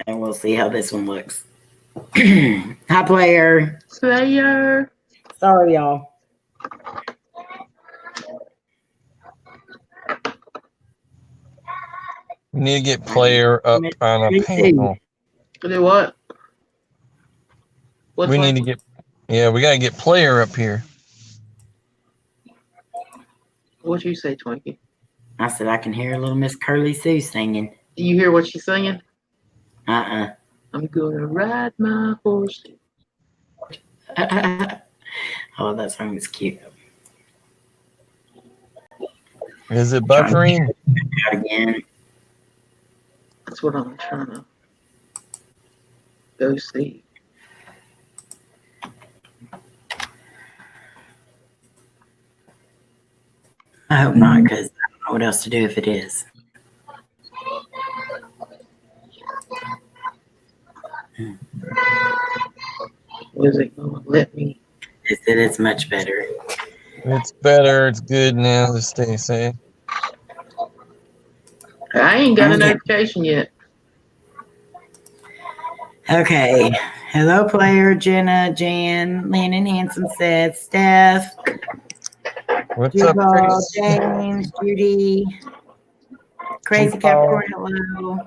And we'll see how this one looks. Hi, player. Slayer. Sorry, y'all. We need to get player up on a panel. Do what? What's We need to get, we got to get player up here. What'd you say, Twinkie? I said I can hear a little Miss Curly Sue singing. Do you hear what she's singing? Uh-uh. I'm gonna ride my horse. Oh, that song is cute. Is it buffering? Out again. That's what I'm trying to go see. I hope not, because I don't know what else to do if it is. Was it gonna let me? It said it's much better. It's better. It's good now to stay safe. I ain't got a notification yet. Okay. Hello, player. Jenna, Jan, Landon, Handsome, Seth, Steph. What's up, Jubal, Chris? James, Judy, Crazy Capricorn, hello.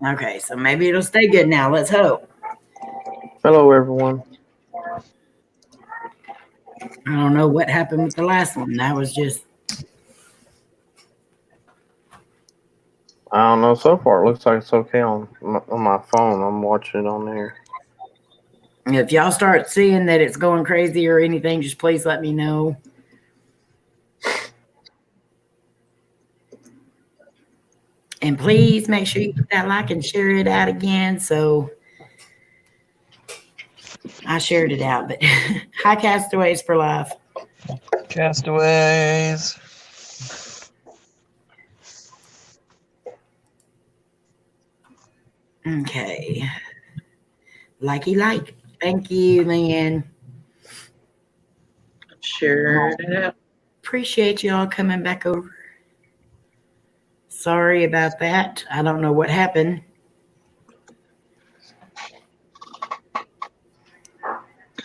Okay, so maybe it'll stay good now. Let's hope. Hello, everyone. I don't know what happened with the last one. That was just... I don't know. So far, it looks like it's okay on my phone. I'm watching it on there. If y'all start seeing that it's going crazy or anything, just please let me know. And please make sure you hit that like and share it out again. So I shared it out, but hi, Castaways for life. Castaways. Okay. Likey like. Thank you, man. Sure. Appreciate y'all coming back over. Sorry about that. I don't know what happened.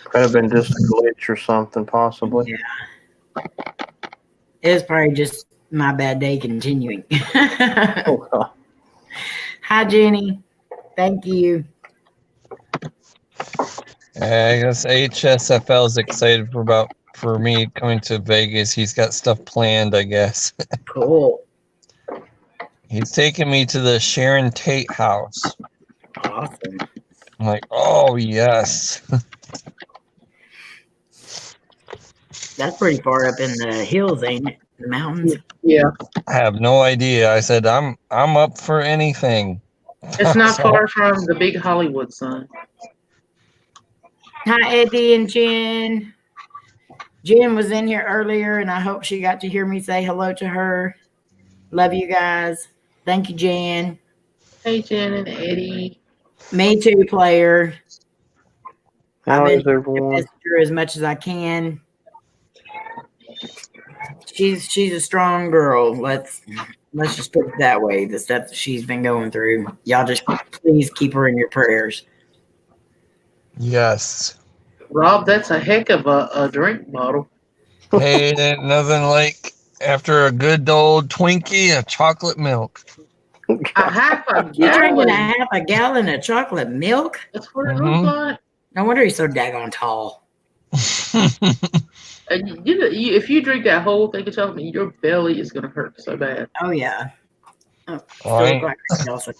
Could have been just a glitch or something, possibly. Yeah. It was probably just my bad day continuing. Oh, God. Hi, Jenny. Thank you. I guess HSFL is excited for me coming to Vegas. He's got stuff planned, I guess. Cool. He's taking me to the Sharon Tate house. Awesome. I'm like, oh, yes. That's pretty far up in the hills, ain't it? The mountains. Yeah. I have no idea. I said, I'm up for anything. It's not far from the big Hollywood sign. Hi, Eddie and Jen. Jen was in here earlier, and I hope she got to hear me say hello to her. Love you guys. Thank you, Jen. Hey, Jen and Eddie. Me too, player. How I've is been everyone? her as much as I can. She's a strong girl. Let's just put it that way. The stuff that she's been going through. Y'all just please keep her in your prayers. Yes. Rob, that's a heck of a drink bottle. Hey, nothing like after a good old Twinkie, a chocolate milk. A half a You're drinking gallon. a half a gallon of chocolate milk? That's what it looks like. No wonder he's so daggone tall. And if you drink that whole thing of chocolate, your belly is going to hurt so bad. Oh, yeah. Oh, still Right. look like also.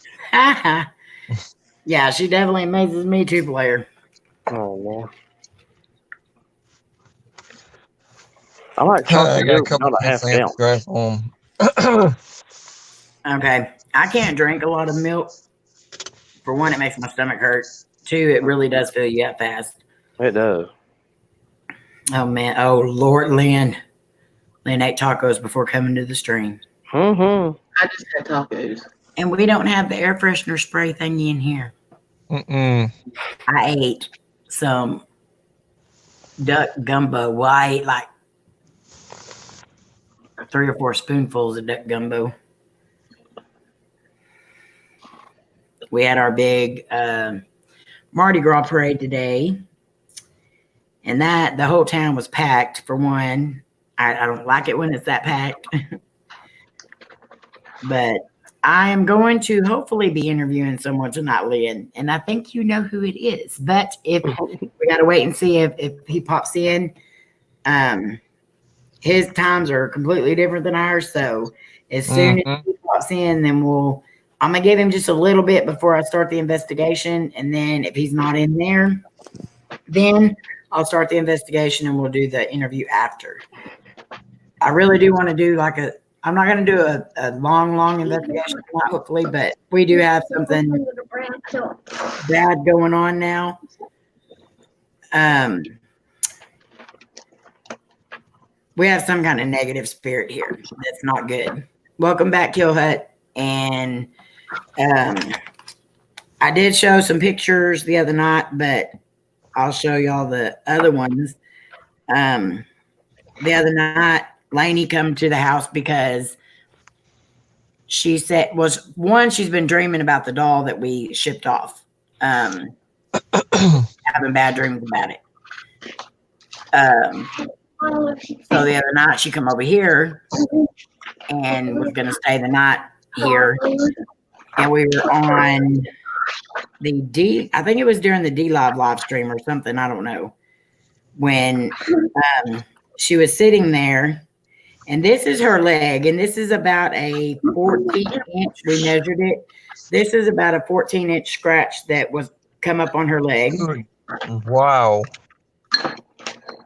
Yeah, she definitely amazes me too, player. Oh, Lord. I like I chocolate got a milk, couple not a half minutes. I have to gallon. drive home. Okay. I can't drink a lot of milk. For one, it makes my stomach hurt. Two, it really does fill you up fast. It does. Oh, man. Oh, Lord, Lynn. Lynn ate tacos before coming to the stream. Mm-hmm. I just had tacos. And we don't have the air freshener spray thingy in here. Mm-mm. I ate some duck gumbo. Well, I ate like 3 or 4 spoonfuls of duck gumbo. We had our big Mardi Gras parade today. And that the whole town was packed for one. I don't like it when it's that packed. But I am going to hopefully be interviewing someone tonight, Lynn. And I think you know who it is. But if we got to wait and see if he pops in. His times are completely different than ours. So as soon as he pops in, then I'm going to give him just a little bit before I start the investigation. And then if he's not in there, then I'll start the investigation and we'll do the interview after. I really do want to do I'm not going to do a long investigation, hopefully, but we do have something bad going on now. We have some kind of negative spirit here. That's not good. Welcome back, Kill Hut. And I did show some pictures the other night, but I'll show y'all the other ones. The other night, Lainey come to the house because she said she's been dreaming about the doll that we shipped off. Having bad dreams about it. So the other night she come over here and was gonna stay the night here. And we were on I think it was during the D live stream or something, I don't know. When she was sitting there, and this is her leg, and this is about a 14-inch, we measured it. This is about a 14-inch scratch that was come up on her leg. Wow.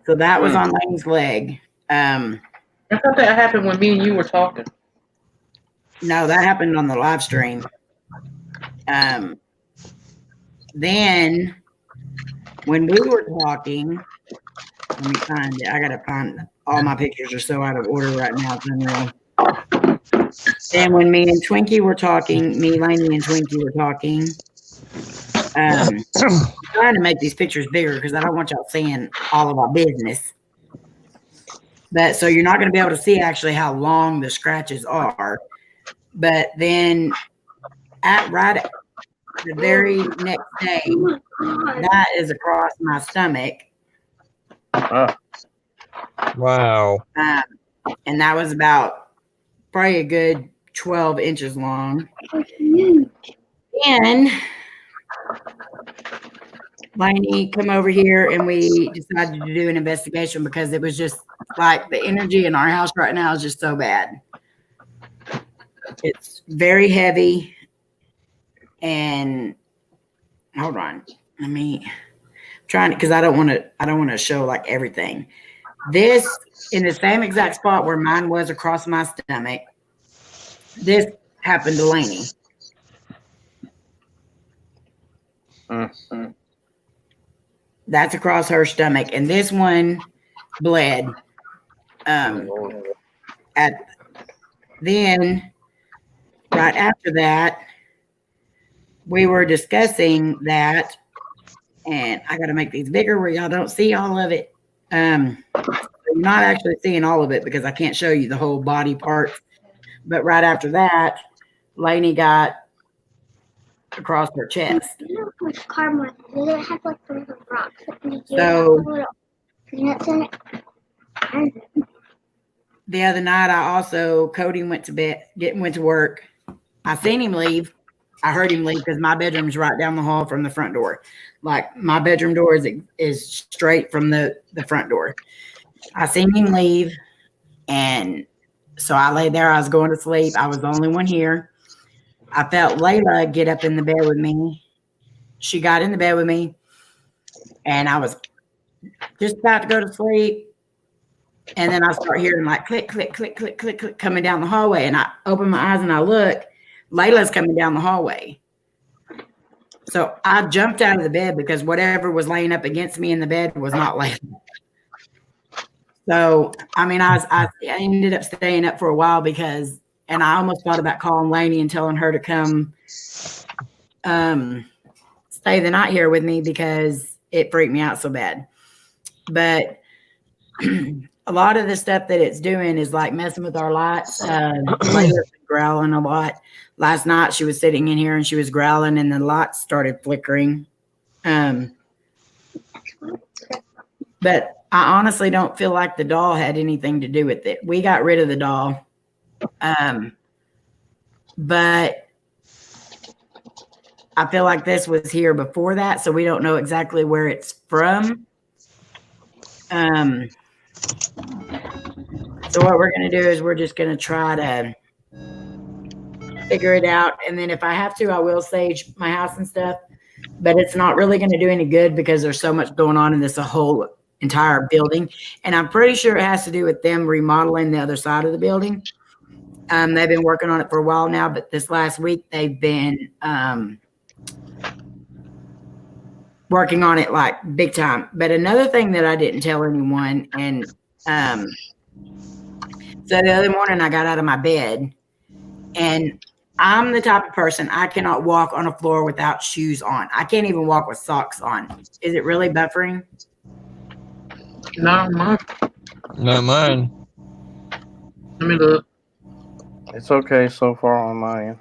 So that was on Lane's leg. I thought that happened when me and you were talking. No, that happened on the live stream. Then when we were talking, let me find it. I gotta find all my pictures are so out of order right now. It's unreal. Then when me and Twinkie were talking, Lainey and Twinkie were talking. I'm trying to make these pictures bigger because I don't want y'all seeing all of our business. But so you're not going to be able to see actually how long the scratches are. But then right the very next day, that is across my stomach. Wow. And that was about probably a good 12 inches long. And Lainey come over here and we decided to do an investigation because it was just like the energy in our house right now is just so bad. It's very heavy. And hold on. Let me trying because I don't want to show like everything. This in the same exact spot where mine was across my stomach. This happened to Lainey. That's across her stomach, and this one bled. Then right after that, we were discussing that, and I got to make these bigger where y'all don't see all of it. You're not actually seeing all of it because I can't show you the whole body part. But right after that, Lainey got across her chest. So the other night, Cody went to work. I seen him leave. I heard him leave because my bedroom's right down the hall from the front door. Like my bedroom door is straight from the front door. I seen him leave, and so I lay there. I was going to sleep. I was the only one here. I felt Layla get up in the bed with me. She got in the bed with me, and I was just about to go to sleep. And then I start hearing like click, click, click, click, click, click coming down the hallway. And I open my eyes and I look. Layla's coming down the hallway. So I jumped out of the bed because whatever was laying up against me in the bed was not Layla. So, I mean, I ended up staying up for a while and I almost thought about calling Lainey and telling her to come stay the night here with me because it freaked me out so bad. But a lot of the stuff that it's doing is like messing with our lights. Layla's been growling a lot. Last night she was sitting in here and she was growling and the lights started flickering. But I honestly don't feel like the doll had anything to do with it. We got rid of the doll. But I feel like this was here before that, so we don't know exactly where it's from. So what we're going to do is we're just going to try to figure it out. And then if I have to, I will sage my house and stuff. But it's not really going to do any good because there's so much going on in this whole entire building. And I'm pretty sure it has to do with them remodeling the other side of the building. They've been working on it for a while now, but this last week they've been working on it like big time. But another thing that I didn't tell anyone, and so the other morning I got out of my bed, and I'm the type of person, I cannot walk on a floor without shoes on. I can't even walk with socks on. Is it really buffering? Not mine. Not mine. Let me look. It's okay so far on my end.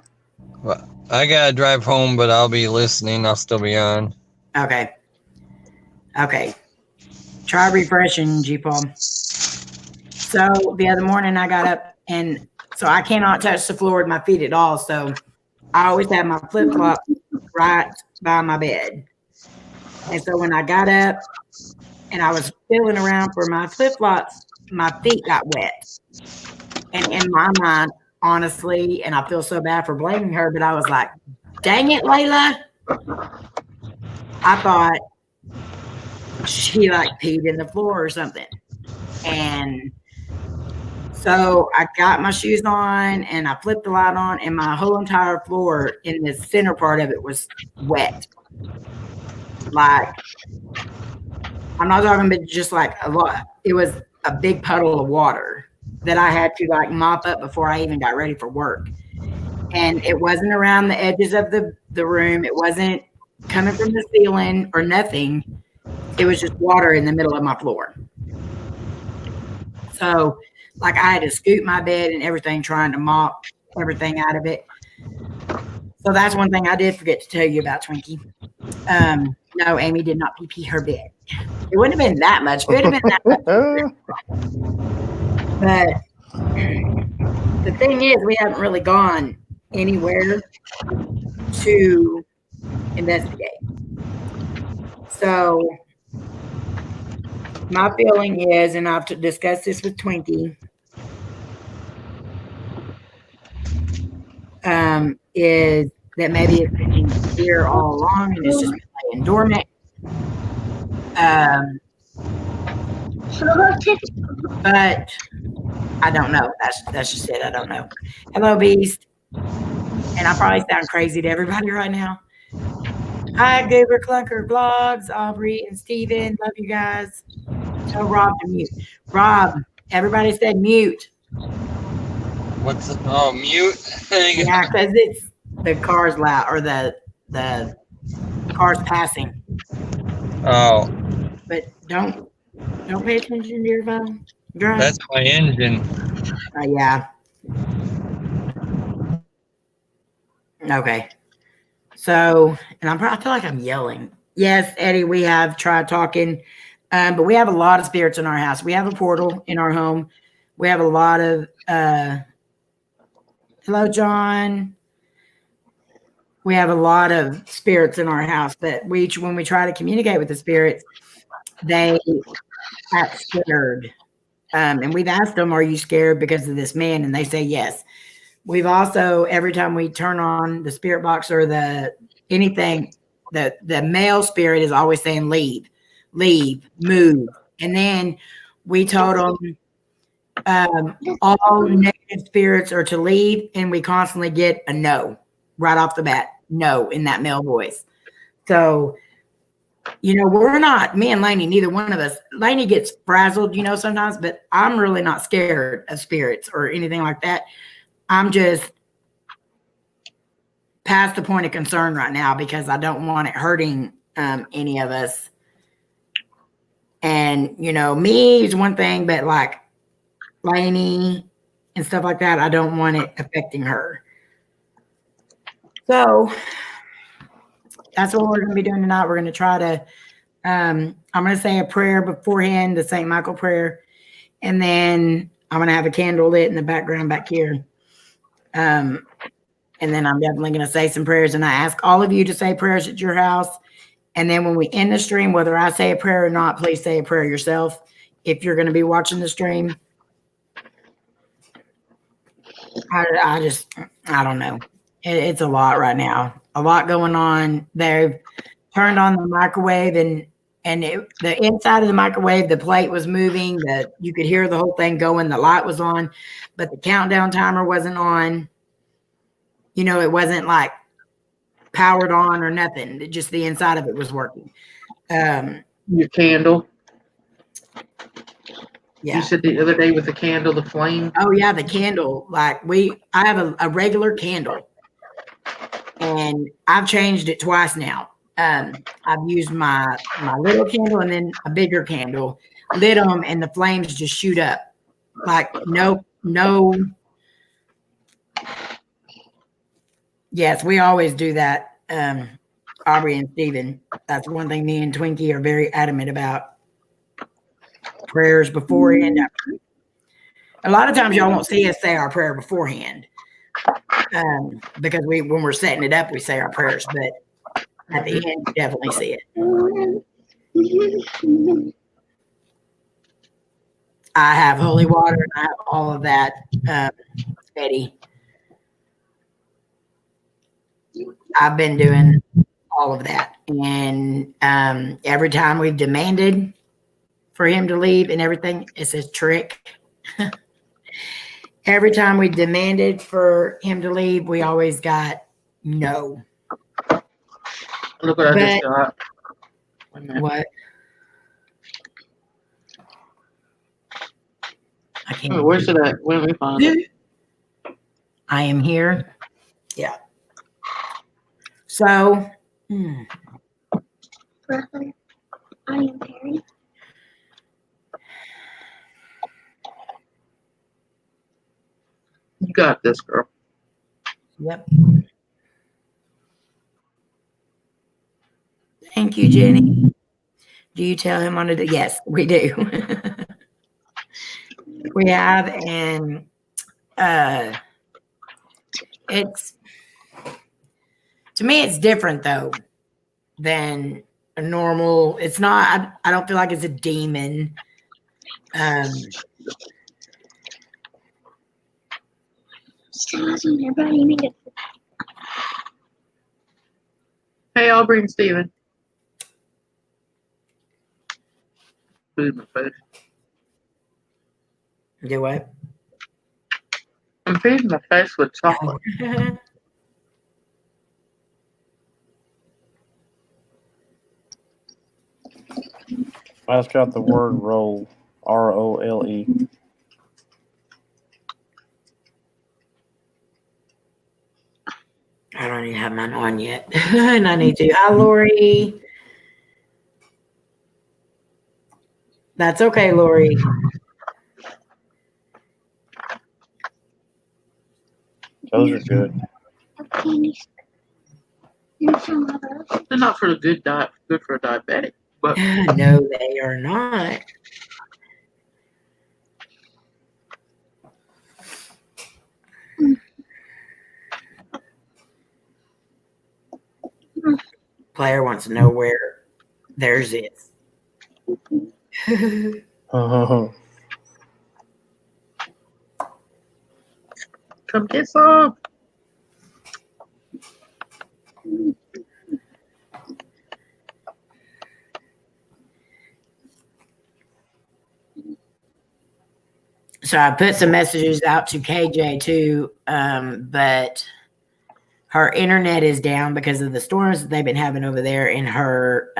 Well, I gotta drive home, but I'll be listening. I'll still be on. Okay. Try refreshing, G-Paul. So the other morning I got up, and so I cannot touch the floor with my feet at all. So I always have my flip-flop right by my bed. And so when I got up and I was feeling around for my flip-flops, my feet got wet. And in my mind, honestly, and I feel so bad for blaming her, but I was like, dang it, Layla. I thought she like peed in the floor or something. And so I got my shoes on and I flipped the light on, and my whole entire floor in the center part of it was wet. Like, I'm not talking about just like a lot. It was a big puddle of water that I had to like mop up before I even got ready for work. And it wasn't around the edges of the room. It wasn't coming from the ceiling or nothing. It was just water in the middle of my floor. So like I had to scoot my bed and everything, trying to mop everything out of it. So that's one thing I did forget to tell you about, Twinkie. No, Amy did not pee her bed. It wouldn't have been that much. It would have been that much. But the thing is, we haven't really gone anywhere to investigate. So my feeling is, and I've discussed this with Twinkie, is that maybe it's been here all along and it's just been laying dormant. But I don't know. That's just it. I don't know. Hello, Beast. And I probably sound crazy to everybody right now. Hi, Goober Clunker Vlogs, Aubrey and Steven. Love you guys. Tell Rob to mute. Rob, everybody said mute. What's it? Oh, mute? Yeah, because it's the car's loud, or the car's passing. Oh. But don't pay attention to your phone. Drive. That's my engine. Yeah. Okay. So, and I feel like I'm yelling. Yes, Eddie, we have tried talking, but we have a lot of spirits in our house. We have a portal in our home. We have a lot of, hello, John. We have a lot of spirits in our house, but when we try to communicate with the spirits, they act scared. And we've asked them, are you scared because of this man? And they say yes. We've also, every time we turn on the spirit box or anything, the male spirit is always saying, leave, move. And then we told them all negative spirits are to leave, and we constantly get a no right off the bat, no, in that male voice. So, we're not, me and Lainey, neither one of us, Lainey gets frazzled, sometimes, but I'm really not scared of spirits or anything like that. I'm just past the point of concern right now because I don't want it hurting any of us. And, you know, me is one thing, but like Lainey and stuff like that, I don't want it affecting her. So that's what we're going to be doing tonight. We're going to try to, I'm going to say a prayer beforehand, the St. Michael prayer. And then I'm going to have a candle lit in the background back here. And then I'm definitely going to say some prayers. And I ask all of you to say prayers at your house. And then when we end the stream, whether I say a prayer or not, please say a prayer yourself. If you're going to be watching the stream, I don't know. It's a lot right now. A lot going on. They've turned on the microwave and the inside of the microwave, the plate was moving. That you could hear the whole thing going. The light was on, but the countdown timer wasn't on. You know, it wasn't like powered on or nothing. Just the inside of it was working. Your candle. Yeah. You said the other day with the candle, the flame. Oh yeah, the candle. Like I have a regular candle, and I've changed it twice now. I've used my little candle and then a bigger candle, lit them, and the flames just shoot up. Like no. Yes, we always do that. Aubrey and Steven. That's one thing me and Twinkie are very adamant about. Prayers beforehand. A lot of times y'all won't see us say our prayer beforehand. Because when we're setting it up, we say our prayers, but at the end, you definitely see it. I have holy water and I have all of that, Eddie. I've been doing all of that. And every time we've demanded for him to leave and everything, it's a trick. Every time we demanded for him to leave, we always got no. Look what I just got. What? I can't. Oh, where's it at? Where do we find it? I am here. Yeah. So. Brother, I am Perry. You got this, girl. Yep. Thank you, Jenny. Do you tell him on it? Yes, we do. We have, and it's, to me, it's different though than a normal. It's not. I don't feel like it's a demon. Everybody made it. Hey, Aubrey and Steven. Food in my face. Do what? I'm feeding my face with chocolate. I just got the word roll. ROLE. I don't even have mine on yet. And I need to. Hi, Lori. That's okay, Lori. Those are good. They're not for the good for a diabetic, but No, they are not. Player wants to know where theirs is. come get some. So I put some messages out to KJ too, but her internet is down because of the storms that they've been having over there, and her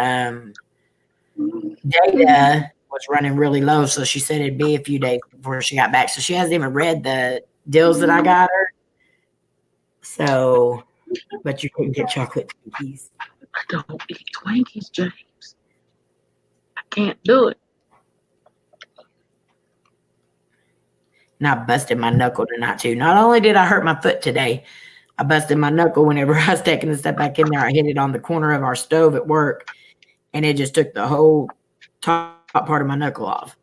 data was running really low. So she said it'd be a few days before she got back. So she hasn't even read the deals that I got her. So, but you couldn't get chocolate cookies. I don't eat Twinkies, James. I can't do it. And I busted my knuckle tonight too. Not only did I hurt my foot today, I busted my knuckle whenever I was taking the step back in there. I hit it on the corner of our stove at work, and it just took the whole top part of my knuckle off.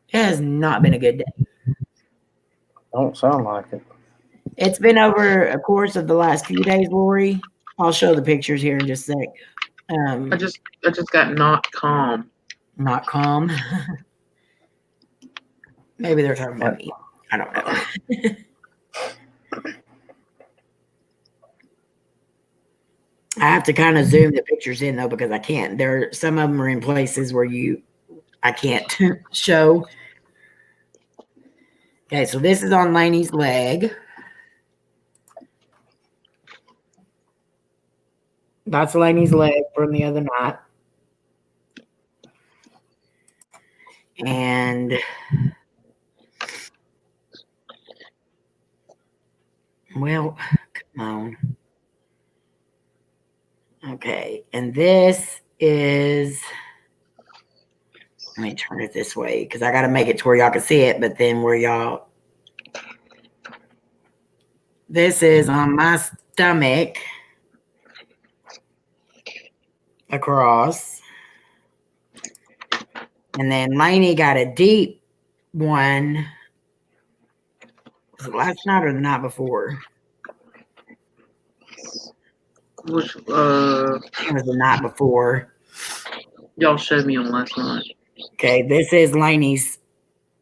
It has not been a good day. Don't sound like it. It's been over a course of the last few days, Lori. I'll show the pictures here in just a sec. I just got not calm. Not calm. Maybe they're talking about me. I don't know. I have to kind of zoom the pictures in though because I can't. Some of them are in places where I can't show. Okay, so this is on Lainey's leg. That's Lainey's leg from the other night. And well, come on. Okay, and this is, let me turn it this way because I got to make it to where y'all can see it, but then this is on my stomach across. And then Lainey got a deep one. Was it last night or the night before? Which It was the night before. y'all showed me on last night. Okay, this is Lainey's,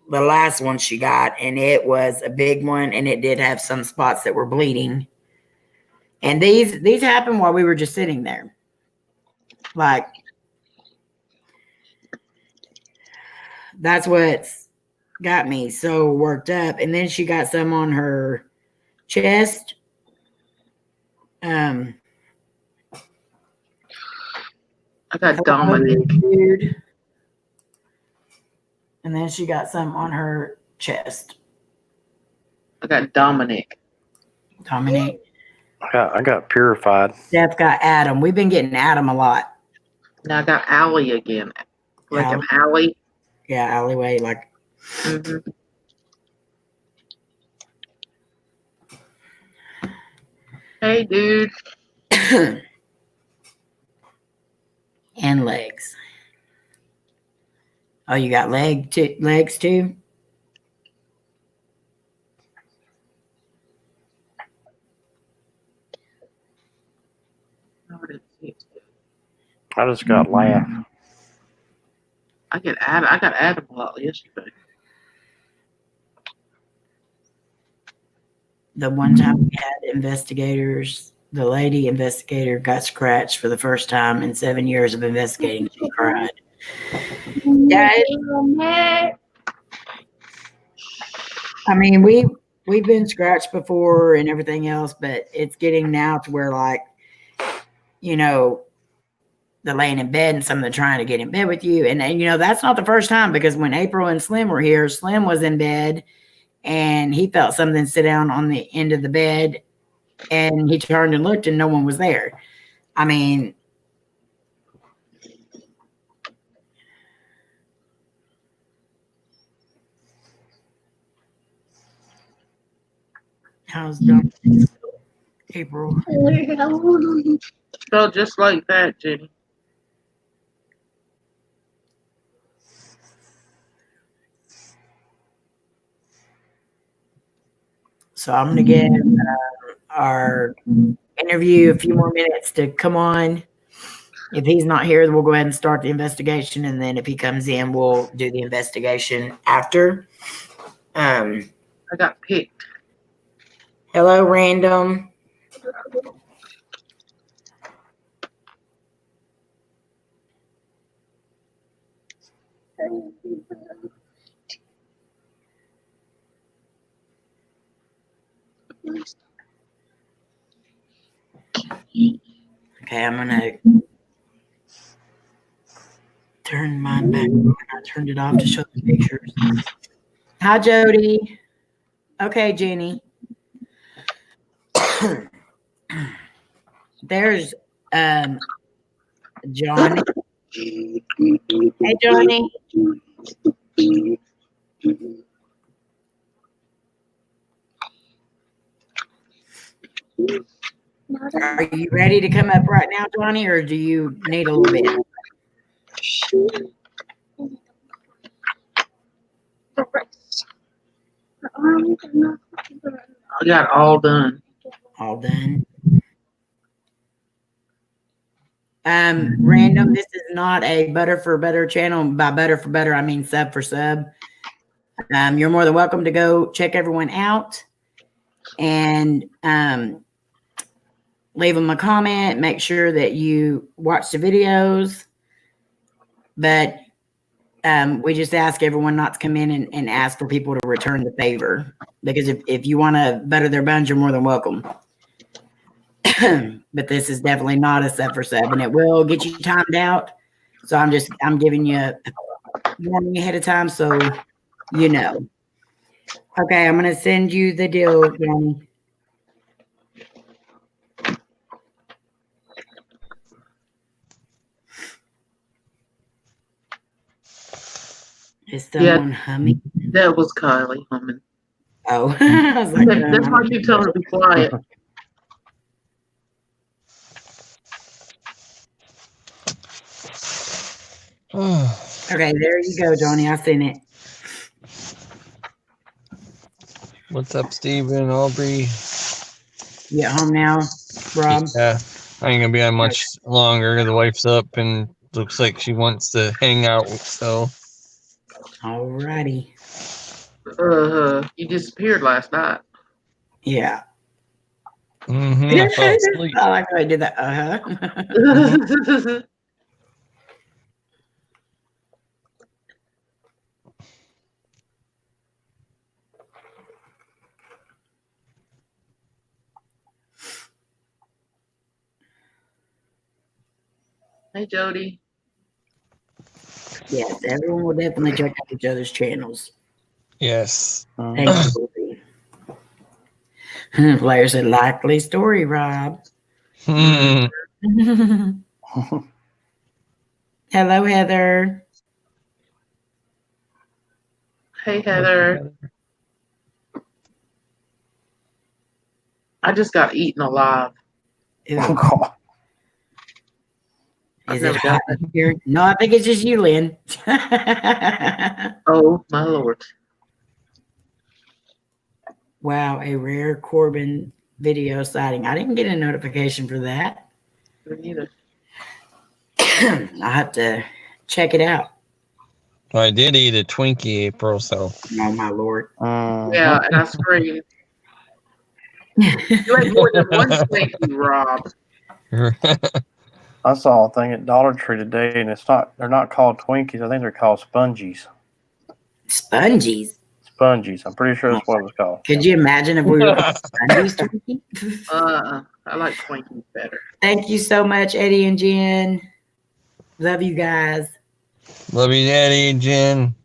the last one she got, and it was a big one, and it did have some spots that were bleeding. And these happened while we were just sitting there. Like, that's what's got me so worked up. And then she got some on her chest. I got Dominic. Dude. And then she got some on her chest. I got Dominic. Dominic. I got purified. Steph got Adam. We've been getting Adam a lot. Now I got Allie again. Like an Allie. Yeah, alleyway. Like, Mm-hmm. Hey, dude. and legs. Oh, you got legs too? I just got laugh. I got Adam a lot yesterday. The one time we had investigators, the lady investigator got scratched for the first time in 7 years of investigating. She cried. Yeah, I mean, we've been scratched before and everything else, but it's getting now to where, like, you know, they're laying in bed and some of them trying to get in bed with you. And you know, that's not the first time, because when April and Slim were here, Slim was in bed and he felt something sit down on the end of the bed, and he turned and looked and no one was there. I mean, how's done April? Felt just like that, Jenny. So I'm going to give our interview a few more minutes to come on. If he's not here, then we'll go ahead and start the investigation. And then if he comes in, we'll do the investigation after. I got picked. Hello, random. Okay, I'm gonna turn mine back on. I turned it off to show the pictures. Hi, Jody. Okay, Jenny. There's Johnny. Hey, Johnny. Are you ready to come up right now, Johnny, or do you need a little bit? I got all done. All done. Random, this is not a Butter for Better channel. By Butter for Better, I mean sub for sub. You're more than welcome to go check everyone out and leave them a comment. Make sure that you watch the videos. But we just ask everyone not to come in and ask for people to return the favor. Because if you want to butter their buns, you're more than welcome. But this is definitely not a sub for sub, and it will get you timed out. So I'm giving you a warning ahead of time so you know. Okay, I'm gonna send you the deal, Johnny. Is someone humming? That was Kylie humming. Oh, I was like, That's why you tell her to be quiet. okay, there you go, Johnny. I seen it. What's up, Steven, Aubrey? You at home now, Rob? Yeah, I ain't gonna be on much longer. The wife's up and looks like she wants to hang out. So, Alrighty. You disappeared last night. Yeah. I fell asleep. I like how I did that. Hey, Jody. Yes, everyone will definitely check out each other's channels. Yes. Thank you. Blair said, likely story, Rob. Hello, Heather. Hey, Heather. I just got eaten alive. Ew. Oh, God. Is it hot here? No, I think it's just you, Lynn. Oh, my Lord. Wow, a rare Corbin video sighting. I didn't get a notification for that. Me neither. I have to check it out. Well, I did eat a Twinkie, April, so. Oh, my Lord. Yeah, and I screamed. You ate more than one Twinkie, Rob. I saw a thing at Dollar Tree today, and they're not called Twinkies. I think they're called Spongies. Spongies. Spongies. I'm pretty sure that's what it was called. Could you imagine if we were Spongies, Twinkie? I like Twinkies better. Thank you so much, Eddie and Jen. Love you guys. Love you, Daddy, Jen.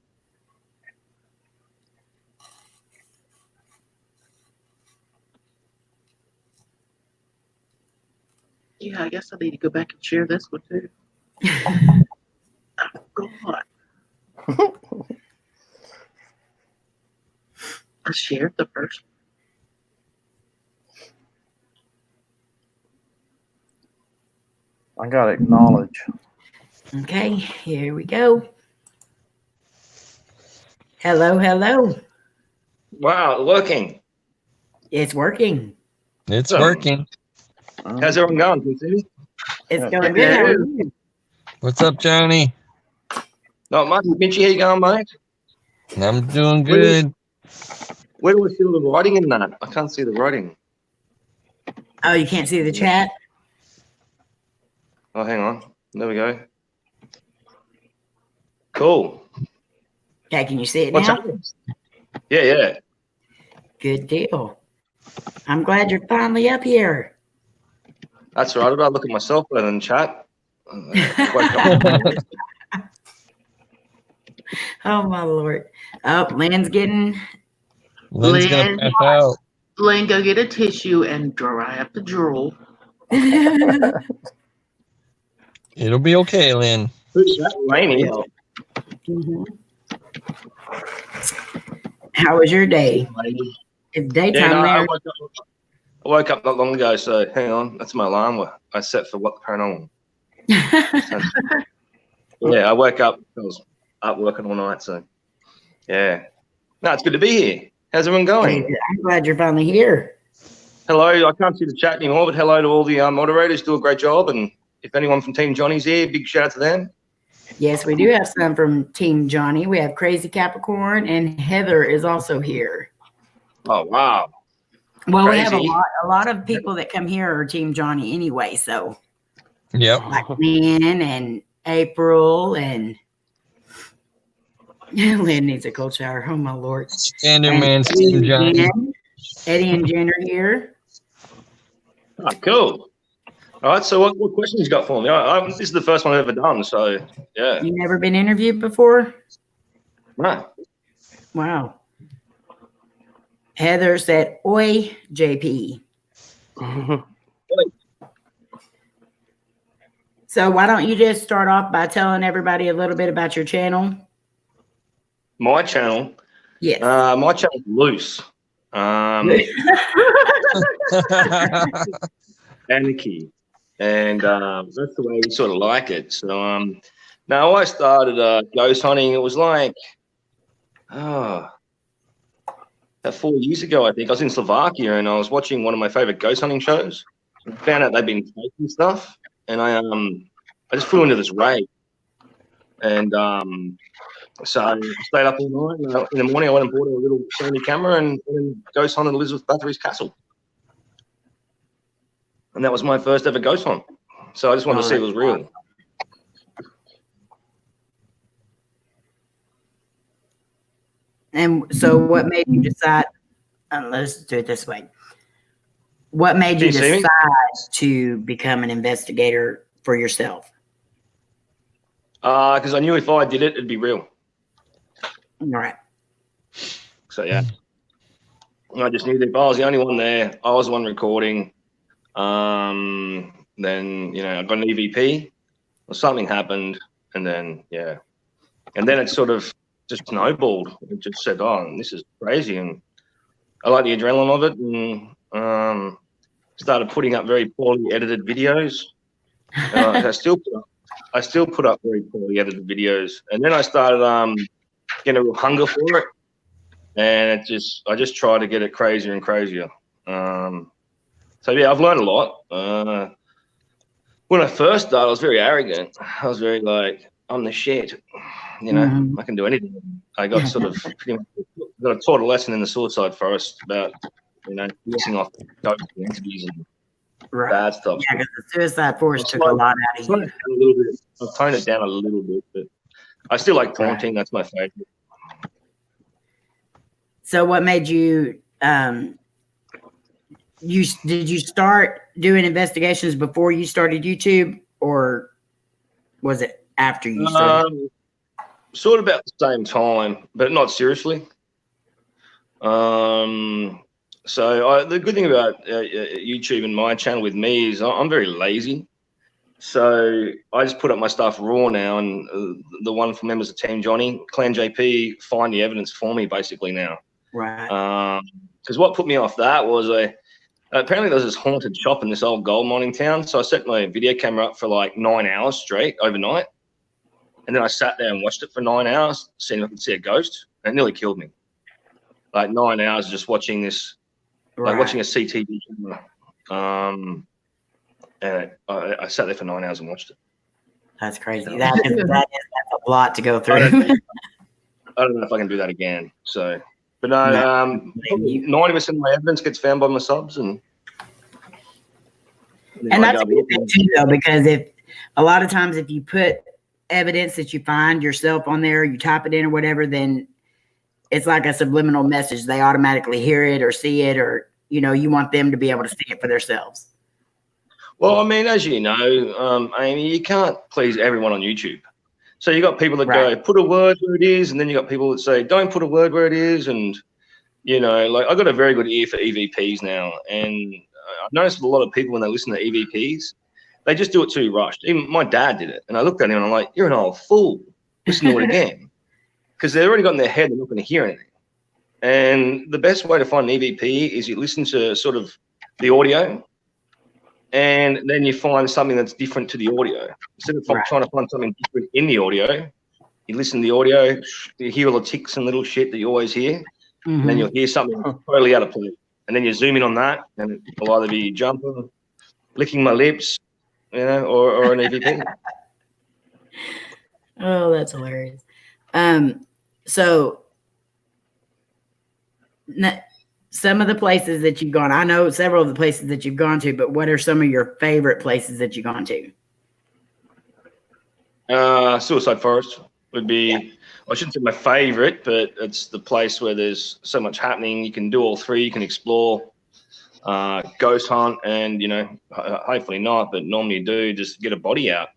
Yeah, I guess I need to go back and share this one too. Oh, God. I shared the first I got to acknowledge. Okay, here we go. Hello, hello. Wow, working. It's working. It's So- working. How's everyone going? Can you see me? It's Yeah. going good. How are you? What's up, Johnny? Not much. Mitchie, how you going, mate? I'm doing good. Where do we see the writing in that? I can't see the writing. Oh, you can't see the chat? Oh, hang on. There we go. Cool. Okay, can you see it What's now? happening? Yeah. Good deal. I'm glad you're finally up here. That's right. I gotta look at myself rather than chat. Wake up. Oh, my Lord. Oh, Lynn's getting... Lynn's gonna Lynn. pass out. Lynn, go get a tissue and dry up the drool. It'll be okay, Lynn. Who's that? Rainy. Mhm. How was your day? It's daytime Yeah, no, there. I woke up not long ago, so hang on. That's my alarm. I set for what paranormal. Yeah, I woke up. I was up working all night, so yeah. No, it's good to be here. How's everyone going? I'm glad you're finally here. Hello. I can't see the chat anymore, but hello to all the moderators. Do a great job. And if anyone from Team Johnny's here, big shout out to them. Yes, we do have some from Team Johnny. We have Crazy Capricorn, and Heather is also here. Oh, wow. Well, Crazy. we have a lot of people that come here are Team Johnny anyway. So, Yep. like Lynn and April and Lynn needs a cold shower. Oh my Lord! Standard And man's Eddie Team Johnny. and Jen. Eddie and Jen are here. Oh, cool. All right. So what questions you got for me? This is the first one I've ever done. So, yeah. You never been interviewed before? No. Wow. Heather said, "Oi, JP." So why don't you just start off by telling everybody a little bit about your channel? My channel. Yes. My channel's loose. Anarchy. And that's the way we sort of like it. So now I started ghost hunting. It was like about 4 years ago, I think. I was in Slovakia and I was watching one of my favorite ghost hunting shows. I found out they'd been taking stuff, and I just flew into this rave. And so I stayed up all night. And in the morning, I went and bought a little Sony camera and ghost hunted Elizabeth Bathory's castle. And that was my first ever ghost hunt. So I just wanted to see if it was real. And so what made you decide, let's do it this way. What made you decide to become an investigator for yourself? Because I knew if I did it, it'd be real. All right. So, yeah. I just knew that if I was the only one there, I was the one recording. Then, I got an EVP or something happened. And then, yeah. And then it sort of just snowballed. It just said, oh, this is crazy. And I like the adrenaline of it. And started putting up very poorly edited videos. I still put up very poorly edited videos. And then I started getting a real hunger for it. And I just try to get it crazier and crazier. So yeah, I've learned a lot. When I first started, I was very arrogant. I was very like, I'm the shit. I can do anything. I got sort of pretty much taught a lesson in the suicide forest about, missing off entities and bad stuff. Yeah, because the suicide forest took a lot out of you. I've toned it down a little bit, but I still like taunting. That's my favorite. So what made you did you start doing investigations before you started YouTube, or was it after you started? Sort of about the same time, but not seriously. So the good thing about YouTube and my channel with me is I'm very lazy. So I just put up my stuff raw now, and the one from members of Team Johnny, Clan JP, find the evidence for me basically now. Right. Because what put me off that was apparently there was this haunted shop in this old gold mining town. So I set my video camera up for like 9 hours straight overnight. And then I sat there and watched it for 9 hours, seeing if I could see a ghost. And it nearly killed me. Like 9 hours just watching this, like watching a CTV camera. And I sat there for 9 hours and watched it. That's crazy. That's a lot to go through. I don't know if I can do that again. So, but no, 90% of my evidence gets found by my subs, and that's a good thing too, though, because if a lot of times if you put evidence that you find yourself on there, you type it in or whatever, then it's like a subliminal message. They automatically hear it or see it, or you want them to be able to see it for themselves. Well, I mean, as you know, Amy, you can't please everyone on YouTube. So you got people that go, put a word where it is, and then you got people that say, don't put a word where it is. And, like I got a very good ear for EVPs now. And I've noticed a lot of people when they listen to EVPs, they just do it too rushed. Even my dad did it. And I looked at him and I'm like, you're an old fool. Listen to it again. because they've already got in their head they're not going to hear anything. And the best way to find an EVP is you listen to sort of the audio, and then you find something that's different to the audio. Instead of trying to find something different in the audio, you listen to the audio, you hear all the ticks and little shit that you always hear, and then you'll hear something totally out of place. And then you zoom in on that, and it'll either be jumping, licking my lips, or an EVP. Oh, that's hilarious. So some of the places that you've gone, I know several of the places that you've gone to, but what are some of your favorite places that you've gone to? Suicide Forest would be, I shouldn't say my favorite, but it's the place where there's so much happening. You can do all three. You can explore, ghost hunt, and, hopefully not, but normally you do just get a body out.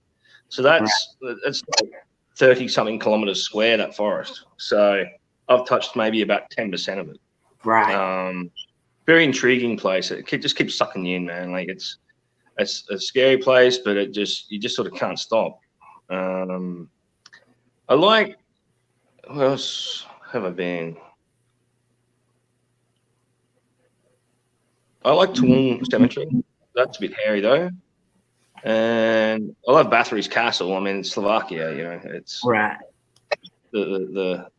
So that's like 30-something kilometers square, that forest. So I've touched maybe about 10% of it. Right. Very intriguing place. It just keeps sucking you in, man. Like it's a scary place, but you just sort of can't stop. I like, where else have I been? I like Toulon Cemetery. That's a bit hairy though. And I love Bathory's Castle. I mean, it's Slovakia, it's right. The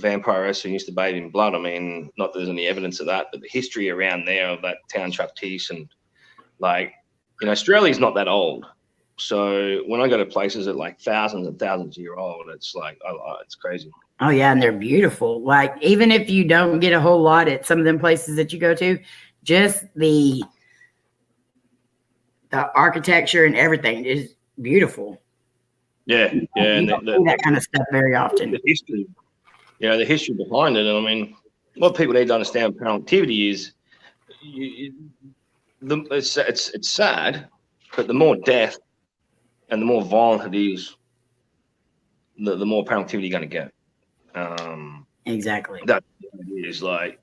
vampiress who used to bathe in blood. I mean, not that there's any evidence of that, but the history around there of that town Chaptise, and Australia's not that old. So when I go to places that like thousands and thousands of year old, it's like, it's crazy. Oh yeah, and they're beautiful. Like, even if you don't get a whole lot at some of them places that you go to, just the architecture and everything is beautiful. Yeah. You don't see that kind of stuff very often. The history, the history behind it. And I mean, what people need to understand with paranormal activity is, it's sad, but the more death and the more violent it is, the more paranormal activity you're going to get. Exactly. That is like,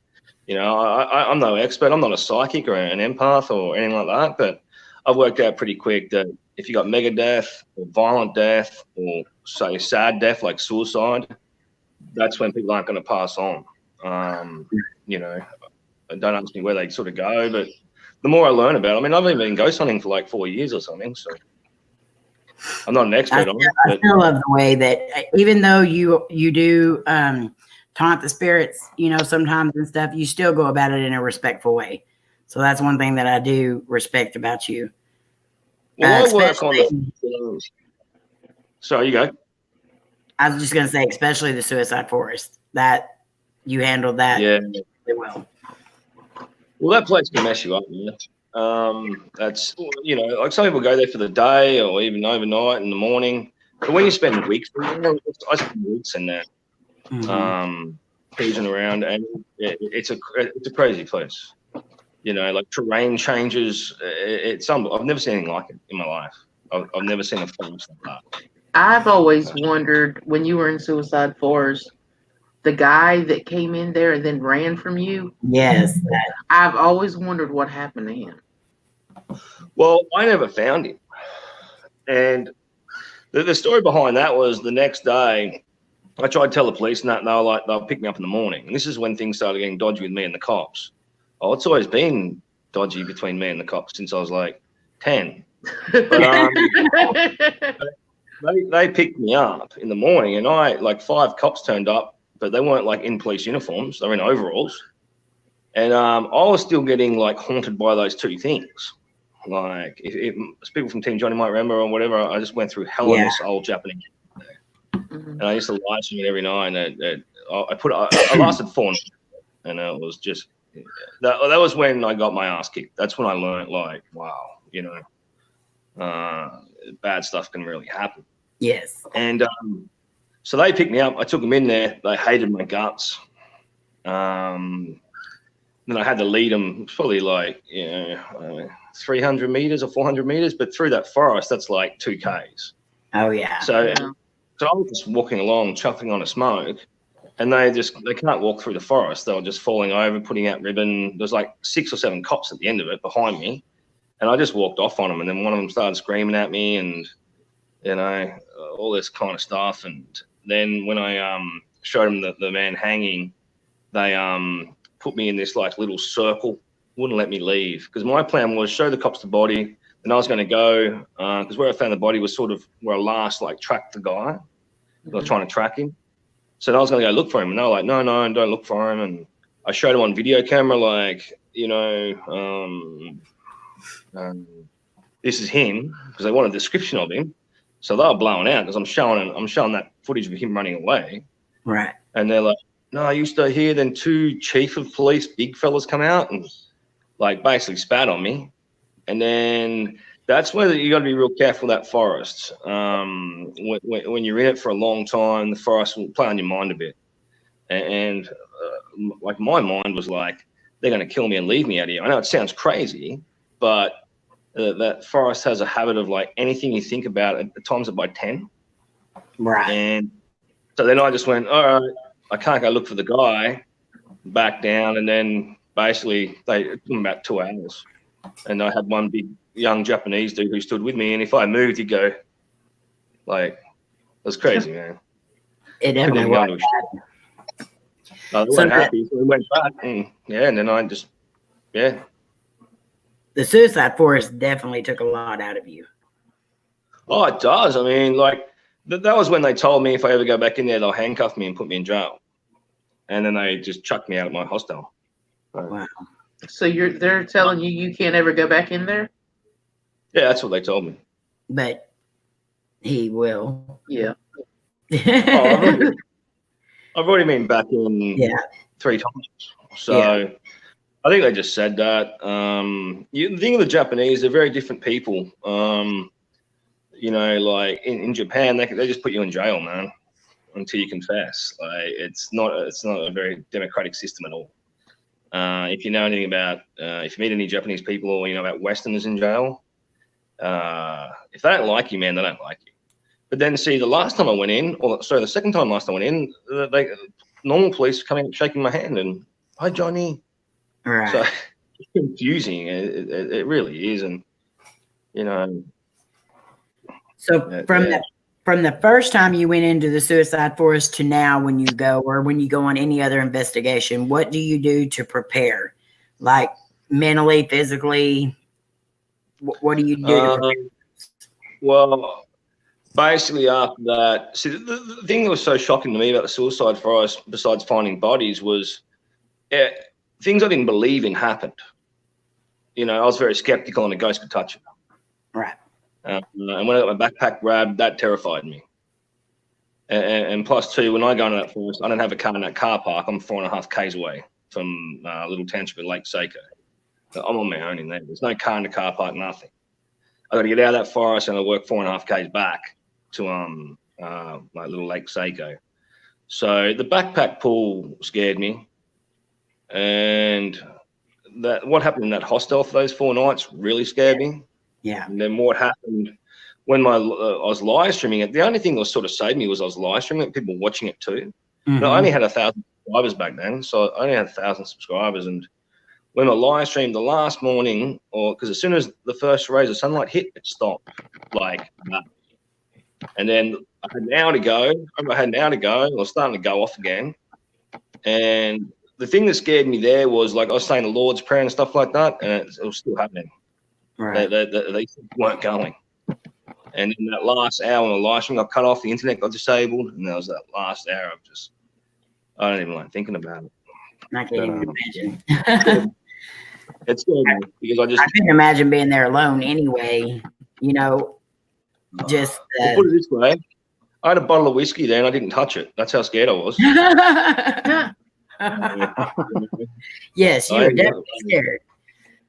I'm no expert. I'm not a psychic or an empath or anything like that, but I've worked out pretty quick that if you got mega death or violent death or say sad death like suicide, that's when people aren't going to pass on. Don't ask me where they sort of go, but the more I learn about it, I mean, I've been ghost hunting for like 4 years or something, so I'm not an expert on it. I still love the way that even though you do taunt the spirits, sometimes and stuff, you still go about it in a respectful way. So that's one thing that I do respect about you. Well, I work on the. Sorry, you go. I was just going to say, especially the Suicide Forest, that you handled that really well. Well, that place can mess you up, man. That's, like some people go there for the day or even overnight in the morning. But when you spend weeks there, I spend weeks in there, cruising around, and it's a crazy place. Like terrain changes. I've never seen anything like it in my life. I've never seen a forest like that. I've always wondered, when you were in Suicide Forest, the guy that came in there and then ran from you. Yes. I've always wondered what happened to him. Well, I never found him. And the story behind that was the next day, I tried to tell the police, and that, and they were like, they'll pick me up in the morning. And this is when things started getting dodgy with me and the cops. Oh, it's always been dodgy between me and the cops since I was like 10. But they picked me up in the morning, and like 5 cops turned up, but they weren't like in police uniforms. They were in overalls. And I was still getting like haunted by those two things. Like if people from Team Johny might remember or whatever, I just went through hell in this old Japanese. And I used to live stream it every night. And I lasted 4 nights, and it was just that was when I got my ass kicked. That's when I learned, like, wow, bad stuff can really happen. Yes. And so they picked me up. I took them in there. They hated my guts. Then I had to lead them probably like 300 meters or 400 meters, but through that forest, that's like 2 Ks. Oh yeah. So I was just walking along, chuffing on a smoke, and they can't walk through the forest. They were just falling over, putting out ribbon. There's like 6 or 7 cops at the end of it behind me, and I just walked off on them. And then one of them started screaming at me, and all this kind of stuff. And then when I showed them the man hanging, they put me in this like little circle, wouldn't let me leave, because my plan was show the cops the body, and I was going to go because where I found the body was sort of where I last like tracked the guy. I was trying to track him, so I was going to go look for him, and they were like, no, don't look for him. And I showed him on video camera, like, you know, this is him, because they wanted a description of him. So they were blowing out because I'm showing that footage of him running away. Right. And they're like, no, you stay here. Then two chief of police, big fellas, come out and like basically spat on me. And then that's where you got to be real careful, that forest. When you're in it for a long time, the forest will play on your mind a bit. And like my mind was like, they're going to kill me and leave me out here. I know it sounds crazy, but that forest has a habit of like anything you think about it times it by 10. Right. And so then I just went, all right, I can't go look for the guy, back down. And then basically it took them about 2 hours. And I had one big young Japanese dude who stood with me. And if I moved, he'd go like, it was crazy, man. It definitely was. No, they weren't happy. So we went back and then I just, The suicide forest definitely took a lot out of you. Oh, it does. I mean, like, that was when they told me if I ever go back in there, they'll handcuff me and put me in jail. And then they just chucked me out of my hostel. Wow. So they're telling you can't ever go back in there? Yeah, that's what they told me. But he will. Yeah. I've already been back in 3 times. So I think they just said that. The thing with the Japanese, they're very different people. You know, like in Japan, they just put you in jail, man, until you confess. Like it's not a very democratic system at all. If you know anything about, if you meet any Japanese people or you know about Westerners in jail, if they don't like you, man, they don't like you. But then, see, the second time last I went in, normal police come in shaking my hand and, hi, Johnny. Right. So it's confusing. It really is. And, you know. So from the first time you went into the suicide forest to now when you go or when you go on any other investigation, what do you do to prepare? Like mentally, physically? What do you do to prepare? Well, basically after that, see, the thing that was so shocking to me about the suicide forest, besides finding bodies, was things I didn't believe in happened. You know, I was very skeptical and a ghost could touch it. Right. And when I got my backpack grabbed, that terrified me. And plus, too, when I go into that forest, I don't have a car in that car park. I'm 4.5 k's away from a little township in Lake Seiko. So I'm on my own in there. There's no car in the car park, nothing. I got to get out of that forest and I work 4.5 k's back to like little Lake Seiko. So the backpack pull scared me, and what happened in that hostel for those 4 nights really scared me. Yeah. And then what happened when I was live streaming it, the only thing that sort of saved me was I was live streaming it, people watching it too. Mm-hmm. I only had 1,000 subscribers back then, so I only had 1,000 subscribers. And when I live streamed the last morning, because as soon as the first rays of sunlight hit, it stopped like that. And then I had an hour to go. I was starting to go off again. And the thing that scared me there was, like, I was saying the Lord's Prayer and stuff like that, and it was still happening. Right. They weren't going. And in that last hour, when the live stream got cut off, the internet got disabled, and there was that last hour of I don't even like thinking about it. I can't even imagine. It's good because I couldn't imagine being there alone anyway. You know, just I'll put it this way: I had a bottle of whiskey there, and I didn't touch it. That's how scared I was. Yes, you were definitely scared.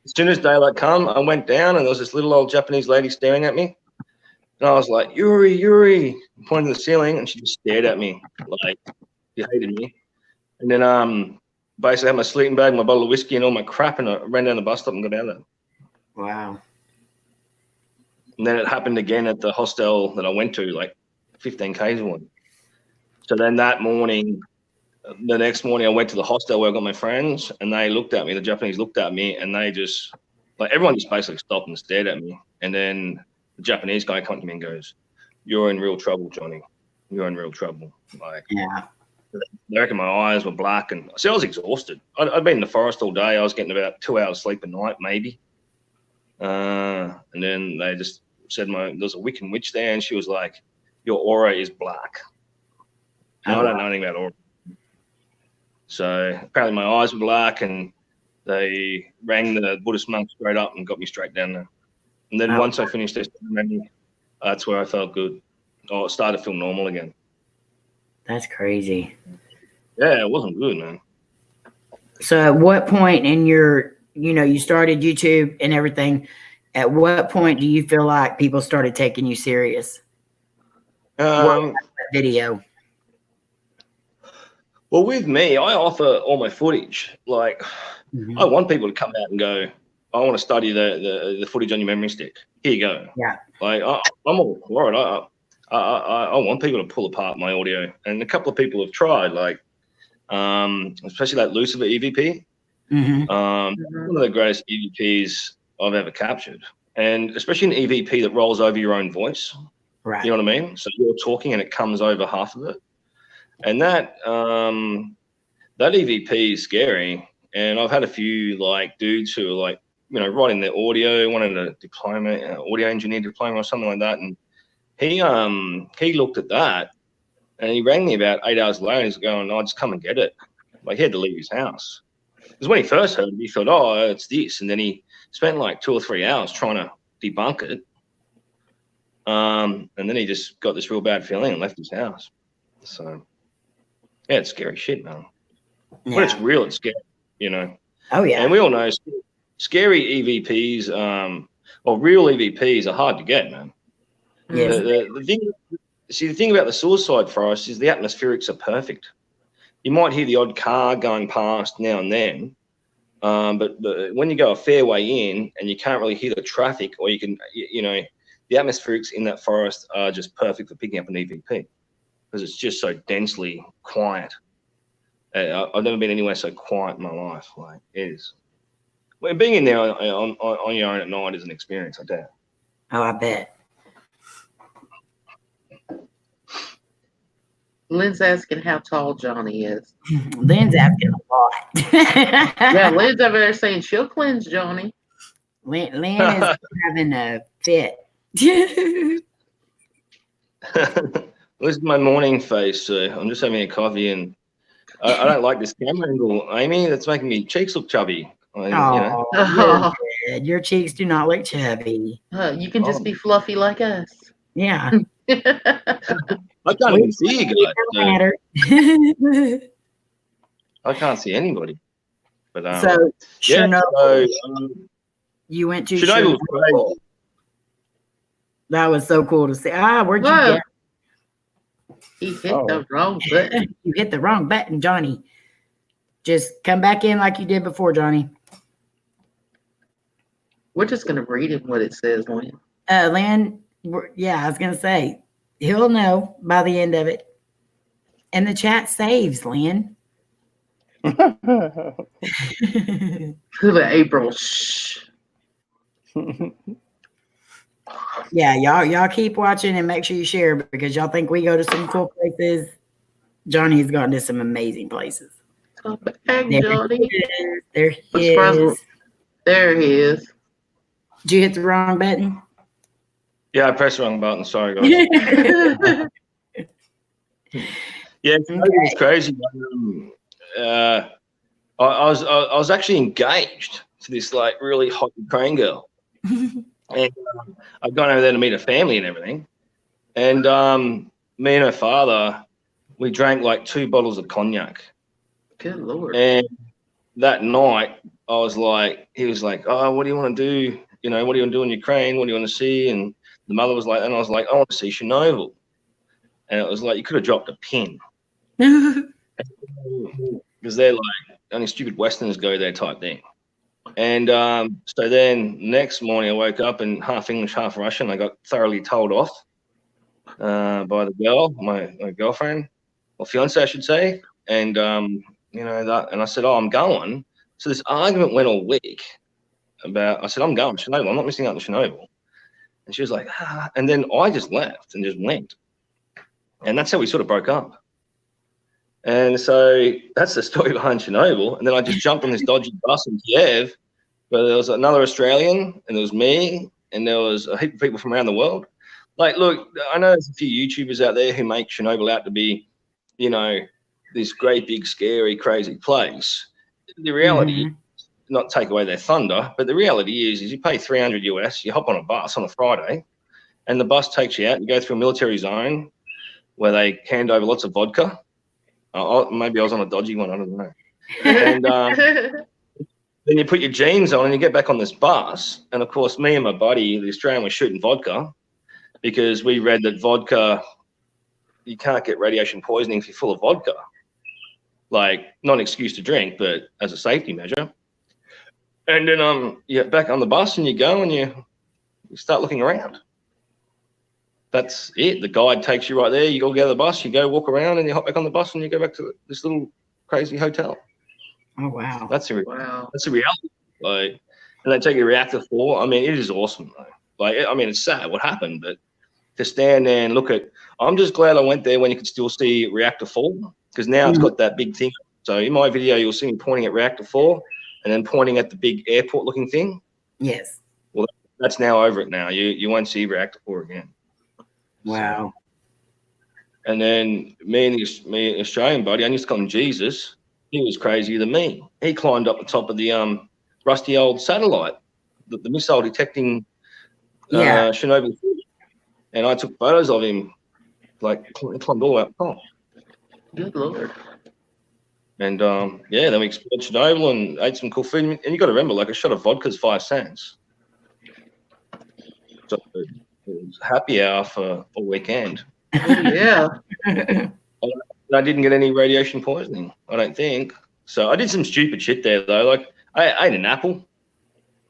As soon as daylight come, I went down, and there was this little old Japanese lady staring at me, and I was like, "Yuri," pointing to the ceiling, and she just stared at me like she hated me. And then basically I had my sleeping bag, my bottle of whiskey, and all my crap, and I ran down the bus stop and got out of there. Wow. And then it happened again at the hostel that I went to, like 15 k's away. So then that morning, the next morning, I went to the hostel where I got my friends, and they looked at me. The Japanese looked at me, and they just, like, everyone just basically stopped and stared at me. And then the Japanese guy comes to me and goes, "You're in real trouble, Johnny. You're in real trouble." Like, yeah. I reckon my eyes were black, and see, I was exhausted. I'd been in the forest all day. I was getting about 2 hours sleep a night, maybe. And then they just said there's a Wiccan witch there, and she was like, "Your aura is black." Now, I don't know anything about aura. So apparently my eyes were black, and they rang the Buddhist monk straight up and got me straight down there. And then once I finished this ceremony, that's where I felt good. Oh, it started to feel normal again. That's crazy. Yeah, it wasn't good, man. So at what point in your, you started YouTube and everything, at what point do you feel like people started taking you serious? Video. Well, with me, I offer all my footage. Like, I want people to come out and go, I want to study the footage on your memory stick. Here you go. Yeah. Like, I'm all for it. I want people to pull apart my audio. And a couple of people have tried, like, especially that Lucifer EVP. One of the greatest EVPs I've ever captured. And especially an EVP that rolls over your own voice. Right. You know what I mean? So you're talking and it comes over half of it. And that EVP is scary. And I've had a few like dudes who are like, writing their audio, wanted a diploma, audio engineer diploma or something like that. And he looked at that and he rang me about 8 hours later and he's going, "Oh, just come and get it." Like, he had to leave his house. Because when he first heard it, he thought, "Oh, it's this." And then he spent like 2 or 3 hours trying to debunk it. And then he just got this real bad feeling and left his house. So, yeah, it's scary shit, man. Yeah. When it's real, it's scary, Oh, yeah. And we all know scary EVPs, or real EVPs are hard to get, man. Yes. The thing about the suicide forest is the atmospherics are perfect. You might hear the odd car going past now and then, but when you go a fair way in and you can't really hear the traffic, or you can, the atmospherics in that forest are just perfect for picking up an EVP because it's just so densely quiet. I've never been anywhere so quiet in my life. Like, it is. Well, being in there on your own at night is an experience, I tell you. Oh, I bet. Lynn's asking how tall Johnny is. Lynn's asking a lot. Yeah, Lynn's over there saying she'll cleanse Johnny. Lynn is having a fit. This is my morning face. So I'm just having a coffee, and I don't like this camera angle, Amy. That's making me cheeks look chubby. Your cheeks do not look chubby. You can just be fluffy like us. Yeah. I can't even see you guys. So. I can't see anybody. But so yeah, Chernobyl, you went to Chernobyl. Chernobyl. That was so cool to see. Where'd you get? He hit the wrong button. You hit the wrong button, Johnny. Just come back in like you did before, Johnny. We're just going to read him what it says, Lynn. Lynn, I was going to say, he'll know by the end of it. And the chat saves, Lynn. April. Shh. Yeah, y'all keep watching and make sure you share, because y'all think we go to some cool places. Johnny's gone to some amazing places. Come back, Johnny. There he is. There he is. Did you hit the wrong button? Yeah, I pressed the wrong button. Sorry, guys. Yeah, it's crazy. I was actually engaged to this like really hot Ukraine girl, and I'd gone over there to meet her family and everything. And me and her father, we drank like 2 bottles of cognac. Good Lord. And that night, he was like, "Oh, what do you want to do? What do you want to do in Ukraine? What do you want to see?" And the mother was like, and I was like, "I want to see Chernobyl." And it was like, you could have dropped a pin. Because they're like, only stupid Westerners go there type thing. And so then next morning I woke up and half English, half Russian. I got thoroughly told off by the girl, my girlfriend, or fiance, I should say. And, that, and I said, "Oh, I'm going." So this argument went all week I said, "I'm going to Chernobyl. I'm not missing out on Chernobyl." And she was like, and then I just left and just went. And that's how we sort of broke up. And so that's the story behind Chernobyl. And then I just jumped on this dodgy bus in Kiev, where there was another Australian, and there was me, and there was a heap of people from around the world. Like, look, I know there's a few YouTubers out there who make Chernobyl out to be, you know, this great, big, scary, crazy place. The reality, not take away their thunder, but the reality is you pay $300 US, you hop on a bus on a Friday, and the bus takes you out, you go through a military zone where they hand over lots of vodka. Maybe I was on a dodgy one, I don't know. And then you put your jeans on and you get back on this bus. And, of course, me and my buddy, the Australian, were shooting vodka because we read that vodka, you can't get radiation poisoning if you're full of vodka. Like, not an excuse to drink, but as a safety measure. And then you get back on the bus and you go and you start looking around. That's it. The guide takes you right there. You go get the bus, you go walk around, and you hop back on the bus and you go back to this little crazy hotel. Oh, wow. That's a reality. Like, and they take a reactor 4. I mean, it is awesome, though. Like, I mean, it's sad what happened, but to stand there and look at, I'm just glad I went there when you could still see reactor 4, because now it's got that big thing. So in my video, you'll see me pointing at reactor 4 and then pointing at the big airport looking thing. Yes. Well, that's now over it now. You won't see reactor 4 again. Wow. And then me and the Australian buddy, I used to call him Jesus. He was crazier than me. He climbed up the top of the rusty old satellite, the missile detecting Chernobyl. And I took photos of him, like climbed all out the top. Good Lord. And then we explored Chernobyl and ate some cool food. And you got to remember, like, a shot of vodka's 5 cents. So it was happy hour for a weekend. Yeah. I didn't get any radiation poisoning, I don't think. So I did some stupid shit there, though. Like, I ate an apple.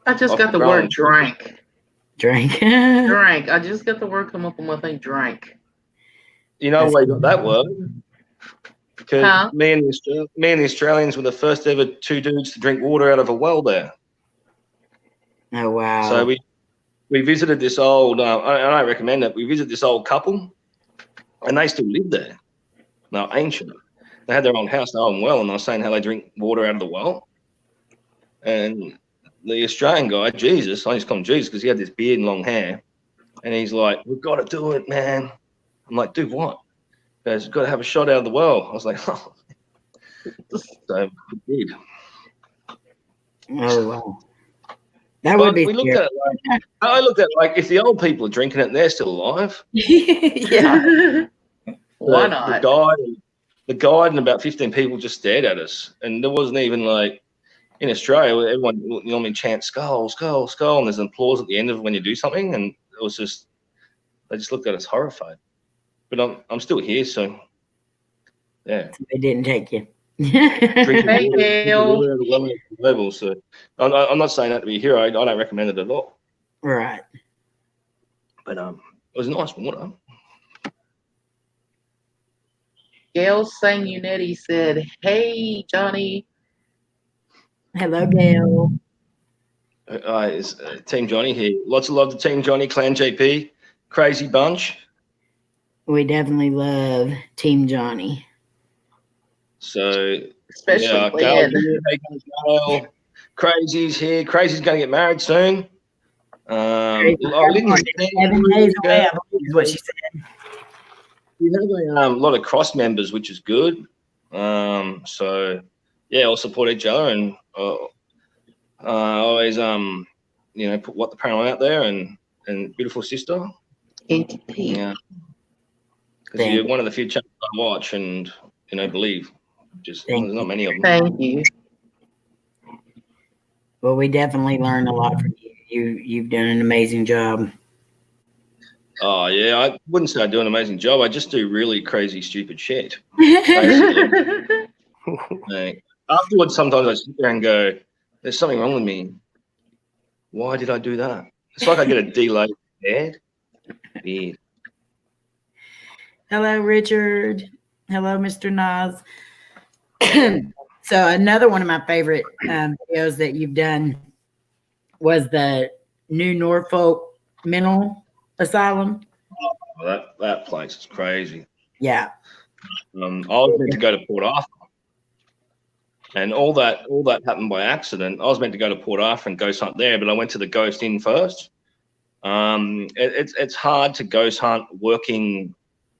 I just got the word drank. Drink. Drank. I just got the word come up on my thing, drank. You know why you got that word? Because me and the Australians were the first ever 2 dudes to drink water out of a well there. Oh, wow. So we visited this old, and I recommend it, we visited this old couple, and they still live there. They're ancient. They had their own house, their own well, and I was saying how they drink water out of the well. And the Australian guy, Jesus, I just call him Jesus because he had this beard and long hair, and he's like, "We've got to do it, man." I'm like, "Do what?" He goes, "Got to have a shot out of the well." I was like, "Oh." So we did. Oh, wow. That would be. We looked at it like, I looked at it like, if the old people are drinking it and they're still alive, Yeah. Why not? The guide and about 15 people just stared at us, and there wasn't even like in Australia where everyone normally chants skull, skull, skull, and there's an applause at the end of when you do something, and it was just they just looked at us horrified. But I'm still here, so yeah. They didn't take you. Hey, Gail. So I'm not saying that to be a hero. I don't recommend it at all. Right. But it was nice water. Gail Sanguinetti said, "Hey, Johnny." Hello, Gail. It's Team Johnny here. Lots of love to Team Johnny, Clan JP, crazy bunch. We definitely love Team Johnny. So Especially Gail, Gail, Crazy's here. Crazy's going to get married soon. 7 days away, I believe is what she said. We have a lot of cross members, which is good. So yeah, all support each other and always put What the Paranormal out there and beautiful sister. Yeah, because you're one of the few channels I watch and believe. Just there's not many of them. Thank you. Well, we definitely learned a lot from you. You've done an amazing job. Oh yeah, I wouldn't say I do an amazing job. I just do really crazy, stupid shit. Like, afterwards, sometimes I sit there and go, "There's something wrong with me. Why did I do that?" It's like I get a delay head. Weird. Hello, Richard. Hello, Mr. Nas. So another one of my favorite videos that you've done was the New Norfolk Mental Asylum. Oh, that place is crazy. Yeah. I was meant to go to Port Arthur, and all that happened by accident. I was meant to go to Port Arthur and ghost hunt there, but I went to the Ghost Inn first. It's hard to ghost hunt working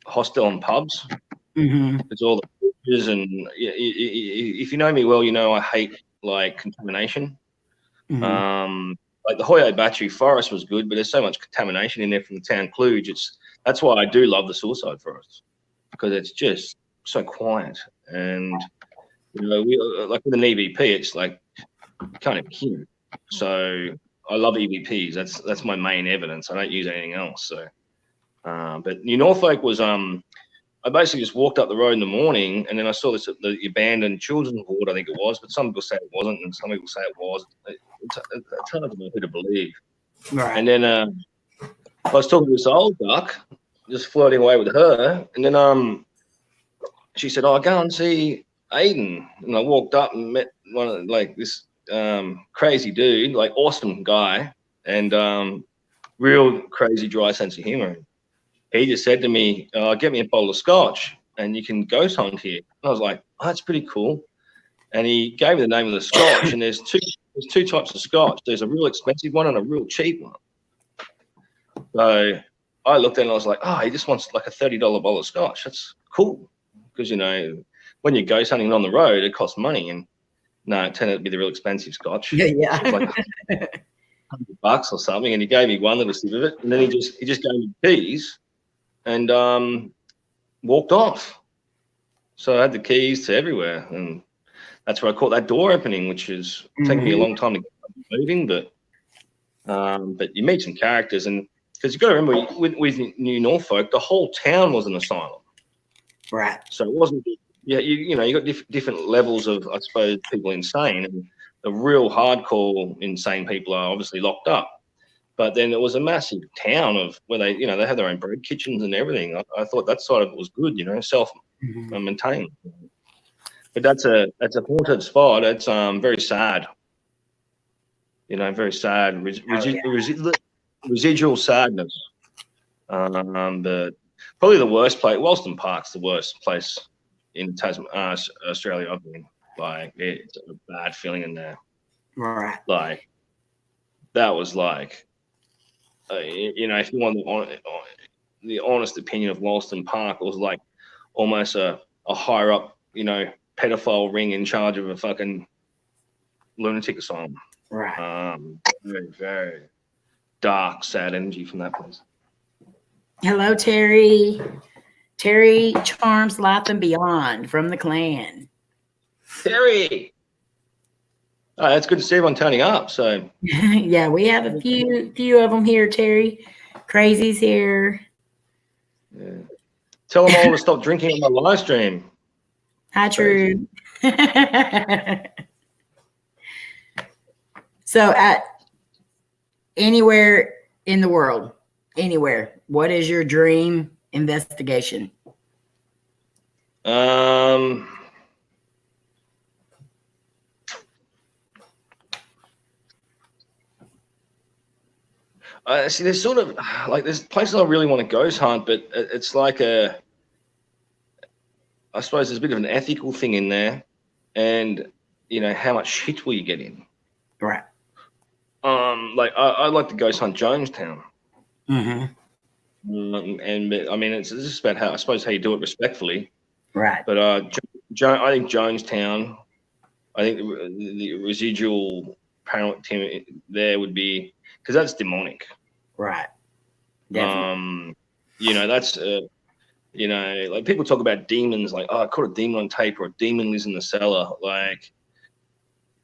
hostel and pubs. Mm-hmm. It's all the pictures, and if you know me well, you know I hate like contamination. Mm-hmm. Like the Hoyo Battery Forest was good, but there's so much contamination in there from the town Kluge. That's why I do love the Suicide Forest, because it's just so quiet. And you know, we like with an EVP, it's like you can't even hear it. So I love EVPs. That's my main evidence. I don't use anything else. So, but New Norfolk was I basically just walked up the road in the morning, and then I saw the abandoned children's ward, I think it was, but some people say it wasn't, and some people say it was. It's hard to know who to believe. Right. And then I was talking to this old duck, just floating away with her, and then she said, "Oh, go and see Aiden." And I walked up and met one of like this crazy dude, like awesome guy, and real crazy dry sense of humor. He just said to me, "Get me a bowl of scotch, and you can ghost hunt here." And I was like, "Oh, that's pretty cool." And he gave me the name of the scotch, and there's two types of scotch. There's a real expensive one and a real cheap one. So I looked at it and I was like, "Oh, he just wants like a $30 bottle of scotch. That's cool." Because, you know, when you ghost hunting on the road, it costs money. And no, it turned out to be the real expensive scotch. Yeah. It was like $100 or something. And he gave me one little sip of it. And then he just gave me keys and walked off. So I had the keys to everywhere. And that's where I caught that door opening, which is taking me a long time to get moving. But you meet some characters. And because you've got to remember, with New Norfolk, the whole town was an asylum. Right. So it wasn't, you know, you got different levels of, I suppose, people insane, and the real hardcore insane people are obviously locked up. But then it was a massive town of where they, you know, they had their own bread kitchens and everything. I thought that side of it was good, you know, self-maintained. But that's a haunted spot. It's very sad. You know, very sad. Residual sadness. But probably the worst place, Walston Park's the worst place in Australia I've been. Like, it's a bad feeling in there. Right. Like, that was like, you know, if you want the honest opinion of Walston Park, it was like almost a higher up, you know, pedophile ring in charge of a fucking lunatic asylum. Right. Very, very dark, sad energy from that place. Hello, Terry. Terry charms life and beyond from the clan. Terry. Oh, that's good to see everyone turning up. So Yeah, we have a few of them here, Terry. Crazy's here. yeah. Tell them all to stop drinking on my live stream. Hi, True. So at anywhere in the world, anywhere, what is your dream investigation? See, there's sort of like there's places I really want to ghost hunt, but it's like I suppose there's a bit of an ethical thing in there, and you know how much shit will you get in? Right. Like I'd like to ghost hunt Jonestown. Mm-hmm. And I mean it's just about how you do it respectfully. Right. But I think Jonestown, I think the residual paranormal there would be because that's demonic. Right. Definitely. You know, that's you know, like people talk about demons, like, oh, I caught a demon on tape or a demon lives in the cellar. Like,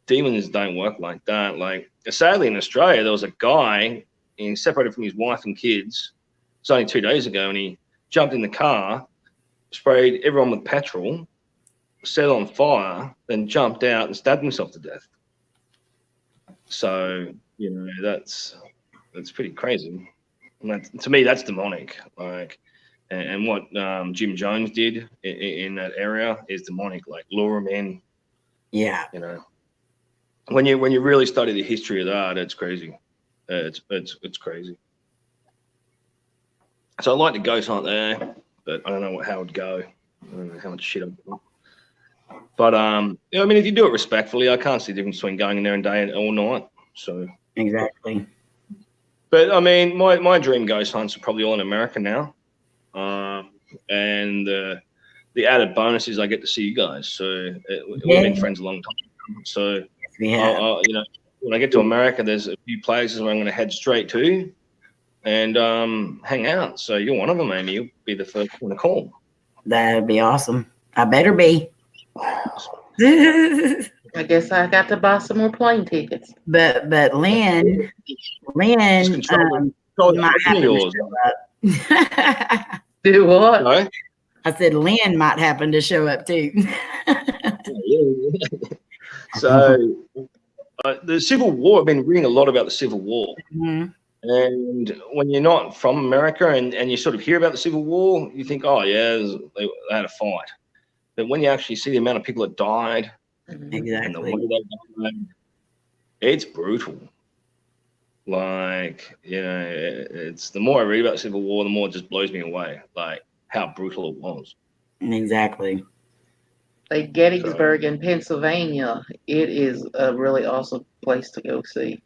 demons don't work like that. Like, sadly in Australia, there was a guy and separated from his wife and kids. It's only 2 days ago, and he jumped in the car, sprayed everyone with petrol, set on fire, then jumped out and stabbed himself to death. So, you know, that's pretty crazy. And to me, that's demonic. Like, and what Jim Jones did in that area is demonic. Like, lure him in. Yeah. You know, when you really study the history of that, it's crazy. It's crazy. So I'd like to ghost hunt there, but I don't know how it would go. I don't know how much shit I've got. But I mean, if you do it respectfully, I can't see the difference between going in there and day and all night. So Exactly. but I mean, my dream ghost hunts are probably all in America now, and the added bonus is I get to see you guys. So we've been friends a long time. So Yeah. you know, when I get to America, there's a few places where I'm going to head straight to and hang out. So you're one of them, Amy. You'll be the first one to call. That'd be awesome. I better be. I guess I got to buy some more plane tickets. but Lynn Just control might the have to yours. show up. Do what? No? I said Lynn might happen to show up too. So the Civil War, I've been reading a lot about the Civil War. Mhm. And when you're not from America and you sort of hear about the Civil War, you think, oh, yeah, they had a fight. But when you actually see the amount of people that died and the Exactly. way they died, it's brutal. Like, you know, it's the more I read about the Civil War, the more it just blows me away, like how brutal it was. Exactly. Like Gettysburg in Pennsylvania, it is a really awesome place to go see.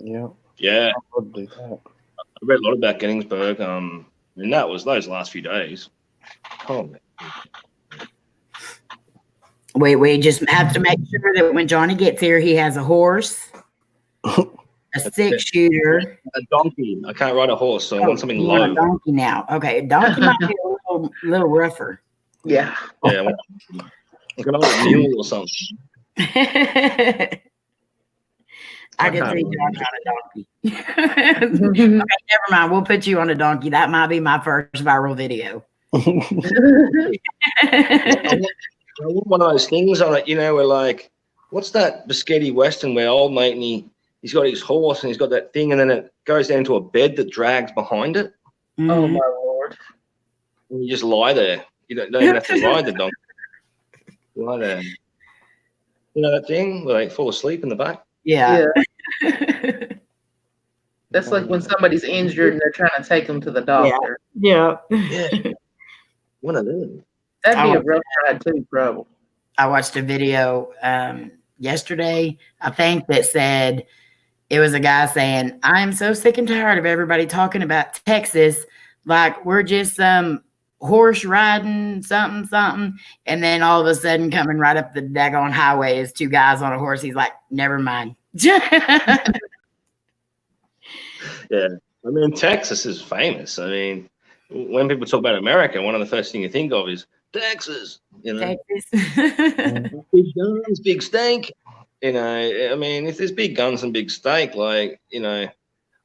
Yeah, Yeah, I would do that. I read a lot about Gettysburg. And that was those last few days. Oh, man. We just have to make sure that when Johnny gets here, he has a horse, a 6-shooter. A donkey. I can't ride a horse, so I want something You want low. a donkey now. Okay, a donkey might be a little rougher. Yeah. Yeah, I want a mule or something. I can can't see ride Johnny on a donkey. Okay, never mind. We'll put you on a donkey. That might be my first viral video. I want one of those things on it, you know, where like, what's that Biscotti Western where old mate and he's got his horse and he's got that thing and then it goes down to a bed that drags behind it. Oh Mhm. my lord. And you just lie there. You don't even have to ride the donkey. You lie there. You know that thing where they fall asleep in the back? Yeah. That's like when somebody's injured and they're trying to take them to the doctor. Yeah. Yeah. One of them. That'd be a rough ride too, probably. I watched a video yesterday, I think, that said it was a guy saying, I'm so sick and tired of everybody talking about Texas like we're just some horse riding something. And then all of a sudden coming right up the daggone highway is 2 guys on a horse. He's like, never mind. Yeah. I mean, Texas is famous. I mean, when people talk about America, one of the first things you think of is Texas. You know, Texas. big guns, big steak. You know, I mean, if there's big guns and big steak, like, you know,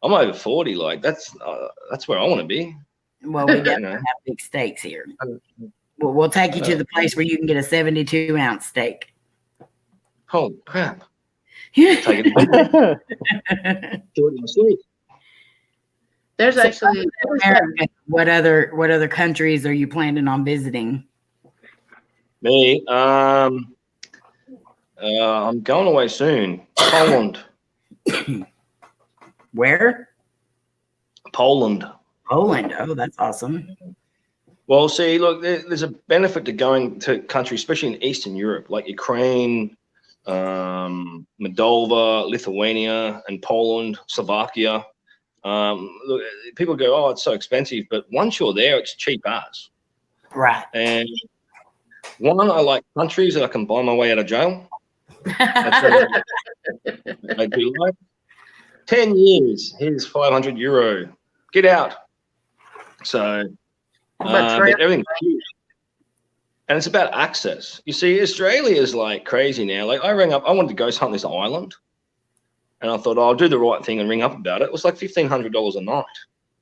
I'm over 40. Like, that's where I want to be. Well, we definitely have big steaks here. We'll take you to the place where you can get a 72-ounce steak. Holy crap. Take it to do it in my sleep. There's actually America, what other countries are you planning on visiting? Me, I'm going away soon. Poland. Where? Poland. Poland. Oh, that's awesome. Well, see, look, there's a benefit to going to countries, especially in Eastern Europe, like Ukraine, Moldova, Lithuania, and Poland, Slovakia. Look, people go, oh, it's so expensive, but once you're there, it's cheap as. Right. And one, I like countries that I can buy my way out of jail. That's what I do like. 10 years, here's €500. Get out. So, but everything's cheap. And it's about access. You see, Australia is like crazy now. Like I wanted to ghost hunt this island. And I thought, I'll do the right thing and ring up about it. It was like $1,500 a night.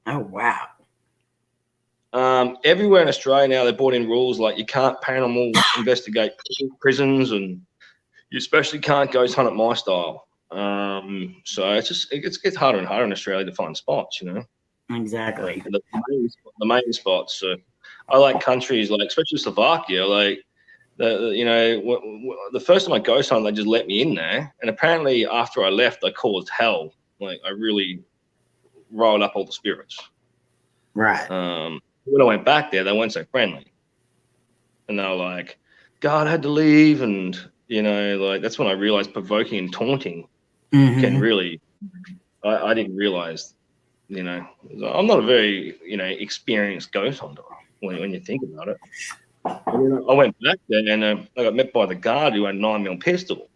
Oh, wow. Everywhere in Australia now, they brought in rules like you can't paranormal investigate prisons and you especially can't ghost hunt at my style. So it gets harder and harder in Australia to find spots, you know. Exactly. The main spots. So I like countries like, especially Slovakia, like, the first time I ghost hunted, they just let me in there. And apparently after I left, I caused hell. Like I really rolled up all the spirits. Right. When I went back there, they weren't so friendly. and they were like, God, I had to leave. And, like, that's when I realized provoking and taunting can really, I didn't realize, I'm not a very, experienced ghost hunter when you think about it. And then I went back there and I got met by the guard who had a 9mm pistol.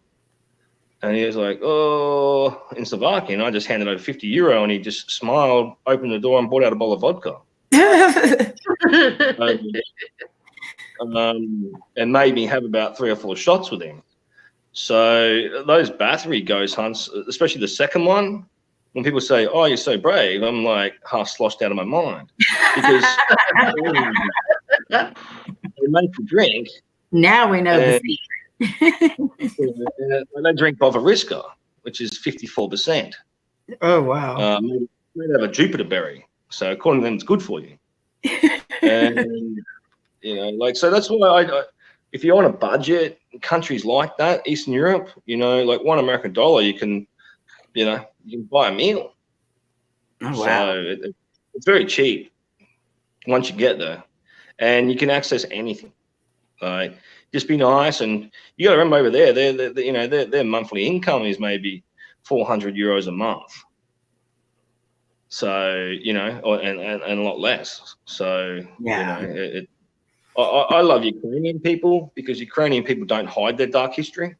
And he was like, oh, in Slovakia. And I just handed over €50 and he just smiled, opened the door and brought out a bottle of vodka. And made me have about 3 or 4 shots with him. So those battery ghost hunts, especially the second one, when people say, oh, you're so brave, I'm like half sloshed out of my mind. Because they make you drink. Now we know the secret. They drink Bovariska, which is 54%. Oh, wow. Made out of a Jupiter berry. So according to them, it's good for you. And, so that's why I if you're on a budget, countries like that, Eastern Europe, like $1 American dollar, you can buy a meal. Oh, wow. So it's very cheap once you get there, and you can access anything. Like, just be nice, and you got to remember over there, their monthly income is maybe €400 a month. So and a lot less. So yeah. I love Ukrainian people because Ukrainian people don't hide their dark history.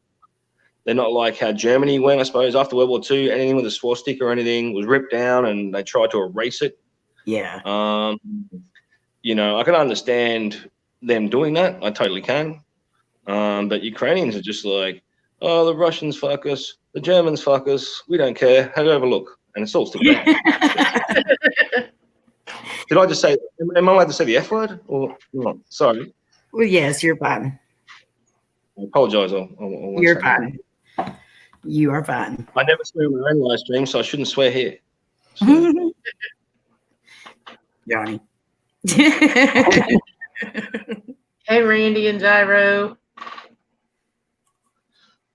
They're not like how Germany went, I suppose, after World War II. Anything with a swastika or anything was ripped down and they tried to erase it. Yeah. I can understand them doing that. I totally can. But Ukrainians are just like, oh, the Russians fuck us. The Germans fuck us. We don't care. Have a look. And it's all still there. Did I just say, am I allowed to say the F word? Or not? Sorry. Well, yes, you're fine. I apologize. You're fine. You are fine. I never swear on my own live stream, so I shouldn't swear here. So. Johnny. Hey, Randy and Gyro.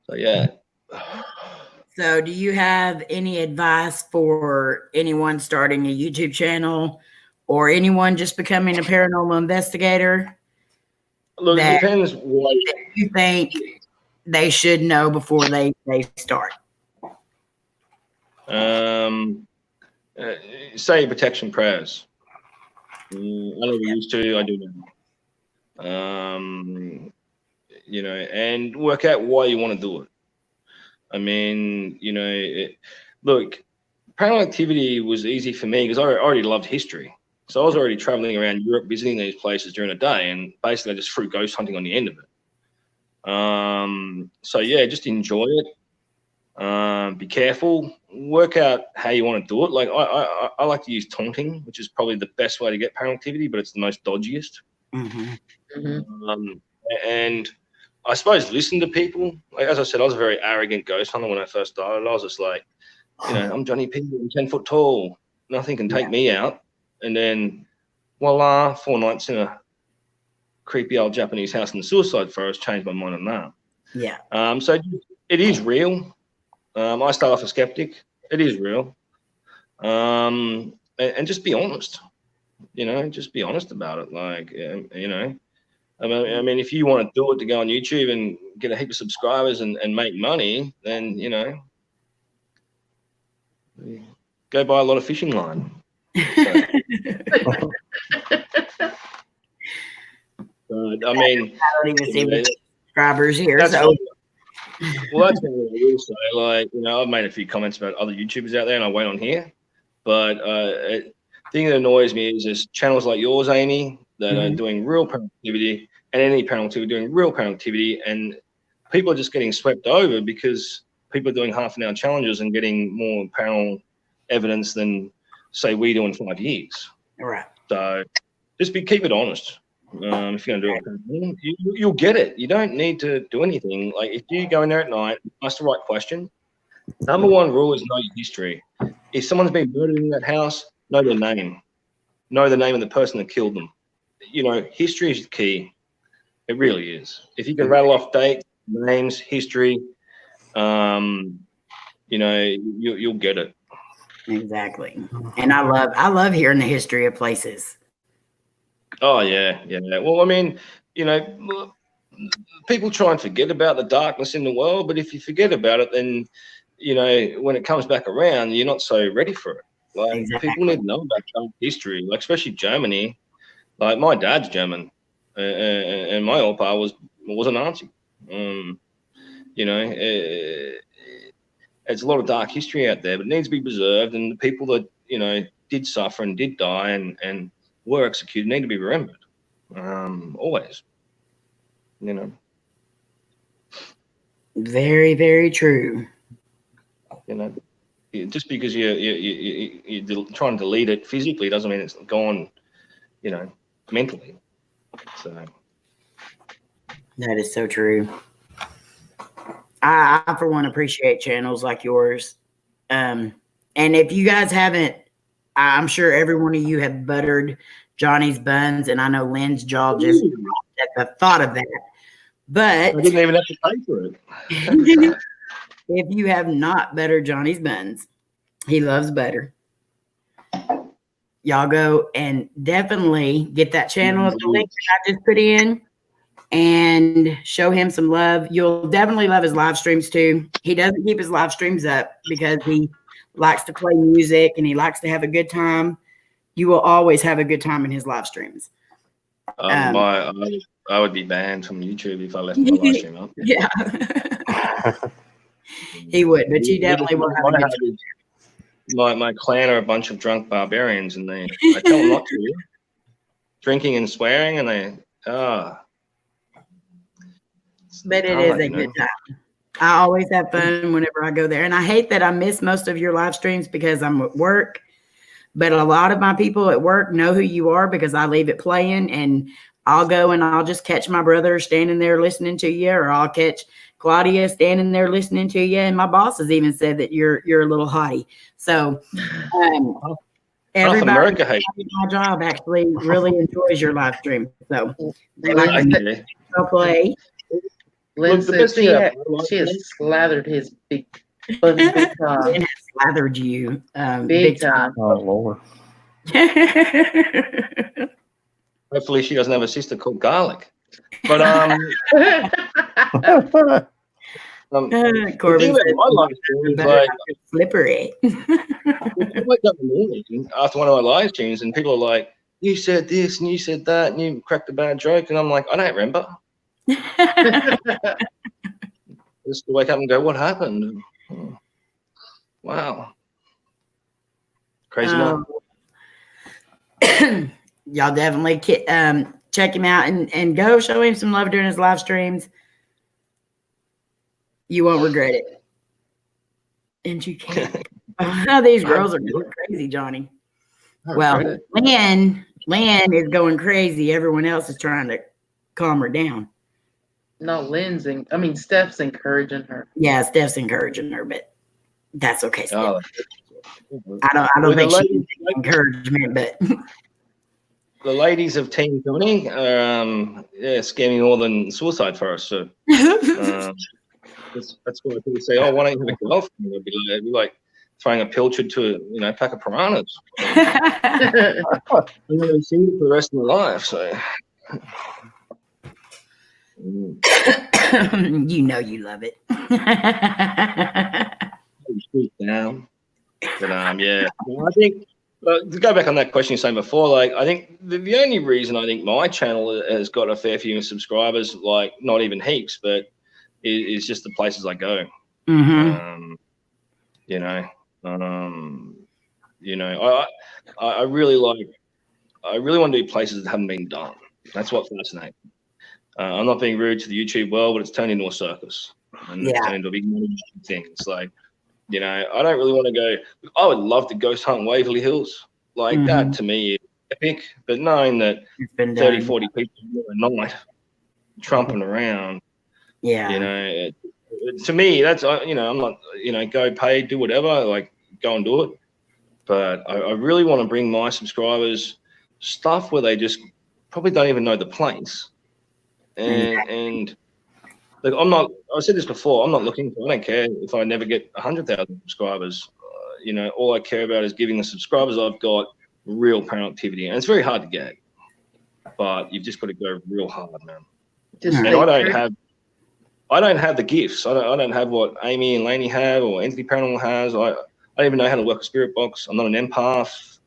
So, yeah. So, do you have any advice for anyone starting a YouTube channel or anyone just becoming a paranormal investigator? Look, it depends what you think they should know before they start. Say your protection prayers. I never used to. I do now. And work out why you want to do it. I mean, look, paranormal activity was easy for me because I already loved history. So I was already traveling around Europe, visiting these places during the day, and basically I just threw ghost hunting on the end of it. So yeah, just enjoy it. Be careful. Work out how you want to do it. Like I like to use taunting, which is probably the best way to get paranormal activity, but it's the most dodgiest. And I suppose listen to people. Like, as I said, I was a very arrogant ghost hunter when I first started. I was just like, I'm Johny Paranormal, I'm 10 foot tall. Nothing can take me out. And then, voila, 4 nights in a creepy old Japanese house in the suicide forest changed my mind on that. Yeah. So it is real. I start off a skeptic. It is real. And just be honest. Just be honest about it. Like, I mean, if you want to do it to go on YouTube and get a heap of subscribers and make money, then, go buy a lot of fishing line. I mean, I don't even see subscribers here. That's so. Well, that's what I will say. Like, I've made a few comments about other YouTubers out there, and I went on here. But the thing that annoys me is there's channels like yours, Amy, that are doing real paranormal activity, and any paranormal activity doing real paranormal activity, and people are just getting swept over because people are doing half-an-hour challenges and getting more paranormal evidence than, say, we do in 5 years. Right. So just keep it honest. If you're going to do it, you'll get it. You don't need to do anything. Like, if you go in there at night, ask the right question. Number one rule is know your history. If someone's been murdered in that house, know their name. Know the name of the person that killed them. History is key. It really is. If you can rattle off dates, names, history, you'll get it. Exactly. And I love hearing the history of places. Oh yeah. Well, I mean, you know, people try and forget about the darkness in the world, but if you forget about it, then, you know, when it comes back around, you're not so ready for it. Like, Exactly. people need to know about dark history, like, especially Germany. Like, my dad's German, and my opa was a Nazi. You know, it's a lot of dark history out there, but it needs to be preserved, and the people that, you know, did suffer and did die and were executed need to be remembered, always. You know. Very, very true. You know, just because you're trying to delete it physically doesn't mean it's gone, you know, mentally. So That is so true. I for one, appreciate channels like yours. And if you guys haven't, I'm sure every one of you have buttered Johnny's buns, and I know Lynn's jaw just dropped at the thought of that. But I didn't even have to pay for it. if you have not buttered Johnny's buns, he loves butter. Y'all go and definitely get that channel at the link that I just put in and show him some love. You'll definitely love his live streams too. He doesn't keep his live streams up because he likes to play music and he likes to have a good time. You will always have a good time in his live streams. I would be banned from YouTube if I left my live stream up. Yeah. He would, but you definitely will have a good time. My clan are a bunch of drunk barbarians, and I tell them not to. Drinking and swearing, and but it is a good time. I always have fun whenever I go there. And I hate that I miss most of your live streams because I'm at work. But a lot of my people at work know who you are because I leave it playing, and I'll go and I'll just catch my brother standing there listening to you, or I'll catch Claudia standing there listening to you. And my boss has even said that you're a little hottie. So everybody in my job actually really enjoys your live stream. So they like to play. Lynn said she has slathered his big time. And slathered you big time. Oh, Lord. Hopefully she doesn't have a sister called Garlic. But Corbin said, I like like slippery. I wake up in the morning after one of my live streams and people are like, you said this and you said that and you cracked a bad joke, and I'm like, I don't remember. Just to wake up and go, what happened? Oh, wow. Crazy night. Y'all definitely check him out and go show him some love during his live streams. You won't regret it. And you can't. These girls are going crazy, Johnny. Well, Lynn is going crazy. Everyone else is trying to calm her down. No, Steph's encouraging her. Yeah, Steph's encouraging her, but that's okay, Steph. Oh. I don't think she needs encouragement, but the ladies of Team Johnny are scare me more than suicide for us. So that's why people say, "Oh, why don't you have a girlfriend?" It'd be like throwing a pilchard to a pack of piranhas. I'm going to be single for the rest of my life. So you know you love it. down. But yeah, I think to go back on that question you were saying before, like I think the only reason I think my channel has got a fair few subscribers, like not even heaps, but is just the places I go. Mm-hmm. I really want to do places that haven't been done. That's what fascinates me. I'm not being rude to the YouTube world, but it's turned into a circus and it's turned into a big money thing. It's like, I don't really want to go. I would love to ghost hunt Waverly Hills. Like that to me is epic, but knowing that 30, 40 people a night trumping around, to me, that's, I'm not, go pay, do whatever, like go and do it. But I really want to bring my subscribers stuff where they just probably don't even know the place. And like, I said this before, I don't care if I never get 100,000 subscribers. All I care about is giving the subscribers I've got real paranormal activity. And it's very hard to get. but you've just got to go real hard, man. Just And stay I don't true. have the gifts. I don't have what Amy and Lainey have or Entity Paranormal has. I don't even know how to work a spirit box. I'm not an empath.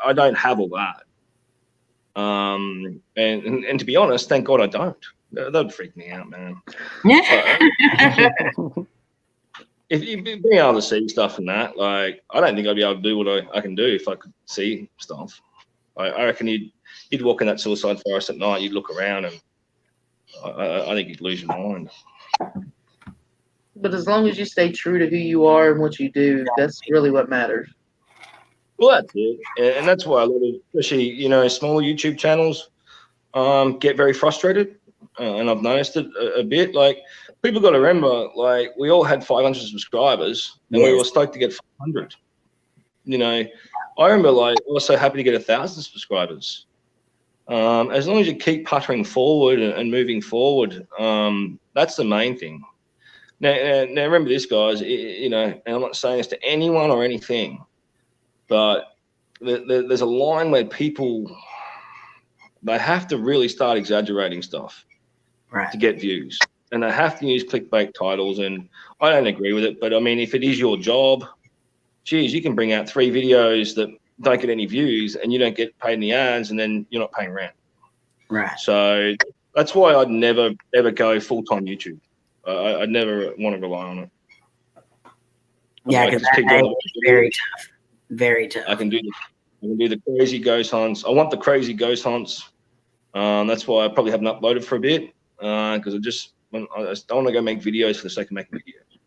I don't have all that. And to be honest, thank God I don't. That'd freak me out, man. If you being able to see stuff and that, like, I don't think I'd be able to do what I can do if I could see stuff. I reckon you'd walk in that suicide forest at night, you'd look around, and I think you'd lose your mind. But as long as you stay true to who you are and what you do, that's really what matters. Well, that's it, and that's why a lot of, especially smaller YouTube channels, get very frustrated, and I've noticed it a bit. Like, people got to remember, like, we all had 500 subscribers, and we were stoked to get 500. I remember, like, I was so happy to get 1,000 subscribers. As long as you keep puttering forward and moving forward, that's the main thing. Now, remember this, guys. And I'm not saying this to anyone or anything, but there's a line where people, they have to really start exaggerating stuff to get views, and they have to use clickbait titles. And I don't agree with it, but I mean, if it is your job, geez, you can bring out 3 videos that don't get any views, and you don't get paid any ads, and then you're not paying rent. Right. So that's why I'd never ever go full-time YouTube. I'd never want to rely on it. Yeah, because that's very tough. Very tough. I can do the crazy ghost hunts. I want the crazy ghost hunts. That's why I probably haven't uploaded for a bit, because I just don't want to go make videos for the sake of making videos.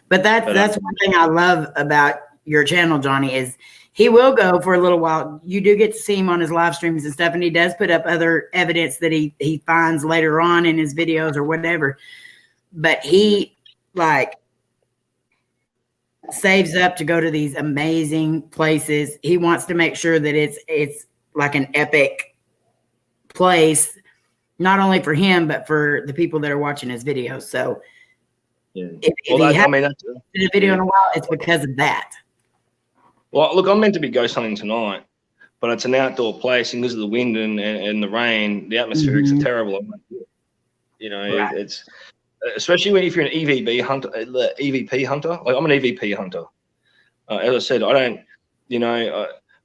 But that's one thing I love about your channel, Johny, is he will go for a little while. You do get to see him on his live streams and stuff, and he does put up other evidence that he finds later on in his videos or whatever. But he, like, saves up to go to these amazing places. He wants to make sure that it's like an epic place, not only for him, but for the people that are watching his videos. So if he hasn't did a video in a while, it's because of that. Well, look, I'm meant to be ghost hunting tonight, but it's an outdoor place, and because of the wind and the rain, the atmospherics are terrible. Right. It's especially if you're an EVP hunter. Like, I'm an EVP hunter. As I said, I don't.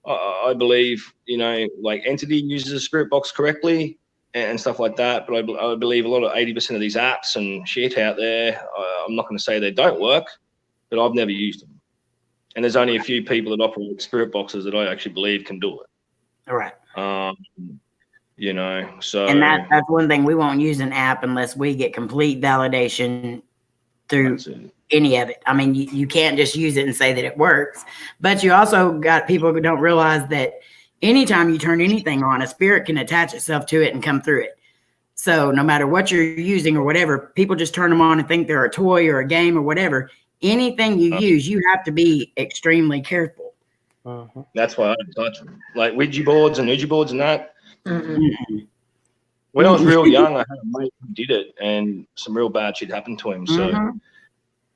I believe like Entity uses a spirit box correctly and stuff like that, but I believe a lot of 80% of these apps and shit out there, I'm not going to say they don't work, but I've never used them. And there's only a few people that operate spirit boxes that I actually believe can do it. All right. So. And that's one thing, we won't use an app unless we get complete validation through any of it. I mean, you can't just use it and say that it works. But you also got people who don't realize that anytime you turn anything on, a spirit can attach itself to it and come through it. So no matter what you're using or whatever, people just turn them on and think they're a toy or a game or whatever. Anything you use, you have to be extremely careful. That's why I don't touch them. Like Ouija boards and Ouija boards and that. Mm-hmm. When I was real young, I had a mate who did it, and some real bad shit happened to him. So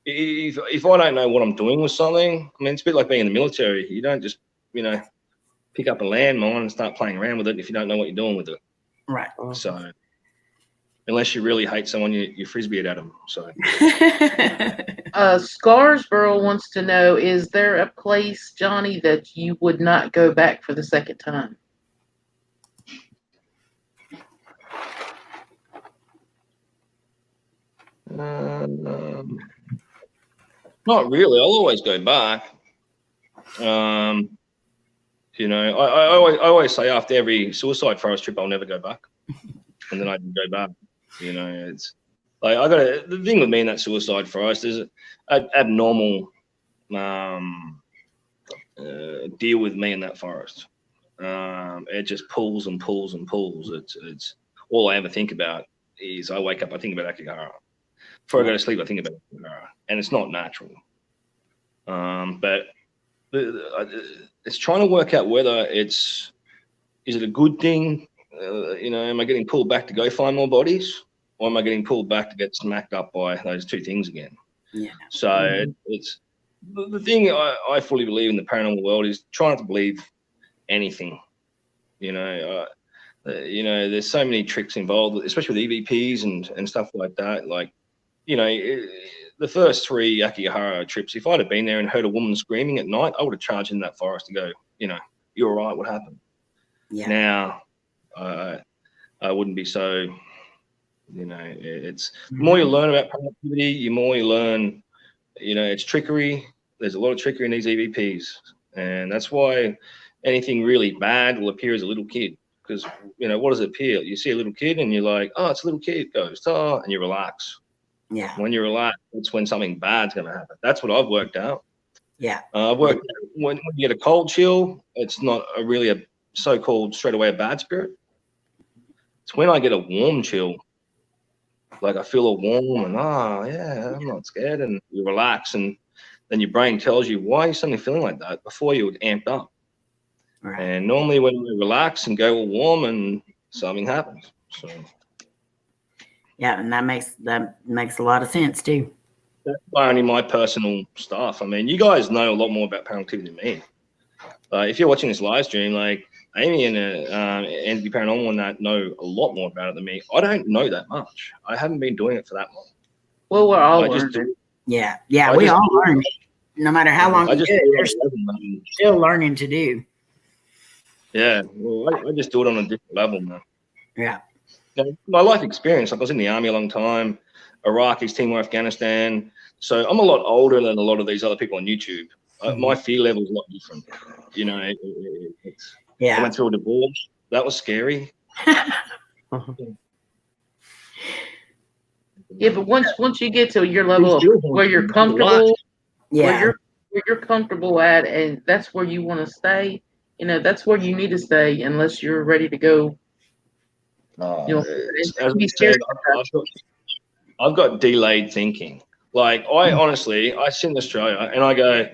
if I don't know what I'm doing with something, I mean, it's a bit like being in the military. You don't just, pick up a landmine and start playing around with it if you don't know what you're doing with it. Right. So unless you really hate someone, you frisbee it at them. So Scarsboro wants to know, is there a place, Johny, that you would not go back for the second time? Not really. I'll always go back. I always say after every suicide forest trip, I'll never go back, and then I can go back. It's like the thing with me in that suicide forest is an abnormal deal with me in that forest. It just pulls and pulls and pulls. It's all I ever think about is I wake up, I think about Akihara. Before I go to sleep, I think about Akihara, and it's not natural. But it's trying to work out whether is it a good thing? Am I getting pulled back to go find more bodies, or am I getting pulled back to get smacked up by those two things again? Yeah. So it's the thing I fully believe in the paranormal world is trying not to believe anything. there's so many tricks involved, especially with EVPs and stuff like that. Like, the first 3 Akihara trips, if I'd have been there and heard a woman screaming at night, I would have charged in that forest to go, you're all right, what happened? Yeah. Now, I wouldn't be so, it's the more you learn about paranormal activity, the more you learn, it's trickery. There's a lot of trickery in these EVPs. And that's why anything really bad will appear as a little kid. Because, what does it appear? You see a little kid and you're like, oh, it's a little kid, ghost, and you relax. Yeah. When you relax, that's when something bad's going to happen. That's what I've worked out. Yeah. I've worked out when you get a cold chill, it's not really a so-called straight away a bad spirit. It's when I get a warm chill, like I feel a warm and I'm not scared, and you relax, and then your brain tells you why you're suddenly feeling like that before you would amped up. Right. And normally when we relax and go all warm, and something happens. So yeah, and that makes a lot of sense too. that's only my personal stuff. I mean, you guys know a lot more about paranormal activity than me. If you're watching this live stream, like Amy and Entity Paranormal and that know a lot more about it than me. I don't know that much. I haven't been doing it for that long. Well, we're all I just learning. Yeah, I we just- all learn. No matter how long I you just do it, do there's it on a level, still learning to do. yeah, well, I just do it on a different level, man. Yeah. My life experience, like I was in the army a long time, Iraq, East Timor, Afghanistan. So I'm a lot older than a lot of these other people on YouTube. My fear level is a lot different. It's, I Yeah. went through a divorce. That was scary. Yeah, but once you get to your level of Still where you're haunting me a lot. comfortable, Yeah. where you're comfortable at, and that's where you want to stay. That's where you need to stay, unless you're ready to go. As I said, I've got delayed thinking. Like I sit in Australia and I go,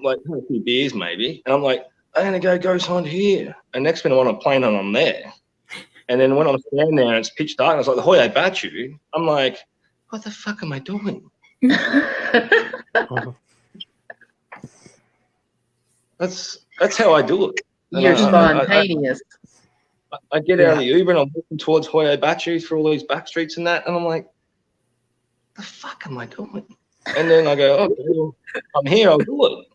like have a few beers maybe, and I'm like, I'm gonna go ghost hunt here. And next minute I'm on a plane and I'm there. And then when I'm standing there and it's pitch dark and it's like the Hoya Bachu, I'm like, what the fuck am I doing? That's how I do it. And You're I- spontaneous. I get out of the Uber and I'm walking towards Hoya Bachu through all these back streets and that, and I'm like, the fuck am I doing? And then I go, okay, well, I'm here, I'll do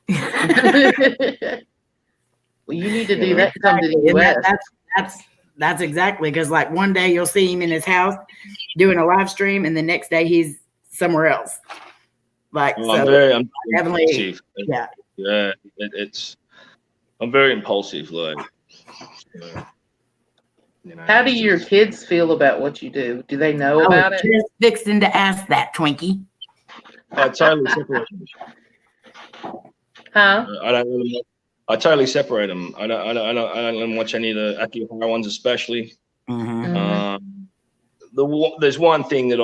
it. Well, you need to do that. Come to the And U.S. that's exactly, because like one day you'll see him in his house doing a live stream, and the next day he's somewhere else. Like, Well, so I'm definitely, impulsive. yeah. Yeah, I'm very impulsive. Like, How do your kids feel about what you do? Do they know about it? Just fixing to ask that, Twinkie. I totally separate them. Huh? I totally separate them. I don't let them watch any of the Akihara ones, especially. Mm-hmm. There's one thing that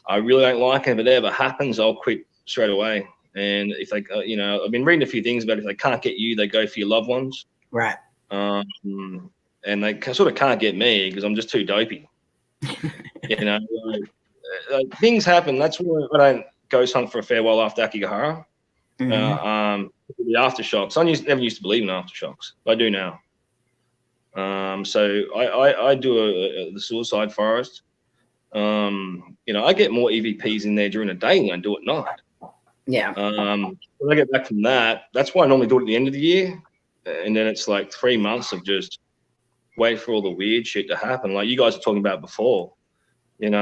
I really don't like, and if it ever happens, I'll quit straight away. And if they, I've been reading a few things about if they can't get you, they go for your loved ones. Right. And they sort of can't get me because I'm just too dopey. Things happen. That's why I don't ghost hunt for a fair while after Akihara. Mm-hmm. The aftershocks. I never used to believe in aftershocks, but I do now. So I do the suicide forest. I get more EVPs in there during the day than I do at night. Yeah. When I get back from that, that's why I normally do it at the end of the year, and then it's like 3 months of just wait for all the weird shit to happen, like you guys were talking about before. And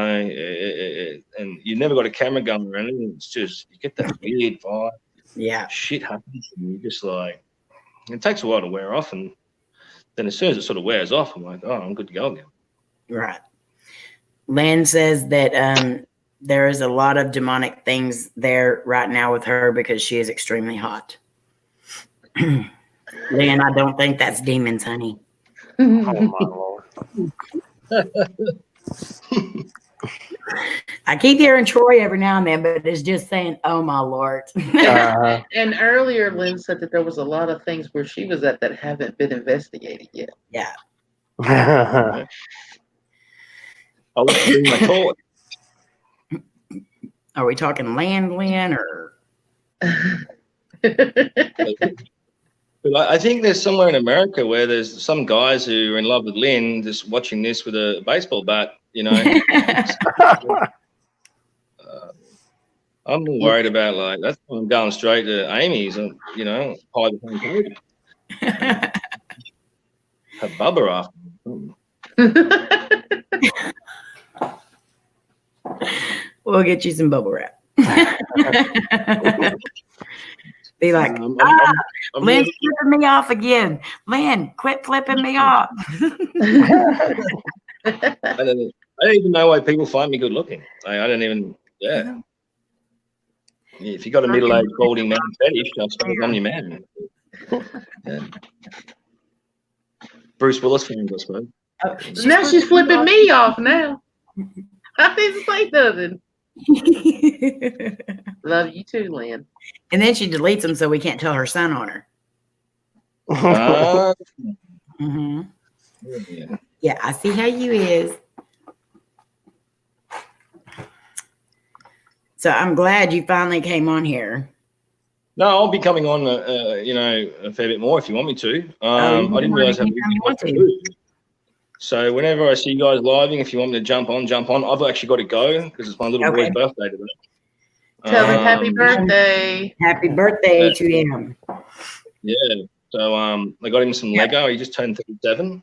you never got a camera going or anything. It's just you get that weird vibe. Yeah. Shit happens, and you're just like, it takes a while to wear off, and then as soon as it sort of wears off, I'm like, oh, I'm good to go again. Right. Lynn says that there is a lot of demonic things there right now with her because she is extremely hot. Lynn, I don't think that's demons, honey. Oh my lord. I keep hearing Troy every now and then, but it's just saying, oh my lord. And earlier, Lynn said that there was a lot of things where she was at that haven't been investigated yet. Yeah. I'll let you bring my toilet. Are we talking land, Lynn, or? But I think there's somewhere in America where there's some guys who are in love with Lynn, just watching this with a baseball bat. You know, I'm more worried about like that's why I'm going straight to Amy's and you know, hide behind Cody. Have Bubba after. We'll get you some bubble wrap. Be like, I'm Lynn's flipping me off again. Lynn, quit flipping me off. I don't even know why people find me good looking. I don't even. Yeah. If you got a middle-aged balding man fetish, I'll start on your man. Yeah. Bruce Willis fans, I suppose. Oh, Now she's flipping me off now. I didn't say nothing. Love you too, Lynn. And then she deletes them so we can't tell her son on her. Yeah. Yeah, I see how you is. So I'm glad you finally came on here. No, I'll be coming on, you know, a fair bit more if you want me to. I didn't realize how big. So whenever I see you guys living, if you want me to jump on. I've actually got to go because it's my little boy's birthday today. Tell him happy birthday. Happy birthday to him. Yeah. So I got him some Lego. He just turned 37,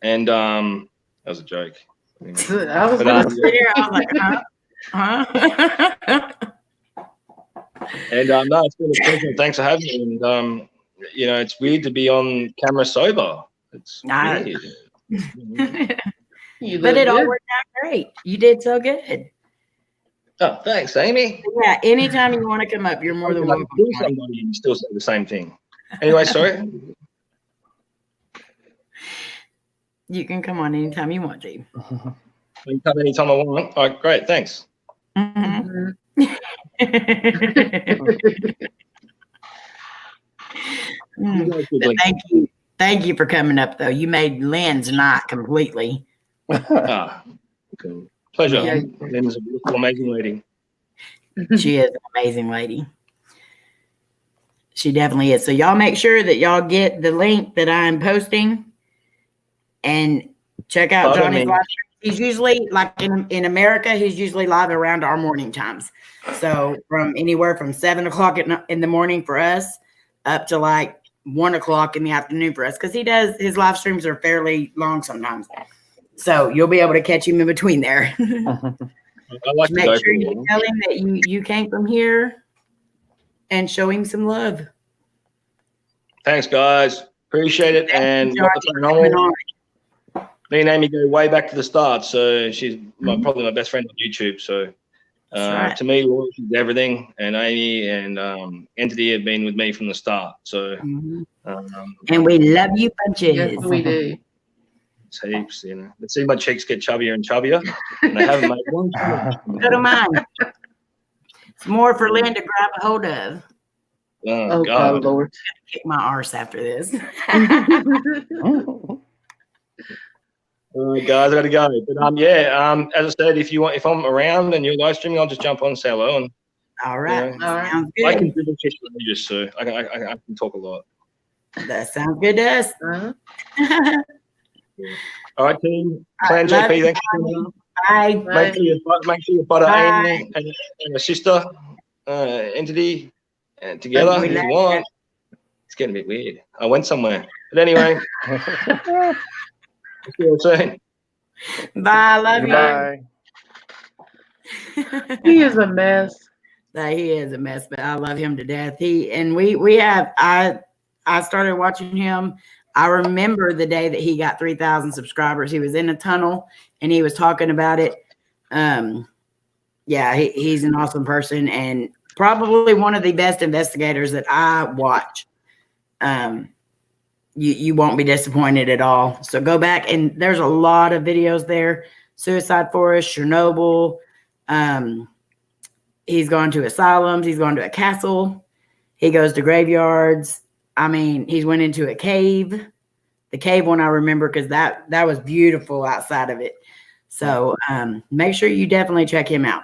and that was a joke. I was like, huh? And no, it's been a pleasure. Thanks for having me. And you know, it's weird to be on camera sober. It's weird. But it all worked out great. You did so good. Oh, thanks, Amy. Yeah, anytime you want to come up, you're more than welcome. Somebody and still say the same thing. Anyway, sorry. You can come on anytime you want to. You can come anytime I want. All right, great. Thanks. Mm-hmm. Thank you for coming up, though. You made Lynn's night completely. Okay. Pleasure. Yeah. Lynn's a beautiful, amazing lady. She is an amazing lady. She definitely is. So y'all make sure that y'all get the link that I'm posting and check out Johnny's live. He's usually, like in America, he's usually live around our morning times. So from anywhere from 7 o'clock in the morning for us up to like 1 o'clock in the afternoon for us, because his live streams are fairly long sometimes. So you'll be able to catch him in between there. I like Make sure you tell him that you came from here and show him some love. Thanks, guys. Appreciate it. And me and Amy go way back to the start. So she's probably my best friend on YouTube. So to me, loyalty is everything. And Amy and Entity have been with me from the start. So and we love you bunches. Yes, we do. It's heaps, you know. Let's see my cheeks get chubbier and chubbier. And I haven't made one. So do mine. It's more for Lynn to grab a hold of. Oh God, Lord. Kick my arse after this. All right, guys, I gotta go. But as I said, if I'm around and you're live streaming, I'll just jump on and say hello. And all right, sounds I good. can do this just so I can talk a lot. That sounds good to us. All right, team. Plan JP, thanks for coming. Bye. Make sure you butter Amy and her sister Entity together if you want. It's getting a bit weird. I went somewhere, but anyway. See you soon. Bye. Love you. Bye. He is a mess. He is a mess, but I love him to death. I started watching him. I remember the day that he got 3,000 subscribers. He was in a tunnel and he was talking about it. He's an awesome person and probably one of the best investigators that I watch. You won't be disappointed at all. So go back and there's a lot of videos there. Suicide Forest, Chernobyl. He's gone to asylums. He's gone to a castle. He goes to graveyards. I mean, he's went into a cave. The cave one I remember because that was beautiful outside of it. So make sure you definitely check him out.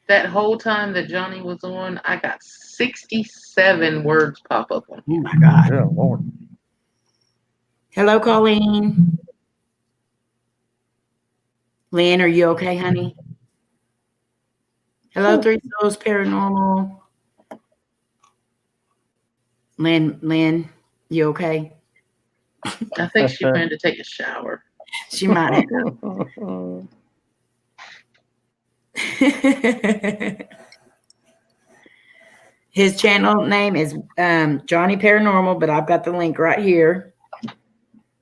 That whole time that Johnny was on, I got 67 words pop up on. Oh my God. Yeah, Lord. Hello, Colleen. Lynn, are you okay, honey? Hello, Three Souls Paranormal. Lynn, you okay? I think she planned to take a shower. She might have. His channel name is Johny Paranormal, but I've got the link right here.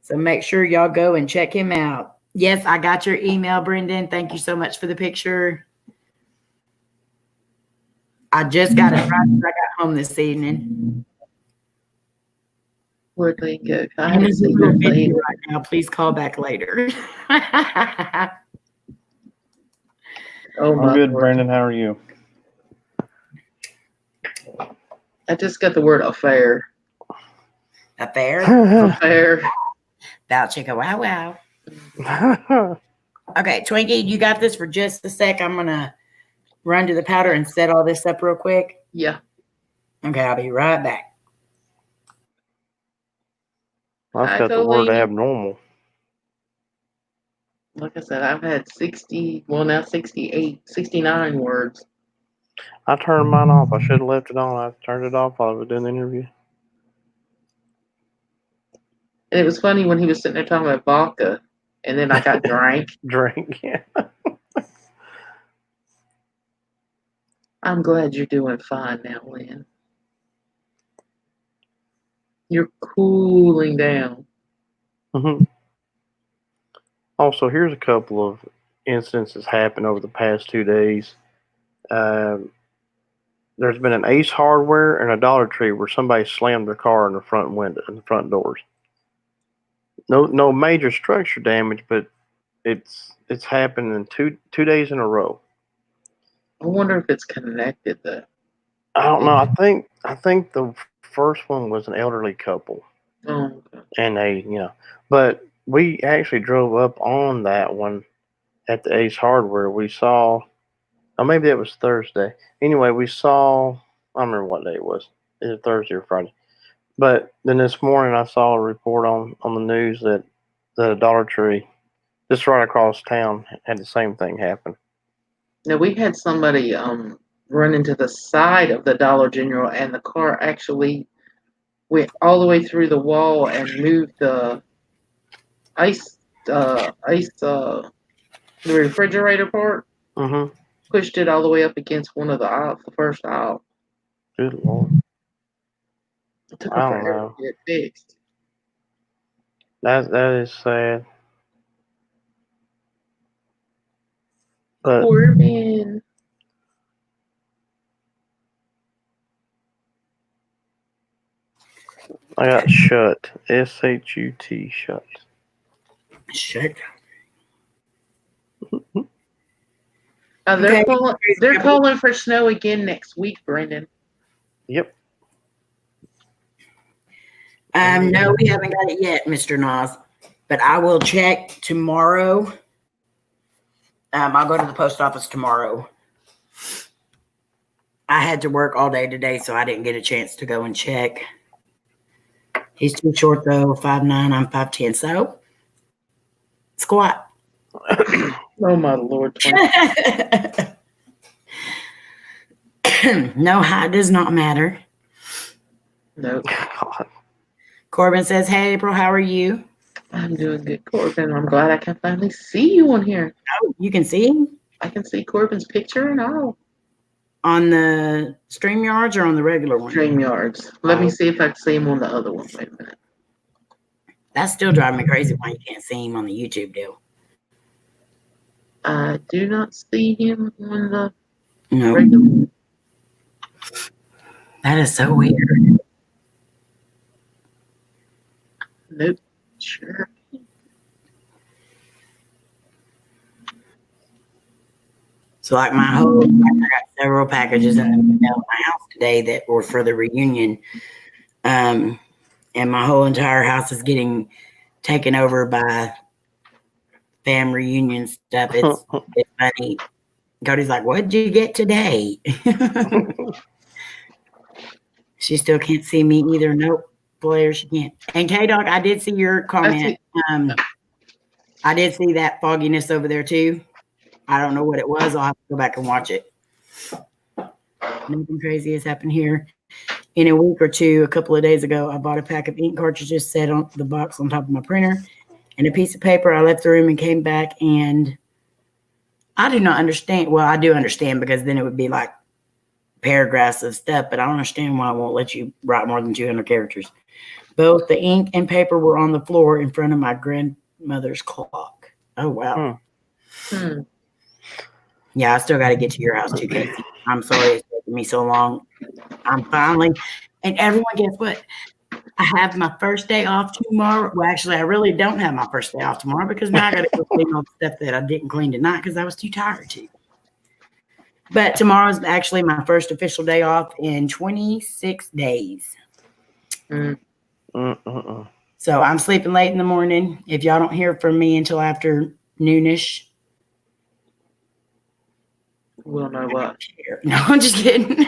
So make sure y'all go and check him out. Yes, I got your email, Brendan. Thank you so much for the picture. I just got it right as I got home this evening. Where'd they go? I I'm haven't just a seen little her busy lately. right now. Please call back later. Oh I'm my good, Lord. Brandon. How are you? I just got the word affair. Affair? Affair. Bow chicka wow wow. Okay, Twinkie, you got this for just a sec. I'm going to run to the powder and set all this up real quick. Yeah. Okay, I'll be right back. I've got the word Colleen. abnormal. Like I said, I've had 60, well now 68, 69 words. I turned mine off. I should have left it on. I turned it off while I was doing the interview. And it was funny when he was sitting there talking about vodka, and then I got drank. Drink. Yeah. I'm glad you're doing fine now, Lynn. You're cooling down. Mhm. Also, here's a couple of instances happened over the past 2 days. There's been an Ace Hardware and a Dollar Tree where somebody slammed their car in the front window, in the front doors. No major structure damage, but it's happened in two days in a row. I wonder if it's connected though. I don't know. I think the first one was an elderly couple, Oh, okay. and but we actually drove up on that one at the Ace Hardware. We saw, oh, maybe that was Thursday. Anyway, we saw, I don't remember what day it was. Either Thursday or Friday. But then this morning I saw a report on the news that the Dollar Tree, just right across town, had the same thing happen. Now we had somebody run into the side of the Dollar General, and the car actually went all the way through the wall and moved the the refrigerator part, Mm-hmm. pushed it all the way up against one of the aisles, the first aisle. Good Lord. It took I them don't forever know. to get fixed. That is sad. But Corbin. I got shut. SHUT. Shut. Shit. They're Okay. they're calling for snow again next week, Brendan. Yep. No, we haven't got it yet, Mr. Nas, but I will check tomorrow. I'll go to the post office tomorrow. I had to work all day today, so I didn't get a chance to go and check. He's too short though, 5'9", I'm 5'10", so squat. Oh my Lord. No, height does not matter. No, God. Corbin says, "Hey, April, how are you?" I'm doing good, Corbin. I'm glad I can finally see you on here. Oh, you can see him I can see Corbin's picture and all. on the StreamYards or on the regular one? StreamYards. Let me see if I can see him on the other one. Wait a minute. That's still driving me crazy why you can't see him on the YouTube deal. I do not see him on the No, regular one. that is so weird. Nope. Sure. So like I got several packages in the mail at my house today that were for the reunion. And my whole entire house is getting taken over by fam reunion stuff. It's funny. Cody's like, "What did you get today?" She still can't see me either. Nope. Blair, she can't. And K-Dog, I did see your comment. I did see that fogginess over there too. I don't know what it was. I'll have to go back and watch it. Nothing crazy has happened here. In a week or two, a couple of days ago, I bought a pack of ink cartridges, set on the box on top of my printer, and a piece of paper. I left the room and came back, and I do not understand. Well, I do understand, because then it would be like paragraphs of stuff, but I don't understand why I won't let you write more than 200 characters. Both the ink and paper were on the floor in front of my grandmother's clock. Oh, wow. Yeah, I still got to get to your house too, Casey. I'm sorry it's taking me so long. I'm finally, and everyone, guess what? I have my first day off tomorrow. Well, actually, I really don't have my first day off tomorrow, because now I got to go clean all the stuff that I didn't clean tonight because I was too tired to. But tomorrow is actually my first official day off in 26 days. So I'm sleeping late in the morning. If y'all don't hear from me until after noonish, we'll know what. No, I'm just kidding.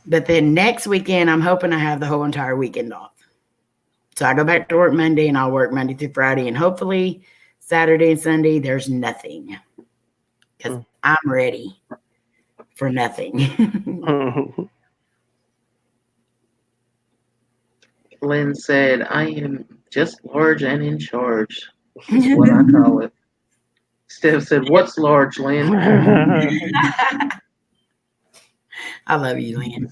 But then next weekend, I'm hoping I have the whole entire weekend off. So I go back to work Monday, and I'll work Monday through Friday, and hopefully Saturday and Sunday, there's nothing, because I'm ready for nothing. Lynn said, I am just large and in charge. Is what I call it. Steph said, what's large, Lynn? I love you, Lynn.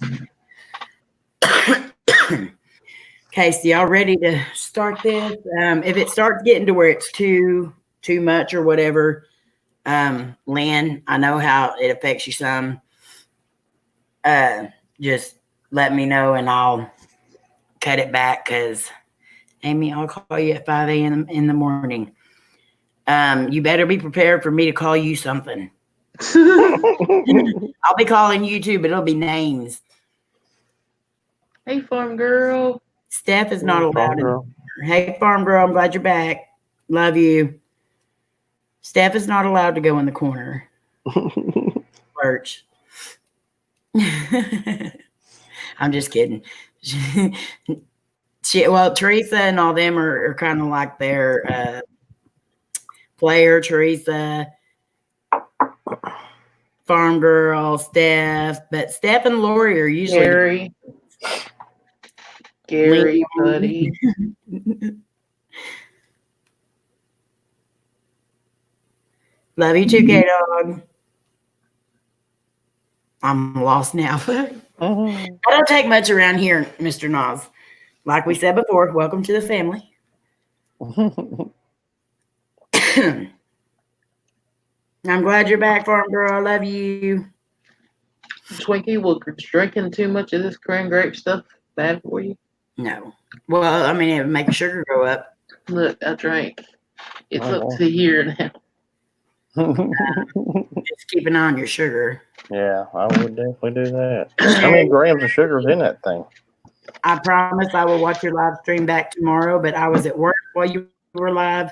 Okay, so y'all ready to start this? If it starts getting to where it's too much or whatever, Lynn, I know how it affects you some. Just let me know and I'll cut it back, because Amy, I'll call you at 5 a.m. in the morning. You better be prepared for me to call you something. I'll be calling you too, but it'll be names. Hey, farm girl. Steph is not allowed to. Hey, farm girl, I'm glad you're back. Love you. Steph is not allowed to go in the corner. Birch. I'm just kidding. Well, Teresa and all them are kind of like their player. Teresa, farm girl, Steph, but Steph and Lori are usually Gary, buddy. Love you too, K-Dog. I'm lost now. I don't take much around here, Mr. Nas. Like we said before, welcome to the family. I'm glad you're back, farm girl. I love you. Twinkie, will drinking too much of this cranberry stuff bad for you? No. Well, I mean, it would make your sugar go up. Look, I drank. It's up to here now. Just keep an eye on your sugar. Yeah, I would definitely do that. How many grams of sugar is in that thing? I promise I will watch your live stream back tomorrow, but I was at work while you were live.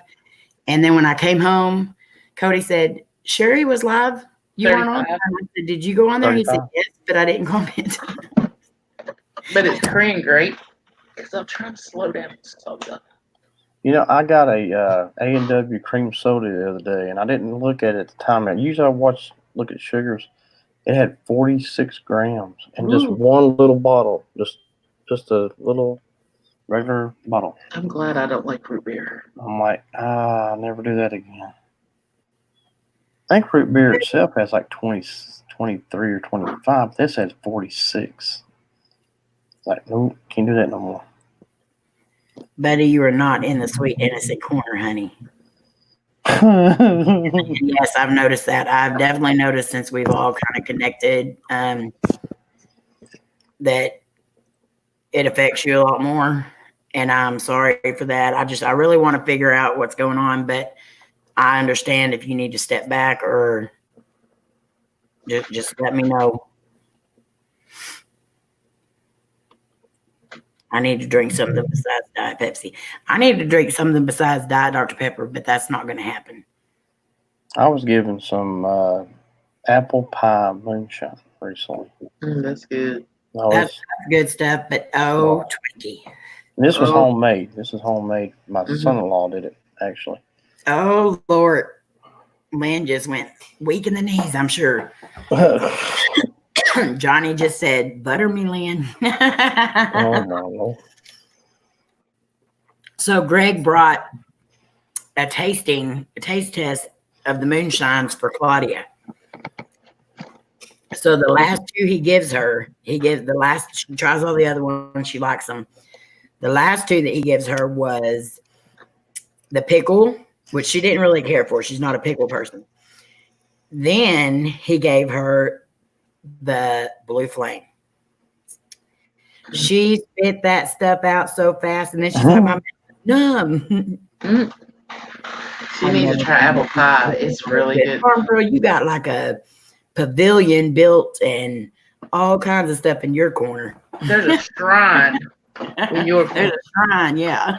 And then when I came home, Cody said, Sherry was live. You weren't on. I said, did you go on there? 35. He said, yes, but I didn't comment. But it's cran grape, because I'm trying to slow down the soda. You know, I got a A&W cream soda the other day, and I didn't look at it at the time. And usually I look at sugars. It had 46 grams in just one little bottle, just a little regular bottle. I'm glad I don't like root beer. I'm like, I'll never do that again. I think root beer itself has like 20, 23 or 25. This has 46. Like, nope, can't do that no more. Buddy, you are not in the sweet, innocent corner, honey. Yes, I've noticed that. I've definitely noticed since we've all kind of connected that it affects you a lot more. And I'm sorry for that. I really want to figure out what's going on, but I understand if you need to step back or just let me know. I need to drink something besides Diet Pepsi. I need to drink something besides Diet Dr. Pepper, but that's not going to happen. I was given some apple pie moonshine. recently. That's good. No, That's good stuff. But Twinkie. this was Oh. homemade. This is homemade. My son-in-law did it, actually. Oh, Lord. Lynn just went weak in the knees, I'm sure. Johnny just said, butter me, Lynn. Oh, my Lord. So Greg brought a taste test of the moonshines for Claudia. So the last two he gives her, she tries all the other ones, she likes them. The last two that he gives her was the pickle, which she didn't really care for. She's not a pickle person. Then he gave her the blue flame. She spit that stuff out so fast, and then she's like, "My mouth is numb." She needs to try apple pie. It's really good. Farm girl, you got like a pavilion built and all kinds of stuff in your corner. There's a shrine in your There's a shrine, yeah.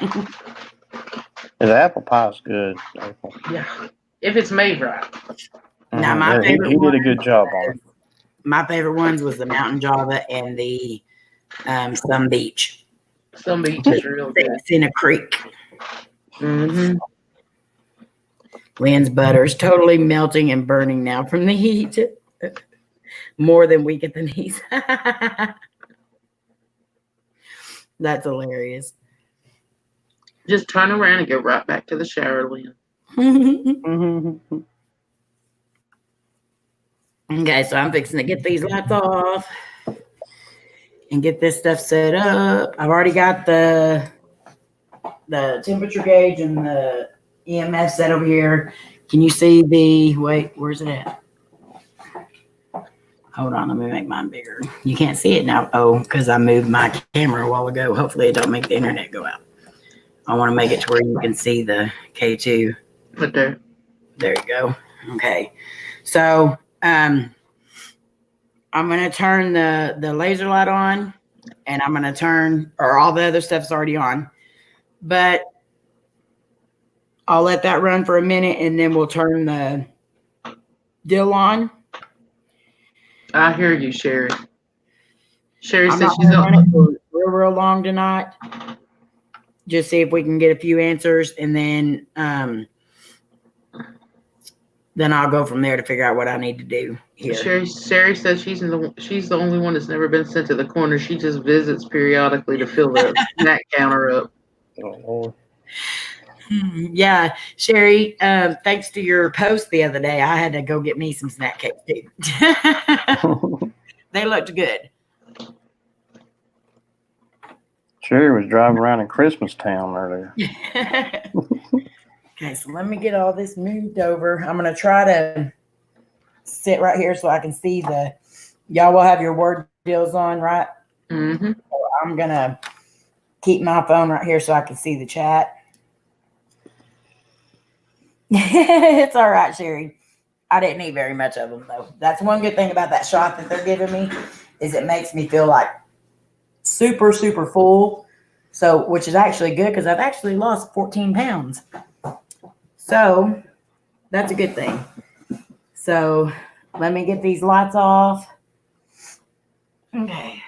The apple pie is good. Yeah, if it's made right. Now, my Yeah, favorite he did a one good job on it. My favorite ones was the Mountain Java and the Sun Beach. Some beach is real good. It's in a creek. Mm-hmm. Lynn's butter is totally melting and burning now from the heat. More than weak at the knees. That's hilarious. Just turn around and go right back to the shower, Lynn. Okay, so I'm fixing to get these lights off and get this stuff set up. I've already got the temperature gauge and the EMF set over here. Can you see wait, where's it at? Hold on, let me make mine bigger. You can't see it now. Oh, because I moved my camera a while ago. Hopefully it don't make the internet go out. I want to make it to where you can see the K2. Right there. There you go. Okay. So I'm going to turn the laser light on, and I'm going to turn, or all the other stuff's already on, but I'll let that run for a minute, and then we'll turn the dill on. I hear you, Sherry. Sherry I'm says not she's going to run on. it for real long tonight. Just see if we can get a few answers, and then I'll go from there to figure out what I need to do here. Sherry says she's the only one that's never been sent to the corner. She just visits periodically to fill the snack counter up. Oh, Lord. Yeah, Sherry, thanks to your post the other day, I had to go get me some snack cakes too. They looked good. Sherry was driving around in Christmas Town earlier. Okay, so let me get all this moved over. I'm going to try to sit right here so I can see y'all will have your word deals on, right? Mm-hmm. So I'm going to keep my phone right here so I can see the chat. It's all right, Sherry. I didn't eat very much of them, though. That's one good thing about that shot that they're giving me is it makes me feel like super, super full. So, which is actually good because I've actually lost 14 pounds. So, that's a good thing. So, let me get these lights off. Okay.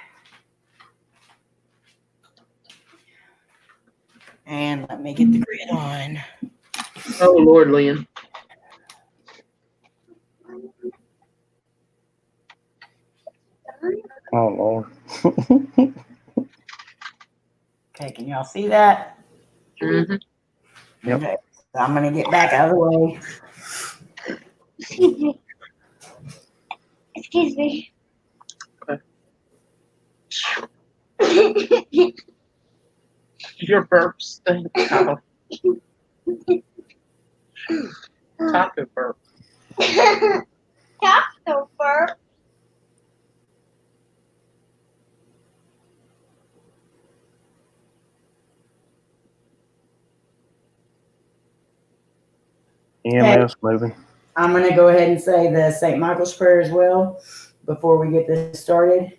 And let me get the grid on. Oh, Lord, Lynn. Oh, Lord. Okay, can y'all see that? Mm-hmm. Yep. Okay, so I'm going to get back out of the way. Excuse me. Excuse me. Your burps stink. Taco burp. Taco burp. EMS moving. I'm going to go ahead and say the St. Michael's prayer as well before we get this started.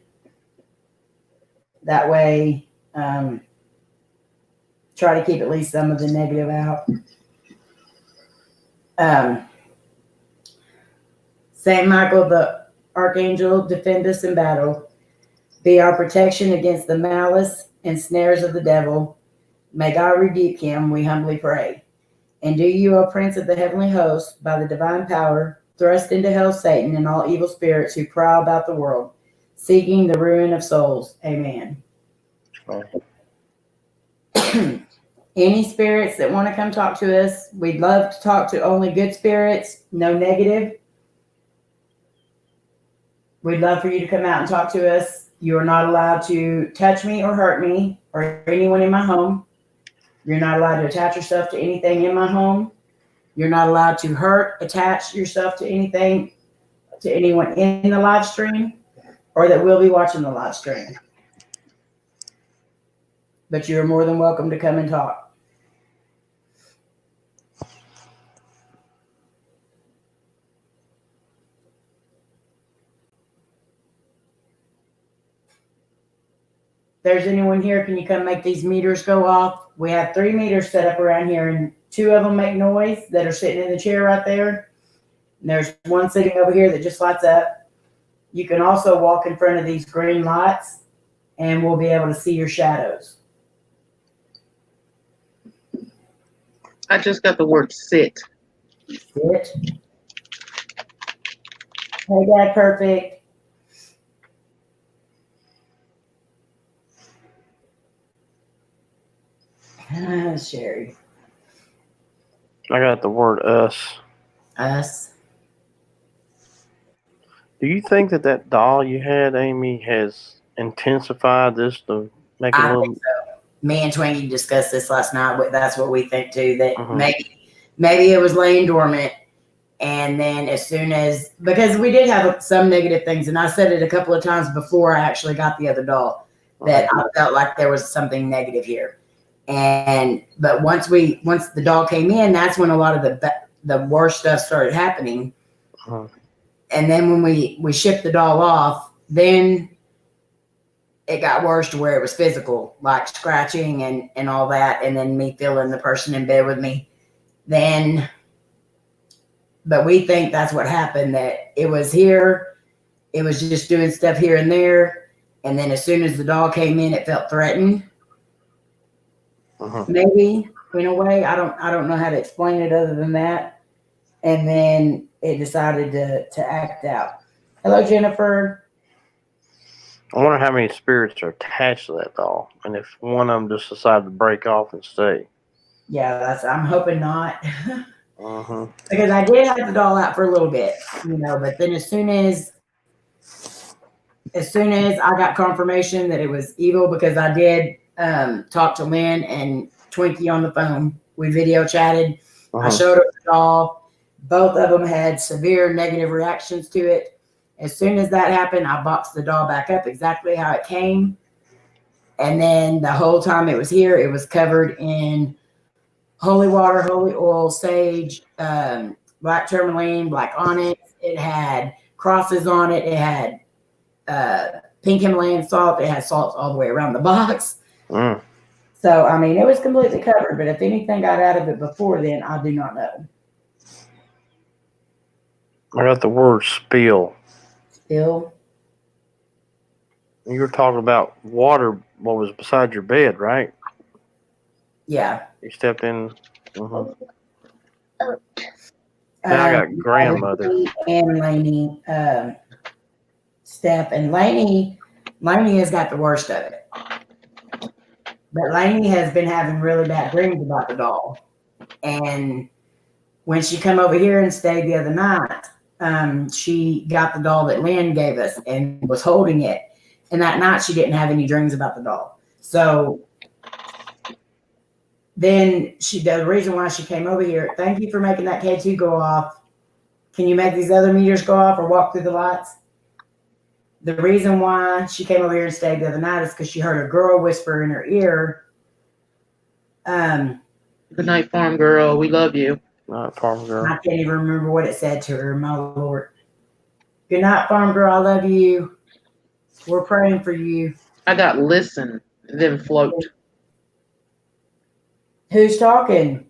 That way, try to keep at least some of the negative out. St. Michael, the Archangel, defend us in battle. Be our protection against the malice and snares of the devil. May God rebuke him, we humbly pray. And do you, O Prince of the heavenly host, by the divine power, thrust into hell Satan and all evil spirits who prowl about the world, seeking the ruin of souls. Amen. Any spirits that want to come talk to us, we'd love to talk to only good spirits, no negative. We'd love for you to come out and talk to us. You are not allowed to touch me or hurt me or anyone in my home. You're not allowed to attach yourself to anything in my home. You're not allowed to attach yourself to anything, to anyone in the live stream or that will be watching the live stream. But you're more than welcome to come and talk. There's anyone here, can you come make these meters go off? We have 3 meters set up around here, and 2 of them make noise that are sitting in the chair right there. And there's one sitting over here that just lights up. You can also walk in front of these green lights, and we'll be able to see your shadows. I just got the word sit. Sit. Hey, Dad, perfect. Sherry. I got the word us. Us. Do you think that doll you had, Amy, has intensified this to make it a I little? think so. Me and Twinkie discussed this last night, but that's what we think too, that Mhm. maybe it was laying dormant. And then as soon as, because we did have some negative things, and I said it a couple of times before I actually got the other doll, that I felt like there was something negative here. But once the doll came in, that's when a lot of the worst stuff started happening. Mhm. And then when we shipped the doll off, then it got worse to where it was physical, like scratching and all that, and then me feeling the person in bed with me. But we think that's what happened, that it was here, it was just doing stuff here and there, and then as soon as the doll came in, it felt threatened. Maybe, in a way, I don't know how to explain it other than that. And then it decided to act out. Hello, Jennifer. I wonder how many spirits are attached to that doll, and if one of them just decided to break off and stay. Yeah, I'm hoping not. Uh-huh. Because I did have the doll out for a little bit, but then as soon as I got confirmation that it was evil, because I did talk to Lynn and Twinkie on the phone. We video chatted. I showed her the doll. Both of them had severe negative reactions to it. As soon as that happened, I boxed the doll back up exactly how it came. And then the whole time it was here, it was covered in holy water, holy oil, sage, black tourmaline, black onyx. It had crosses on it. It had pink Himalayan salt. It had salt all the way around the box. So, I mean, it was completely covered. But if anything got out of it before then, I do not know. I got the word spill. Spill? You were talking about water, what was beside your bed, right? Yeah. You stepped in. Now I got grandmother. And Lainey, Steph. And Lainey has got the worst of it. But Lainey has been having really bad dreams about the doll. And when she come over here and stayed the other night, she got the doll that Lynn gave us and was holding it. And that night she didn't have any dreams about the doll. So then the reason why she came over here, thank you for making that K2 go off. Can you make these other meters go off or walk through the lights? The reason why she came over here and stayed the other night is because she heard a girl whisper in her ear. Good night, farm girl. We love you. Not farm girl. I can't even remember what it said to her, my Lord. Good night, farm girl. I love you. We're praying for you. I got listen, then float. Who's talking?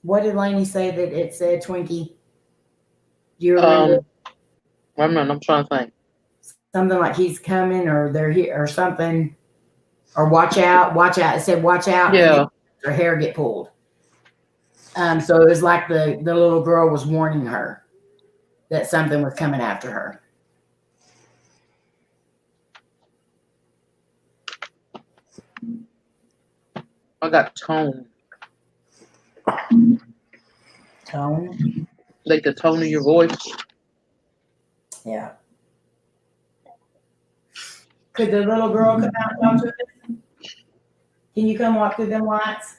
What did Lainey say that it said, Twinkie? Do you remember? Wait a minute, I'm trying to think. Something like he's coming or they're here or something. Or watch out, watch out. It said watch out. Yeah. Her hair get pulled. So it was like the little girl was warning her that something was coming after her. I got tone. Tone? Like the tone of your voice. Yeah. Could the little girl come out and talk to us? Can you come walk through them lights?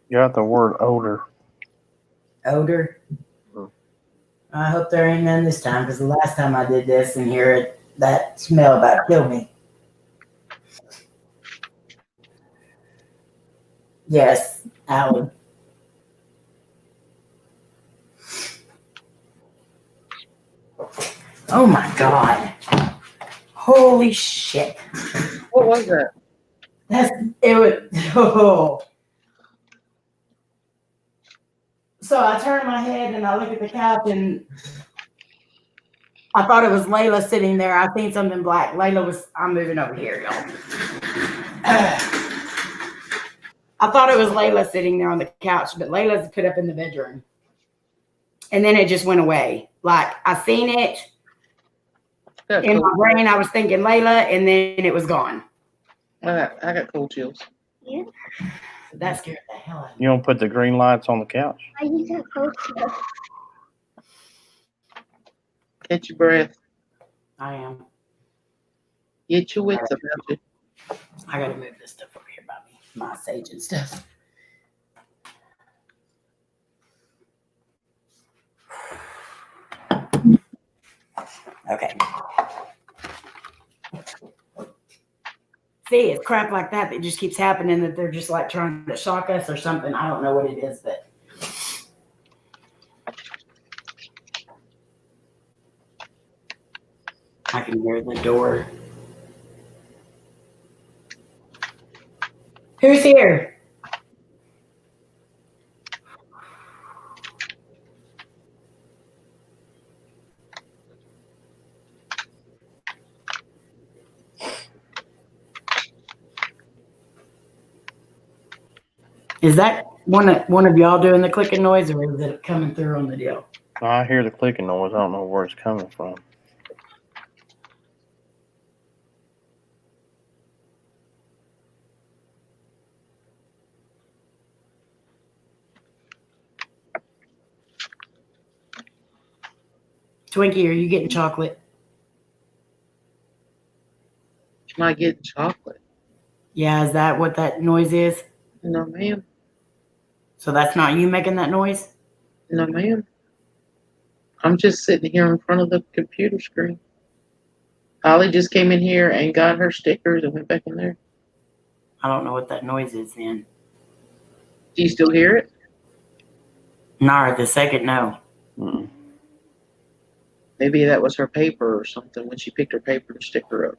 You got the word odor. Odor? I hope there ain't none this time, because the last time I did this and hear it, that smell about killed me. Yes, Alan. Oh my God. Holy shit. What was that? It was, oh. So I turned my head and I look at the couch and I thought it was Layla sitting there. I seen something black. I'm moving over here, y'all. I thought it was Layla sitting there on the couch, but Layla's put up in the bedroom. And then it just went away. Like I seen it in my brain. I was thinking Layla, and then it was gone. I got cold chills. Yeah. That scared the hell out of me. You don't put the green lights on the couch? I used to coach you. Catch your breath. I am. Get your wits about you. I gotta move this stuff over here by me. My sage and stuff. Okay. See, it's crap like that just keeps happening, that they're just like trying to shock us or something. I don't know what it is, but I can hear the door. Who's here? Is that one of y'all doing the clicking noise, or is it coming through on the deal? I hear the clicking noise. I don't know where it's coming from. Twinkie, are you getting chocolate? Am I getting chocolate? Yeah, is that what that noise is? No, ma'am. So that's not you making that noise? No, ma'am. I'm just sitting here in front of the computer screen. Holly just came in here and got her stickers and went back in there. I don't know what that noise is then. Do you still hear it? Not at the second, no. Mm-mm. Maybe that was her paper or something when she picked her paper to stick her up.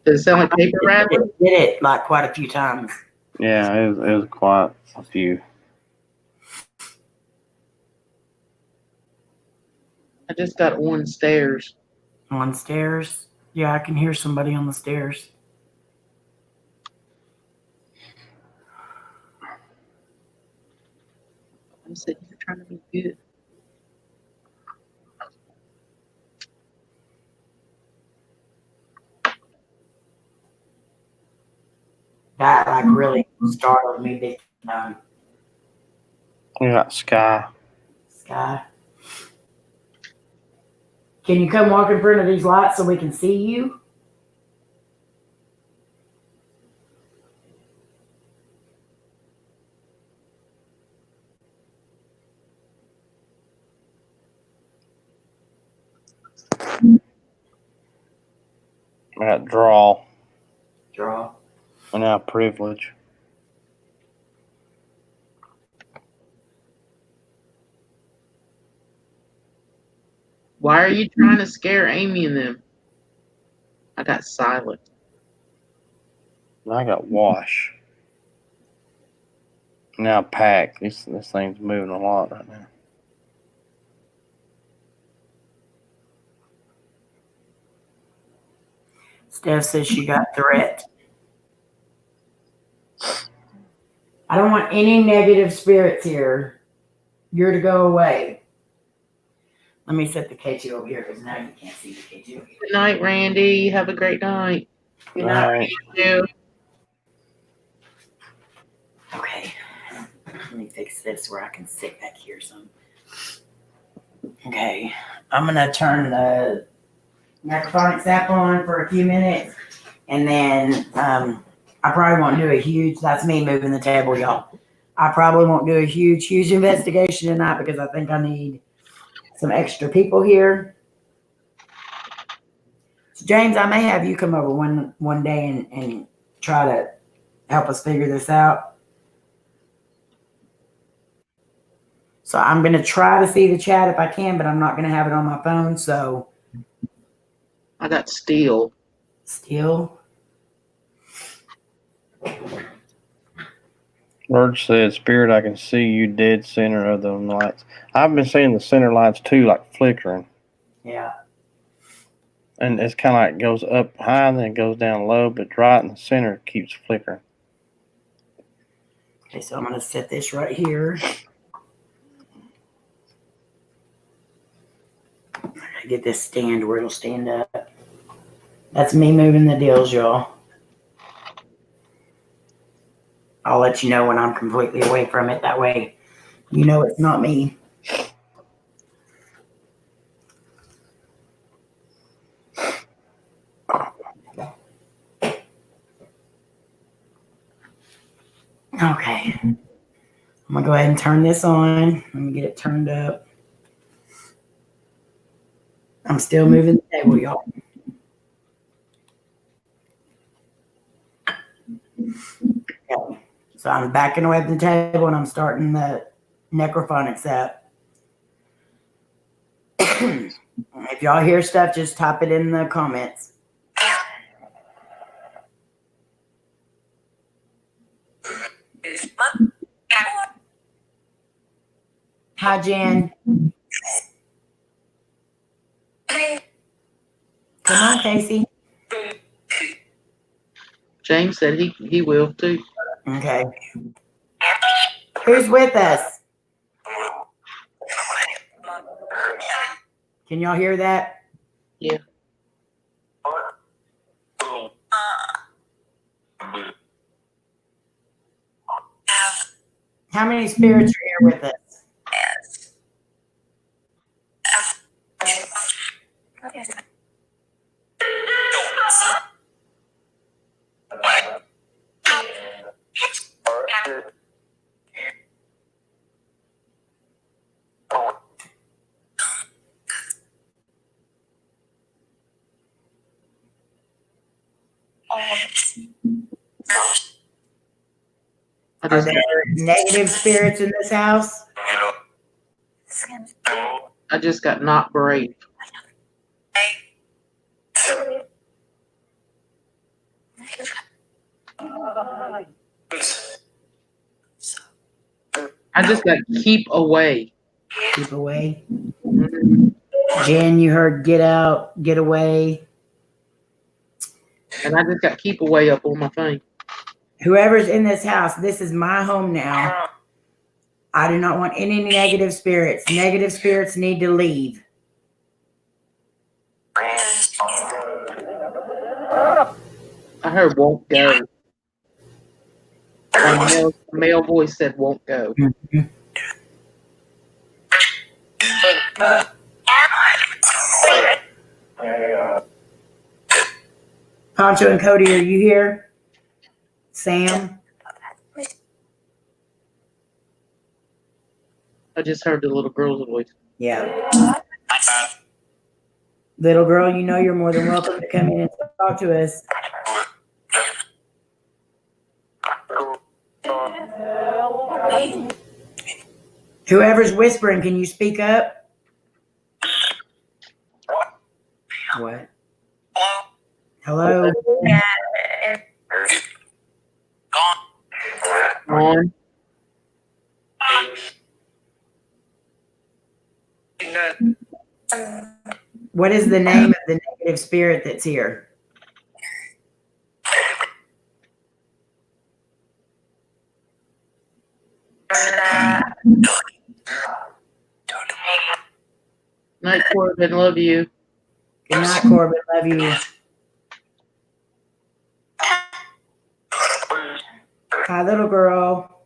Does it sound like paper rattling? It did it like quite a few times. Yeah, it was quite a few. I just got on stairs. On stairs? Yeah, I can hear somebody on the stairs. I'm sitting here trying to be good. That like really startled me big time. You got Sky. Sky. Can you come walk in front of these lights so we can see you? I got Draw. Draw. And now Privilege. Why are you trying to scare Amy and them? I got silent. And I got wash. Now pack. This thing's moving a lot right now. Steph says she got threat. I don't want any negative spirits here. You're to go away. Let me set the K2 over here because now you can't see the K2. Good night, Randy. Have a great night. Good night. Alright. You. Okay. Let me fix this where I can sit back here some. Okay. I'm going to turn the necrophonics app on for a few minutes. And then I probably won't do a huge, that's me moving the table, y'all. I probably won't do a huge investigation tonight because I think I need some extra people here. So James, I may have you come over one day and try to help us figure this out. So I'm going to try to see the chat if I can, but I'm not going to have it on my phone. So I got steel. still. Word said, Spirit, I can see you dead center of them lights. I've been seeing the center lights too, like flickering. Yeah. And it's kind of like it goes up high and then it goes down low, but right in the center it keeps flickering. Okay, so I'm going to set this right here. I get this stand where it'll stand up. That's me moving the deals, y'all. I'll let you know when I'm completely away from it. That way, you know it's not me. Okay. I'm going to go ahead and turn this on. Let me get it turned up. I'm still moving the table, y'all. Okay. So I'm backing away from the table and I'm starting the necrophonics app. If y'all hear stuff, just type it in the comments. Hi, Jen. Come on, Casey. James said he will too. Okay. Who's with us? Can y'all hear that? Yeah. How many spirits are here with us? Are there negative spirits in this house? I just got not brave. I just got keep away. Keep away. Mhm. Jen, you heard get out, get away. And I just got keep away up on my thing. Whoever's in this house, this is my home now. I do not want any negative spirits. Negative spirits need to leave. I heard won't go. A male voice said won't go. Poncho and Cody, are you here? Sam? I just heard the little girl's voice. Yeah. Little girl, you know you're more than welcome to come in and talk to us. Whoever's whispering, can you speak up? What? Hello? On. What is the name of the negative spirit that's here? Night, Corbin. Love you. Good night, Corbin. Love you. Hi, little girl.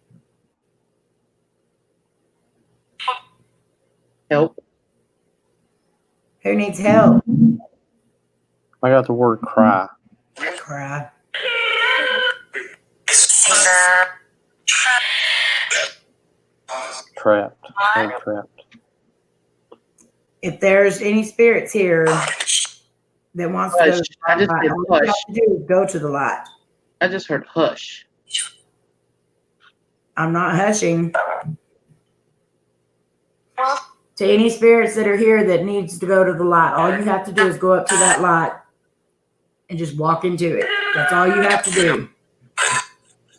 Help. Who needs help? I got the word cry. Cry. Trapped. Word trapped. If there's any spirits here that wants to go to Hush. the I just light, did all you have hush. to do is go to the light. I just heard hush. I'm not hushing. To any spirits that are here that needs to go to the light, all you have to do is go up to that light and just walk into it. That's all you have to do.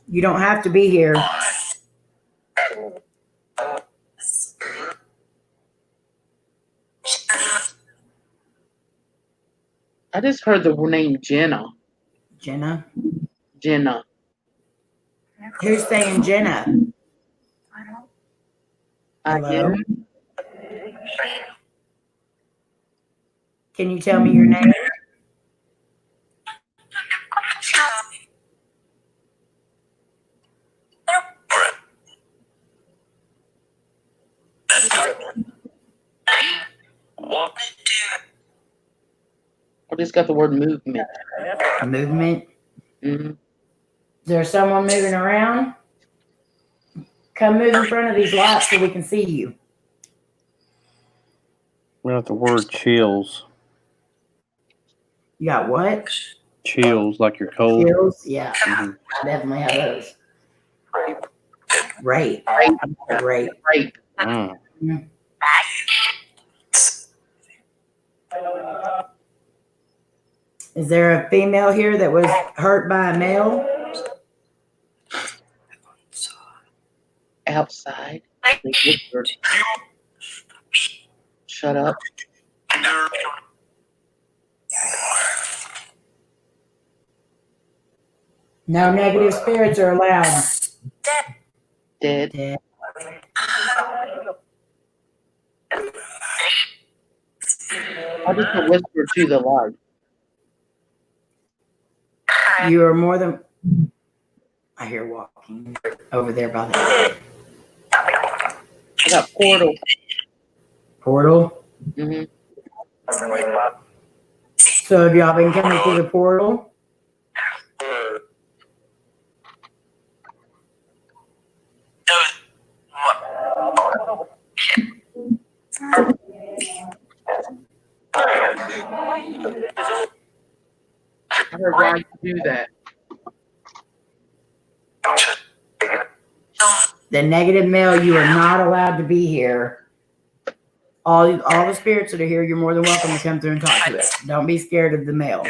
You don't have to be here. I just heard the name Jenna. Jenna. Jenna. Who's saying Jenna? I Hello? am. Can you tell me your name? I just got the word movement. Movement. Mm-hmm. Is there someone moving around? Come move in front of these lights so we can see you. We got the word chills. You got what? Chills, like you're cold. Chills? Yeah, Mhm. I definitely have those. Rape. Rape. Right. Mm. Is there a female here that was hurt by a male? Outside. They whispered. Shut up. No negative spirits are allowed. Dead. Dead. I just whisper to the light. You are more than. I hear walking over there by the I got portal. portal. Mm-hmm. So have y'all been coming through the portal? I heard why you do that. The negative male, you are not allowed to be here. All the spirits that are here, you're more than welcome to come through and talk to us. Don't be scared of the male.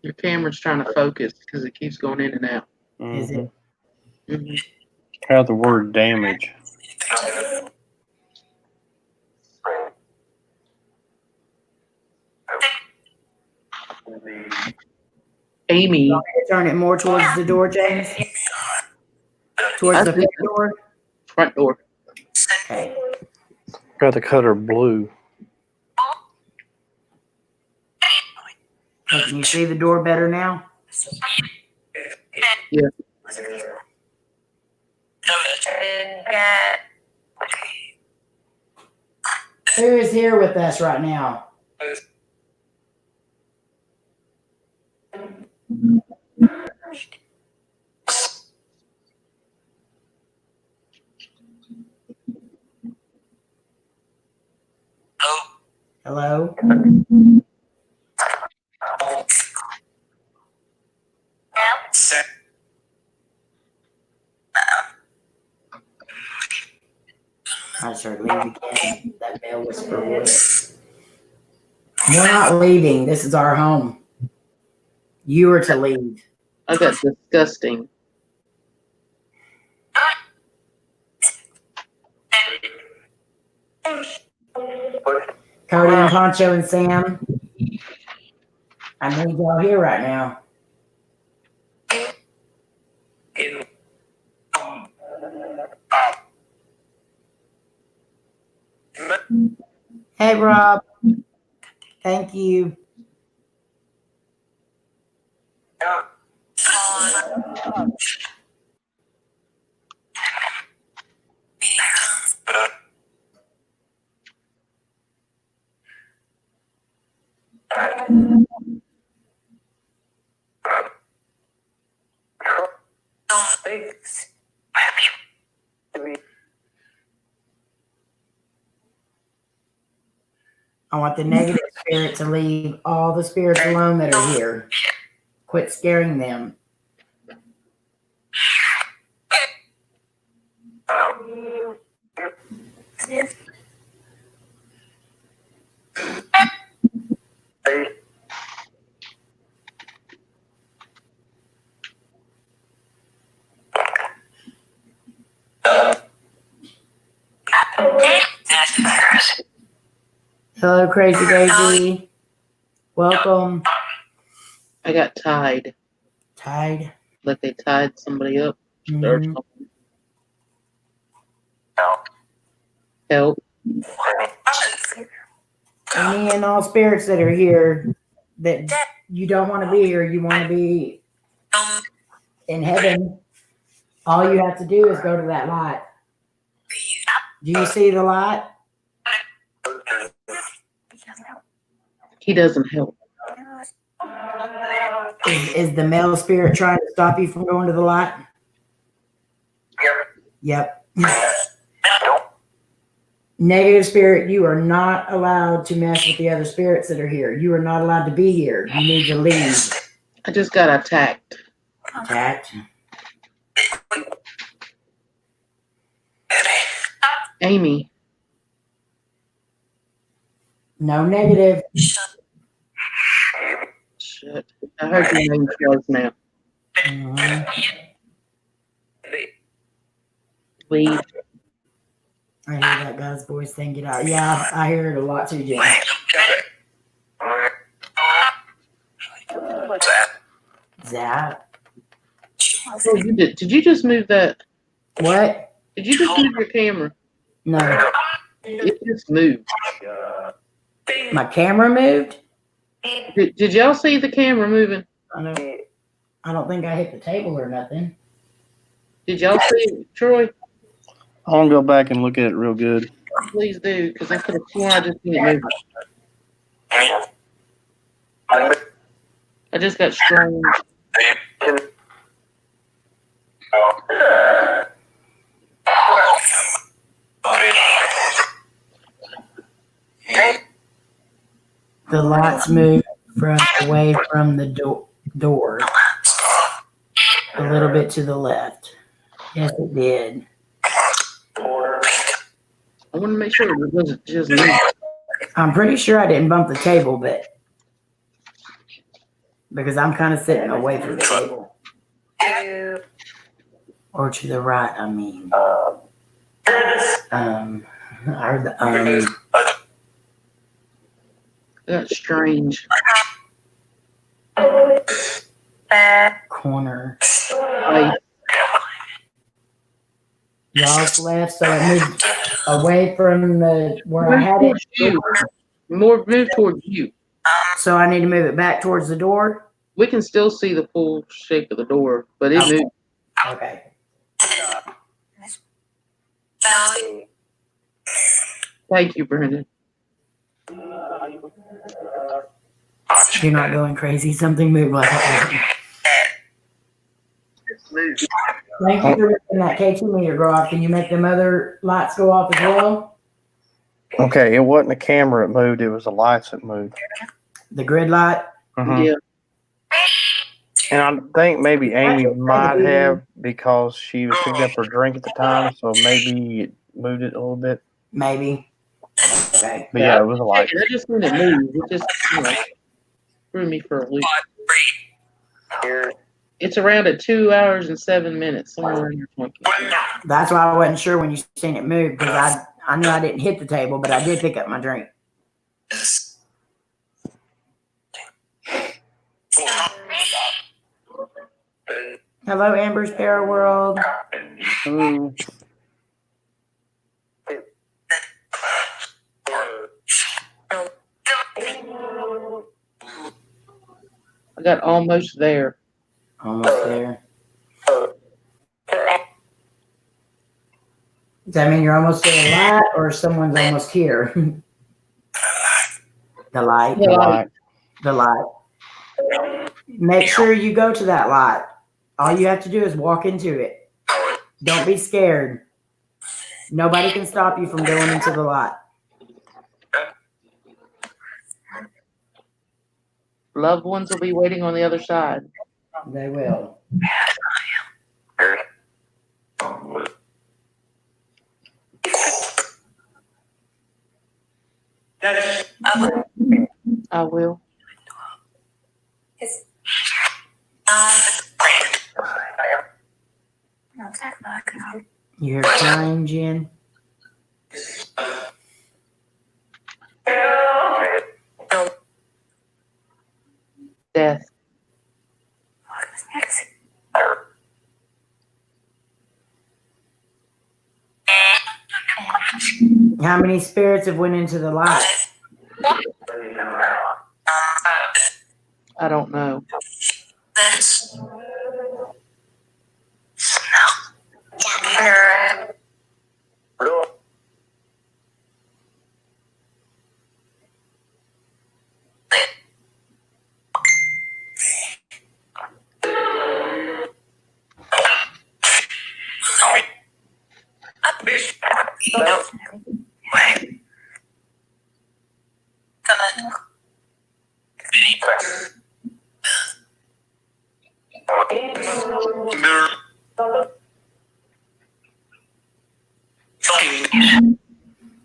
Your camera's trying to focus because it keeps going in and out. Is it? Mm-hmm. Got the word damage. Amy. You want me to turn it more towards the door, James? Towards the front door? Front door. Okay. Got the color blue. Hey, can you see the door better now? Yeah. Who is here with us right now? Hello? I just heard leave again. That male whisper voice. We're not leaving. This is our home. You are to leave. I got disgusting. Cody and Poncho and Sam, I need y'all here right now. Hey, Rob. Thank you. I want the negative spirit to leave all the spirits alone that are here. Quit scaring them. Hello, Crazy Daisy. Welcome. I got tied. Tied. Like they tied somebody up. Or Mhm. something. Help. Any and all spirits that are here that you don't want to be here, you want to be in heaven, all you have to do is go to that light. Do you see the light? He doesn't help. Is the male spirit trying to stop you from going to the light? Yep. Negative spirit, you are not allowed to mess with the other spirits that are here. You are not allowed to be here. You need to leave. I just got attacked. Attacked. Amy. No negative. Shit. I heard your name twice now. Mhm. Leave. I hear that guy's voice saying get out. Yeah, I hear it a lot too, Jim. Zap. Oh, you did. Did you just move that? What? Did you just move your camera? No. It just moved. My camera moved? Did y'all see the camera moving? I don't think I hit the table or nothing. Did y'all see it, Troy? I want to go back and look at it real good. Please do, because I could have sworn I just seen it moving. I just got strange. The lights moved away from the door. A little bit to the left. Yes, it did. I want to make sure it wasn't just me. I'm pretty sure I didn't bump the table, but because I'm kind of sitting away from the table. Or to the right, I mean. That's strange. Corner. Wait, Y'all's left, so I moved away from where I had it. Move towards you. So I need to move it back towards the door. We can still see the full shape of the door, but it moved. Okay. Thank you, Brendan. You're not going crazy. Something moved like that. Thank you for making that K2 meter go off. Can you make them other lights go off as well? Okay, it wasn't the camera that moved, it was the lights that moved. The grid light? Yeah. And I think maybe Amy might have because she was picking up her drink at the time, so maybe it moved it a little bit. Maybe. Okay. But yeah, it was a light. I just seen it move. It just threw me for a loop. It's around at 2 hours and 7 minutes, somewhere in your 20. That's why I wasn't sure when you seen it move because I knew I didn't hit the table, but I did pick up my drink. Hello, Amber's Para World. Ooh. I got almost there. Almost there. Does that mean you're almost to the light or someone's almost here? The light. Yeah. Light. The light. Make sure you go to that light. All you have to do is walk into it. Don't be scared. Nobody can stop you from going into the light. Loved ones will be waiting on the other side. They will. I will. You hear crying, Jen? Death. How many spirits have went into the light? I don't know.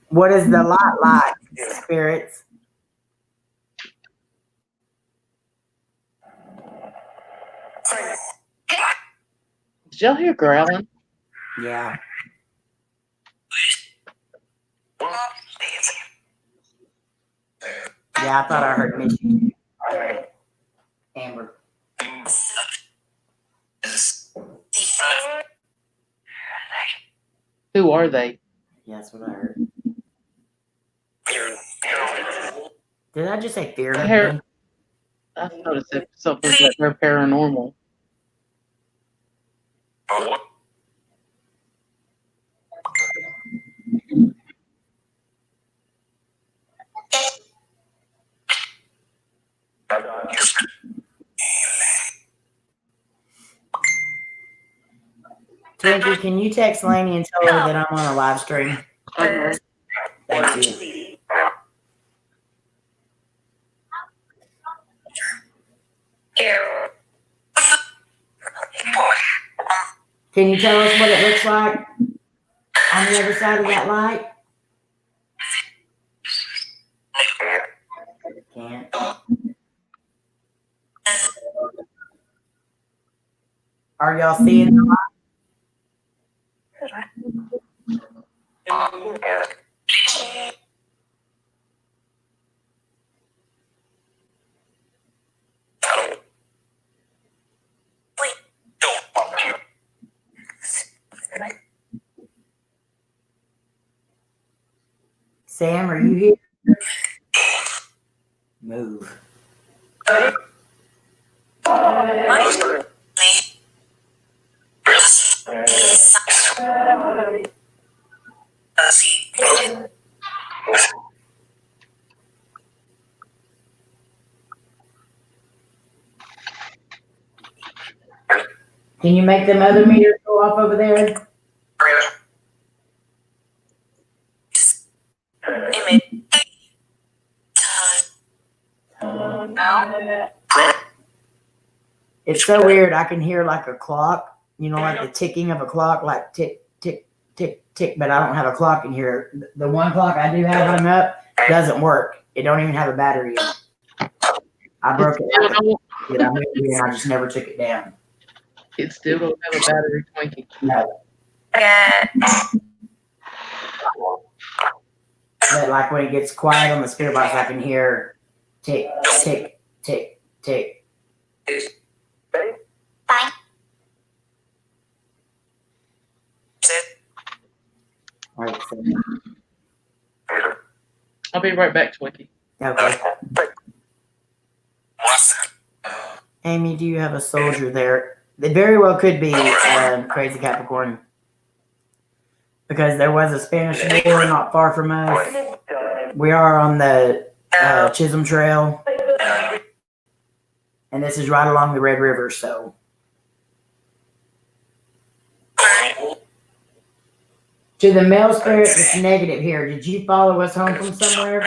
What is the light like, spirits? Did y'all hear growling? Yeah. Yeah, I thought I heard Michi. Amber. Who are they? Yeah, that's what I heard. Did I just say fear? Hair- I noticed if something's like they're paranormal. Twinkie, can you text Lainey and tell her that I'm on a live stream? Thank you. Can you tell us what it looks like on the other side of that light? Can't. Are y'all seeing the light? Sam, are you here? Move. Can you make them other meters go off over there? It's so weird. I can hear like a clock, you know, like the ticking of a clock, like tick, tick, tick, tick, but I don't have a clock in here. The one clock I do have hung up doesn't work. It don't even have a battery in it. I broke it. I moved it and I just never took it down. It still don't have a battery, Twinkie. No. But like when it gets quiet on the spirit box, I can hear tick, tick, tick, tick. All right, so, I'll be right back, Twinkie. okay. Amy, do you have a soldier there? It very well could be Crazy Capricorn. Because there was a Spanish war not far from us. We are on the Chisholm Trail. And this is right along the Red River, so. To the male spirit, it's negative here. Did you follow us home from somewhere?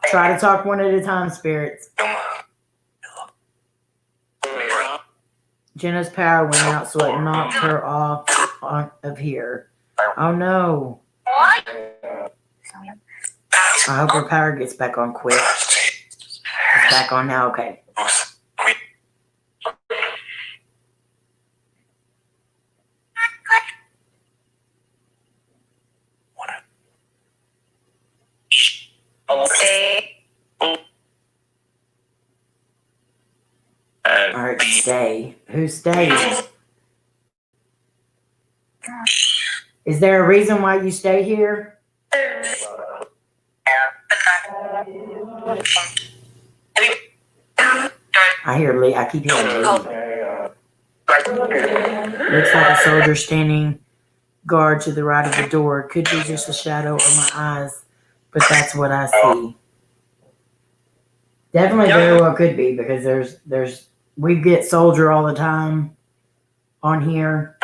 Try to talk one at a time, spirits. Jenna's power went out, so it knocked her off of here. Oh no. I hope her power gets back on quick. It's back on now, okay. Alright, stay. Who stays? Is there a reason why you stay here? I hear Lee. I keep hearing Lee. Looks like a soldier standing guard to the right of the door. Could be just a shadow or my eyes, but that's what I see. Definitely very well could be, because we get soldier all the time on here.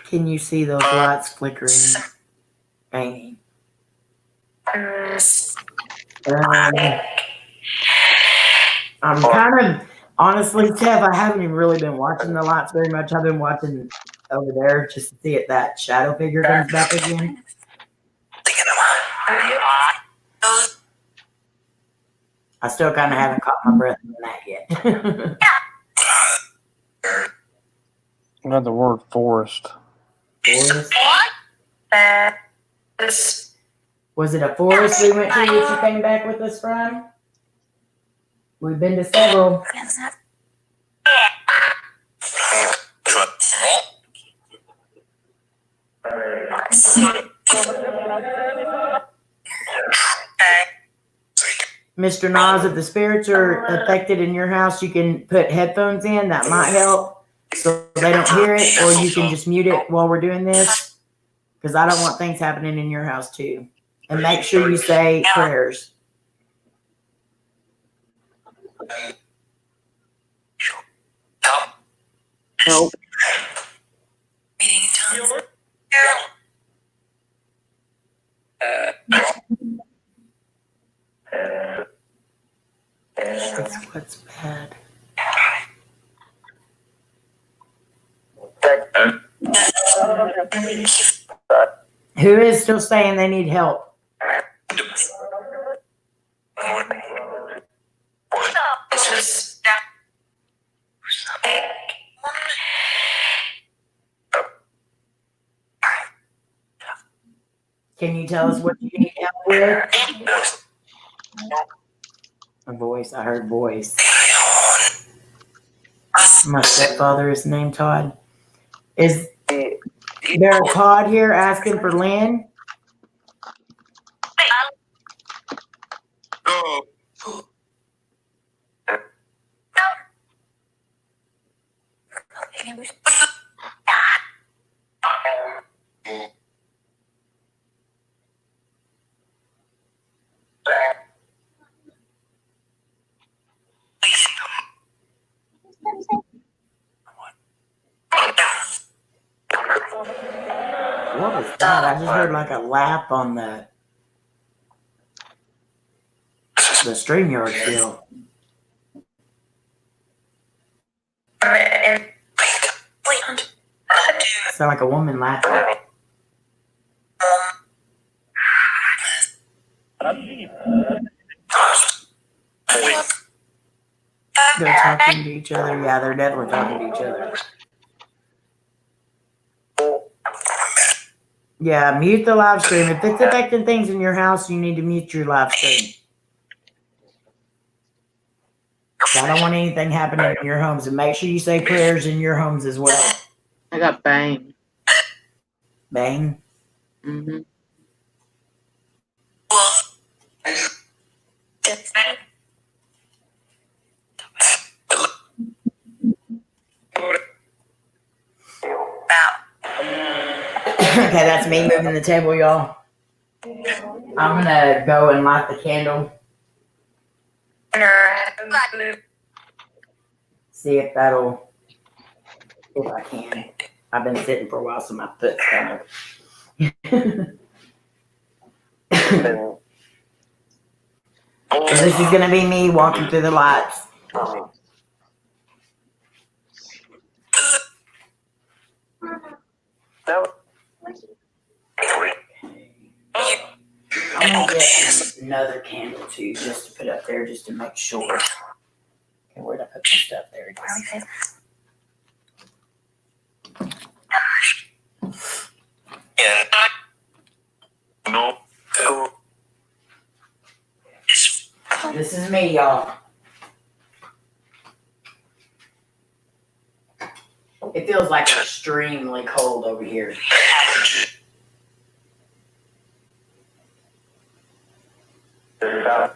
Can you see those lights flickering, Amy? I'm kind of, honestly, Kev, I haven't even really been watching the lights very much. I've been watching over there just to see if that shadow figure comes back again. I still kind of haven't caught my breath on that yet. I got the word forest. Forest? Was it a forest we went to that you came back with us from? We've been to several. Mr. Nas, if the spirits are affected in your house, you can put headphones in. That might help so they don't hear it, or you can just mute it while we're doing this, because I don't want things happening in your house too. And make sure you say prayers. Help. That's what's bad. Who is still saying they need help? Can you tell us what you need help with? A voice. I heard voice. My stepfather is named Todd. Is there a Todd here asking for Lynn? What was that? I just heard like a lap on the StreamYard still. Sound like a woman laughing. They're talking to each other. Yeah, they're definitely talking to each other. Yeah, mute the live stream. If it's affecting things in your house, you need to mute your live stream. I don't want anything happening in your homes. And make sure you say prayers in your homes as well. I got banged. Bang. Mm-hmm. Okay, that's me moving the table, y'all. I'm gonna go and light the candle. See if that'll, if I can. I've been sitting for a while, so my foot's kind of. So this is gonna be me walking through the lights. I'm gonna get another candle too, just to put up there, just to make sure. Okay, where'd I put my stuff? There it is. This is me, y'all. It feels like extremely cold over here. Okay.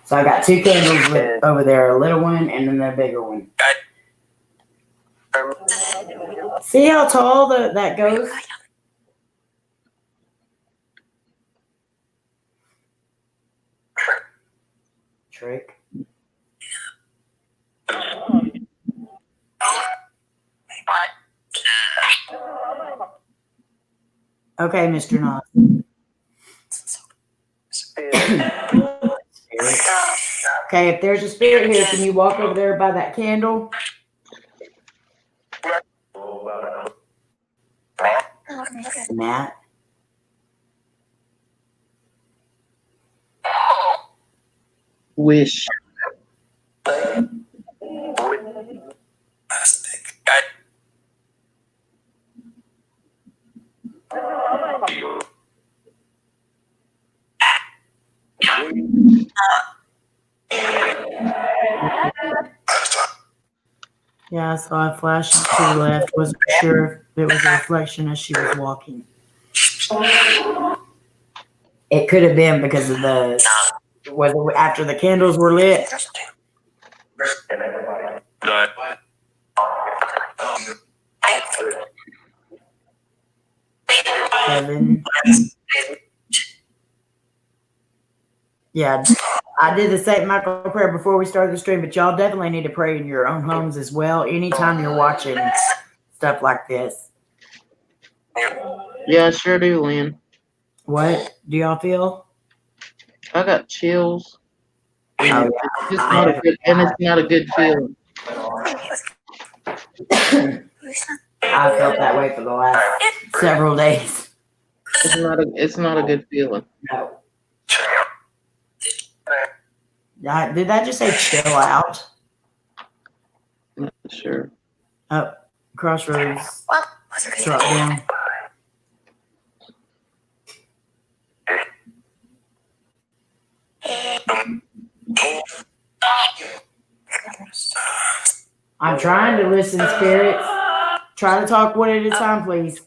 So I got two candles over there, a little one and then the bigger one. See how tall that goes? Trick. Okay, Mr. Knox. Okay, if there's a spirit here, can you walk over there by that candle? Matt? Wish. Yeah, I saw a flash to the left. Wasn't sure if it was a reflection as she was walking. It could have been because of whether after the candles were lit. Kevin. Yeah, I did the St. Michael prayer before we started the stream, but y'all definitely need to pray in your own homes as well. Anytime you're watching stuff like this. Yeah, I sure do, Lynn. What do y'all feel? I got chills. Oh, yeah. It's not a good, and it's not a good feeling. I felt that way for the last several days. It's not a good feeling. No. Did that just say chill out? Not sure. Oh, Crossroads. Drop down. I'm trying to listen, spirits. Try to talk one at a time, please.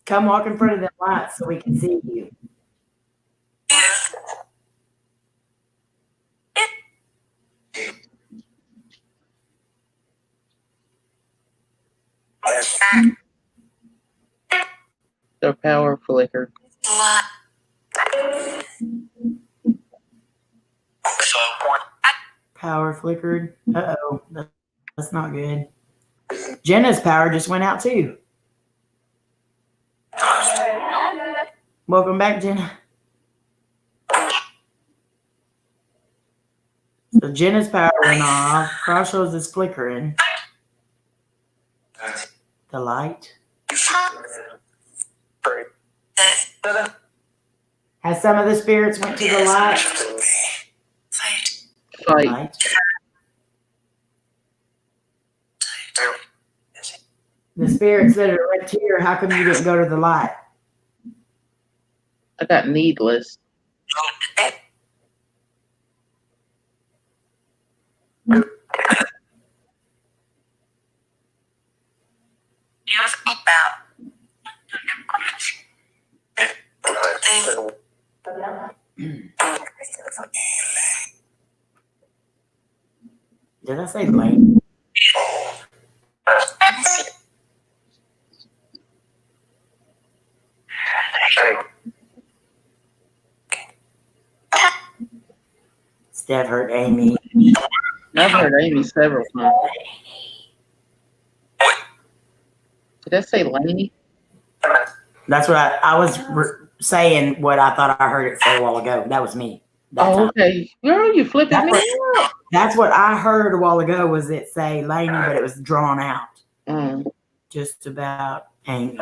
Come walk in front of the lights so we can see you. Their power flickered. Power flickered. Uh-oh. That's not good. Jenna's power just went out too. Welcome back, Jenna. So Jenna's power went off. Crossroads is flickering. The light. Has some of the spirits went to the light? Fight. Light. The spirits that are right here, how come you didn't go to the light? I got needless. Did I say lane? Steph hurt Amy. I've heard Amy several times. Did I say Laney? That's what I was saying. What I thought I heard it say a while ago. That was me. That time. Okay. Girl, you flipping That's me out. That's what I heard a while ago. Was it say Laney, but it was drawn out. Just about Amy.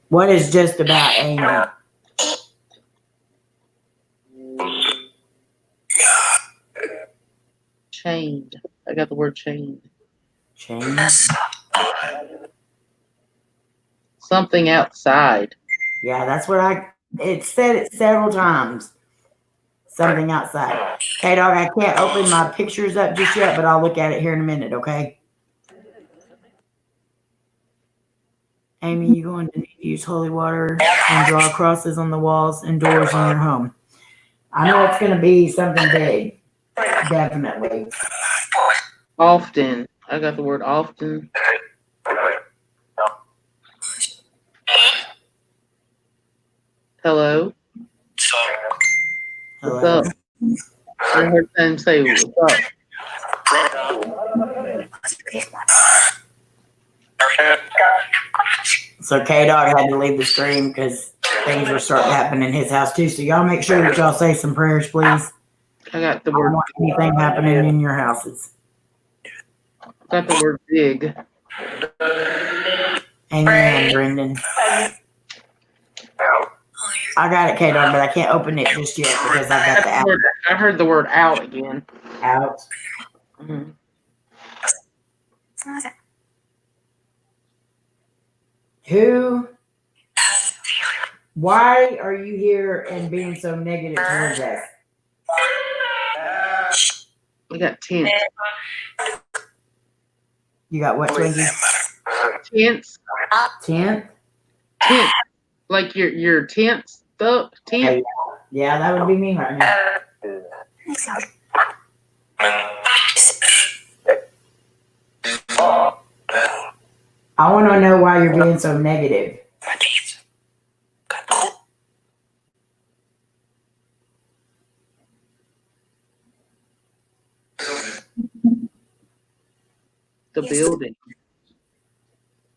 What is just about Amy? Chained. I got the word chained. Change. Something outside. Yeah, that's what it said it several times. Something outside. Hey, dog, I can't open my pictures up just yet, but I'll look at it here in a minute, okay? Amy, you're going to need to use holy water and draw crosses on the walls and doors in your home. I know it's going to be something big. Definitely. Often. I got the word often. Hello? Hello. What's up? I heard them say, what's up? So K-Dog had to leave the stream because things were starting to happen in his house too. So y'all make sure that y'all say some prayers, please. I got the I don't word. want anything happening in your houses. Got the word big. Amen, Brendan. I got it, K-Dog, but I can't open it just yet because I've got the app I heard the word out again. out. Mhm. Who? Why are you here and being so negative towards us? We got tense. You got what, Twinkie? Tense. Tenth? Tense. Like your tense stuff. Tense. Yeah, that would be me right now. I want to know why you're being so negative. The building.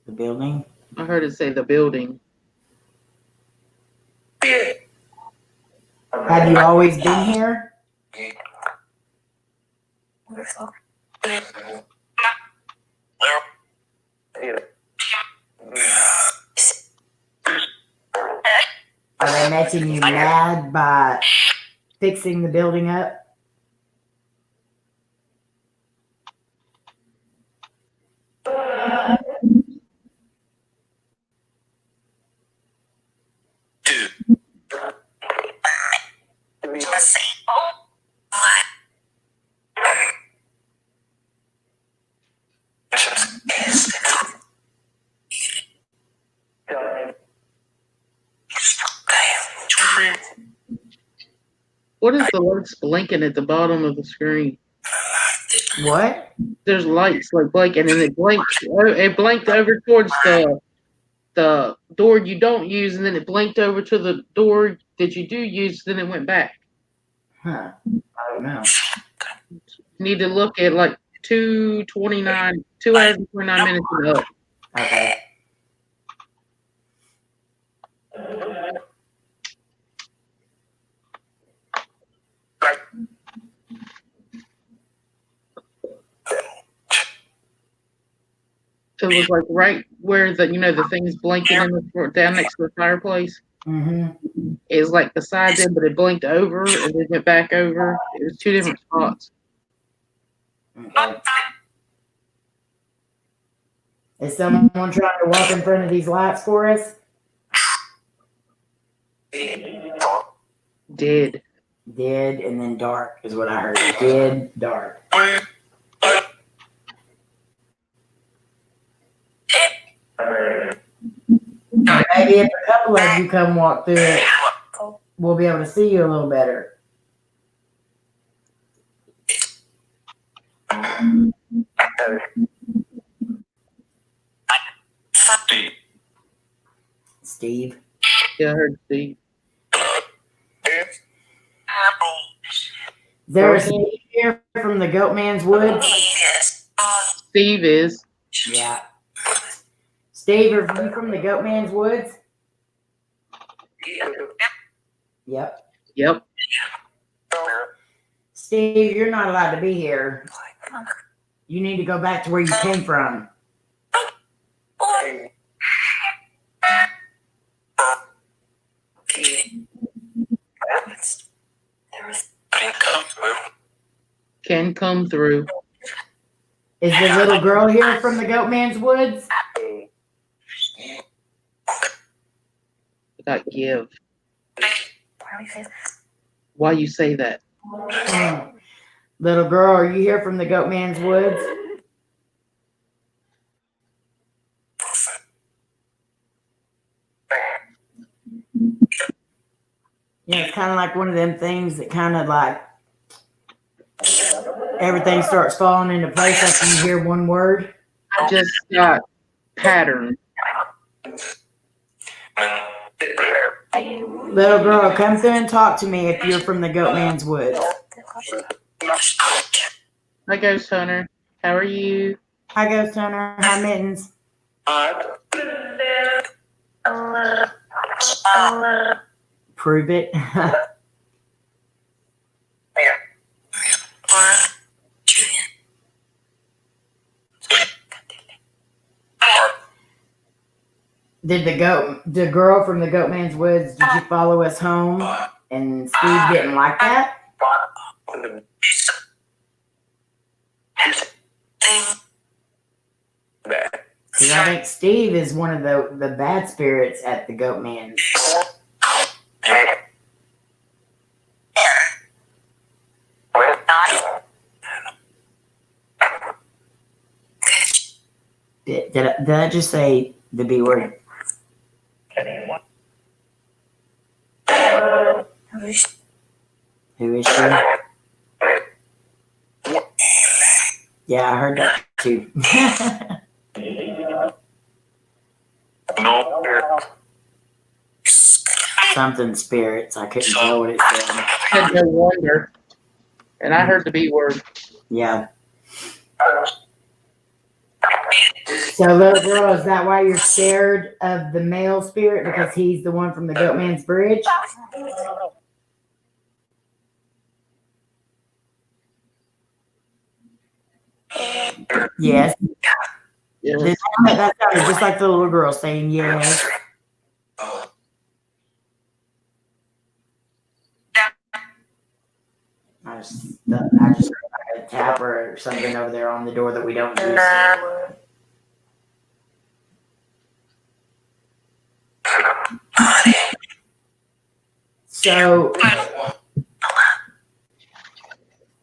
The building? I heard it say the building. Have you always been here? Are they making you mad by fixing the building up? What is the lights blinking at the bottom of the screen? What? There's lights like blinking, and it blinked. It blinked over towards the door you don't use, and then it blinked over to the door that you do use. Then it went back. Huh. I don't know. Need to look at like 2:29, 2 hours and 29 minutes and up. Okay. It was like right where the the thing's blinking in the down next to the fireplace. Mm-hmm. It was like beside it, but it blinked over and then went back over. It was two different spots. Okay. Is someone trying to walk in front of these lights for us? Dead. Dead and then dark is what I heard. Dead, dark. Maybe if a couple of you come walk through it, we'll be able to see you a little better. Steve. Yeah, I heard Steve. Is there a Steve here from the Goatman's Woods? Steve is. Yeah. Steve, are you from the Goatman's Woods? Yep. Yep. Steve, you're not allowed to be here. You need to go back to where you came from. Can come through. Is the little girl here from the Goatman's Woods? Got give. Why you say that? Little girl, are you here from the Goatman's Woods? Yeah, it's kind of like one of them things that kind of like everything starts falling into place after you hear one word. I just got pattern. Little girl, come through and talk to me if you're from the Goatman's Woods. Hi, Ghost Hunter. How are you? Hi, Ghost Hunter. Hi, Mittens. Prove it. Did the girl from the Goatman's Woods, did you follow us home? And Steve didn't like that? Because I think Steve is one of the bad spirits at the Goatman's. Did I just say the B word? Who is she? Yeah, I heard that too. Something spirits. I couldn't tell what it said. Had no wonder. And I heard the B word. Yeah. So, little girl, is that why you're scared of the male spirit? Because he's the one from the Goatman's Bridge? Yes. Yes. That sounded just like the little girl saying yes. I just heard like a tapper or something over there on the door that we don't use.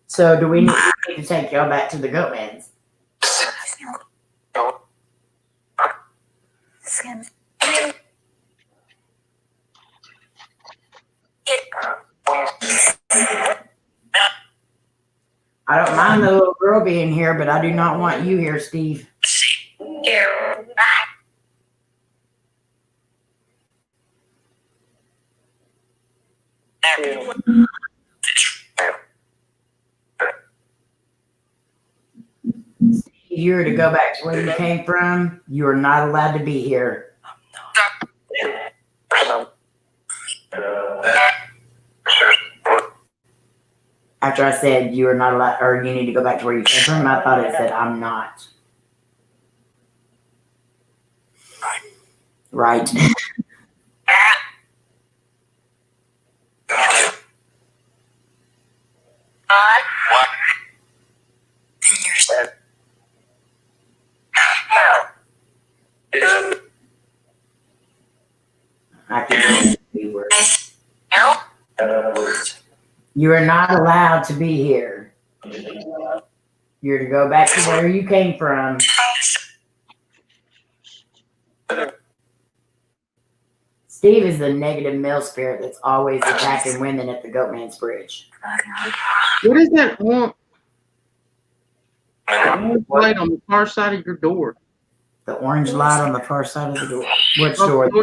So do we need to take y'all back to the Goatman's? girl being here, but I do not want you here, Steve. If you were to go back to where you came from, you are not allowed to be here. After I said you are not allowed, or you need to go back to where you came from, I thought it said I'm not. Right. I can be worse. You are not allowed to be here. You're to go back to where you came from. Steve is the negative male spirit that's always attacking women at the Goatman's Bridge. What is that orange light on the far side of your door? The orange light on the far side of the door. Which Oh, door?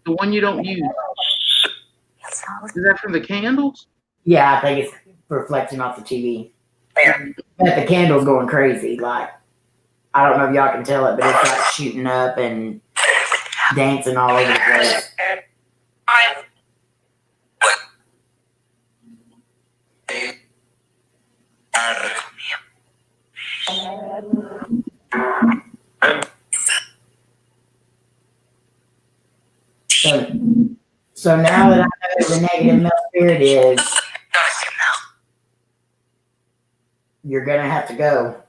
the one you don't use. Is that from the candles? Yeah, I think it's reflecting off the TV. But the candle's going crazy. Like, I don't know if y'all can tell it, but it's like shooting up and dancing all over the place. So now that I know who the negative male spirit is, you're gonna have to go.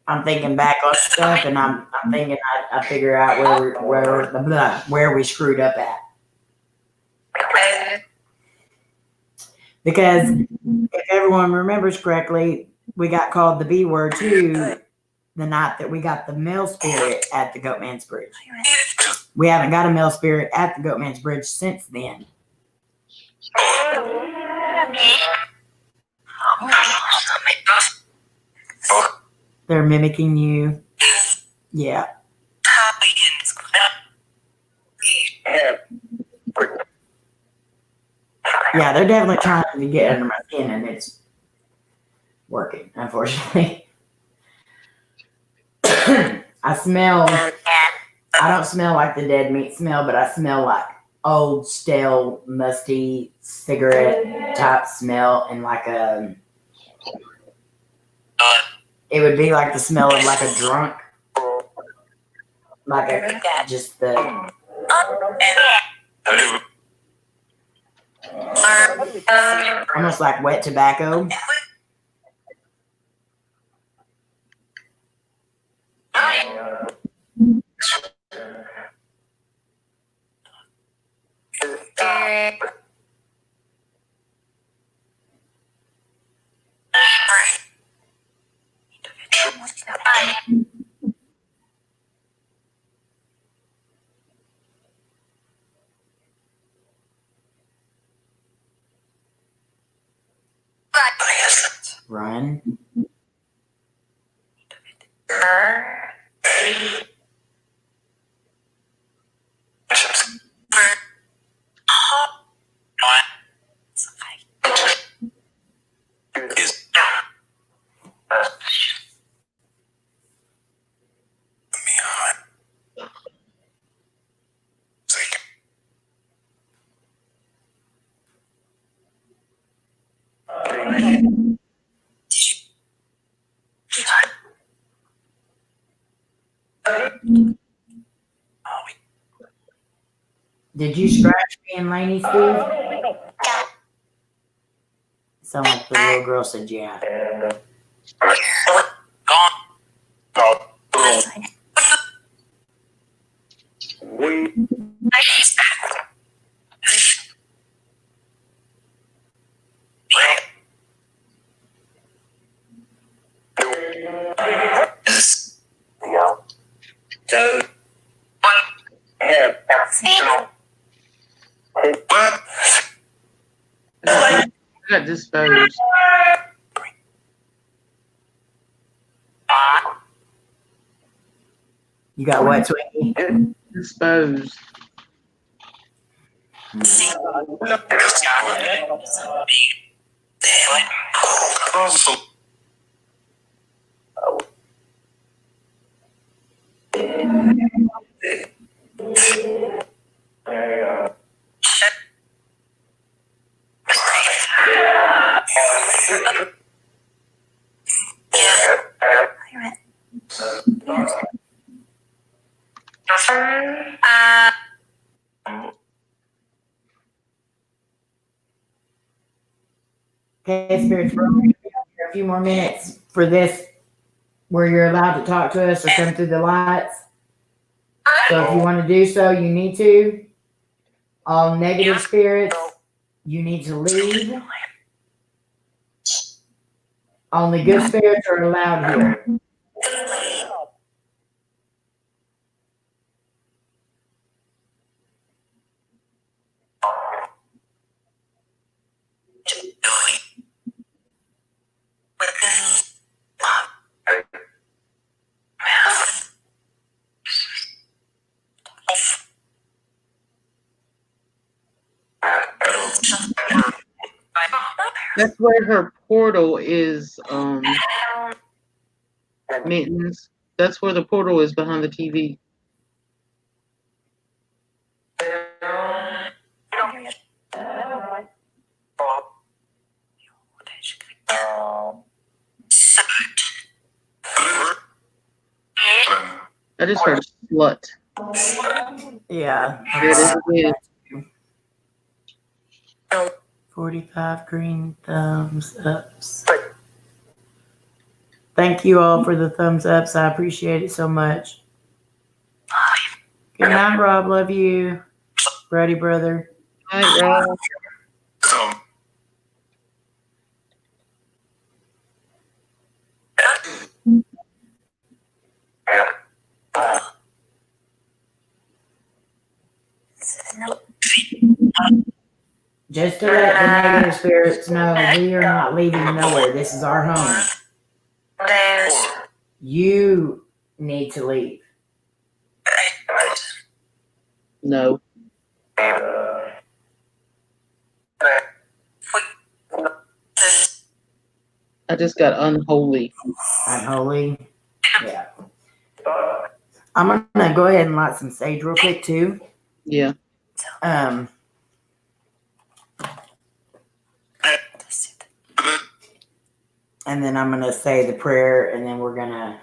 I'm thinking back on stuff, and I'm thinking I figure out where we screwed up at. Because if everyone remembers correctly, we got called the B word too the night that we got the male spirit at the Goatman's Bridge. We haven't got a male spirit at the Goatman's Bridge since then. They're mimicking you. Yeah. Yeah, they're definitely trying to get under my skin, and it's working, unfortunately. I don't smell like the dead meat smell, but I smell like old, stale, musty cigarette type smell, and like it would be like the smell of like a drunk, like just the. Almost like wet tobacco. Run. Did you scratch me and Lainey, Steve? Sound like the little girl said, yeah. I got disposed. You got what, Twinkie? Disposed. Okay, spirits, we're only gonna be out here a few more minutes for this, where you're allowed to talk to us or come through the lights. So if you want to do so, you need to. All negative spirits, you need to leave. Only good spirits are allowed here. That's where her portal is, Mittens. That's where the portal is behind the TV. I just heard slut. Yeah. That is it. 45 green thumbs ups. Thank you all for the thumbs ups. I appreciate it so much. Good night, Rob. Love you. Brody, brother. Hi, Rob. Just to let the negative spirits know, we are not leaving nowhere. This is our home. You need to leave. No. I just got unholy. Unholy. Yeah. I'm gonna go ahead and light some sage real quick too. Yeah. And then I'm gonna say the prayer, and then we're gonna.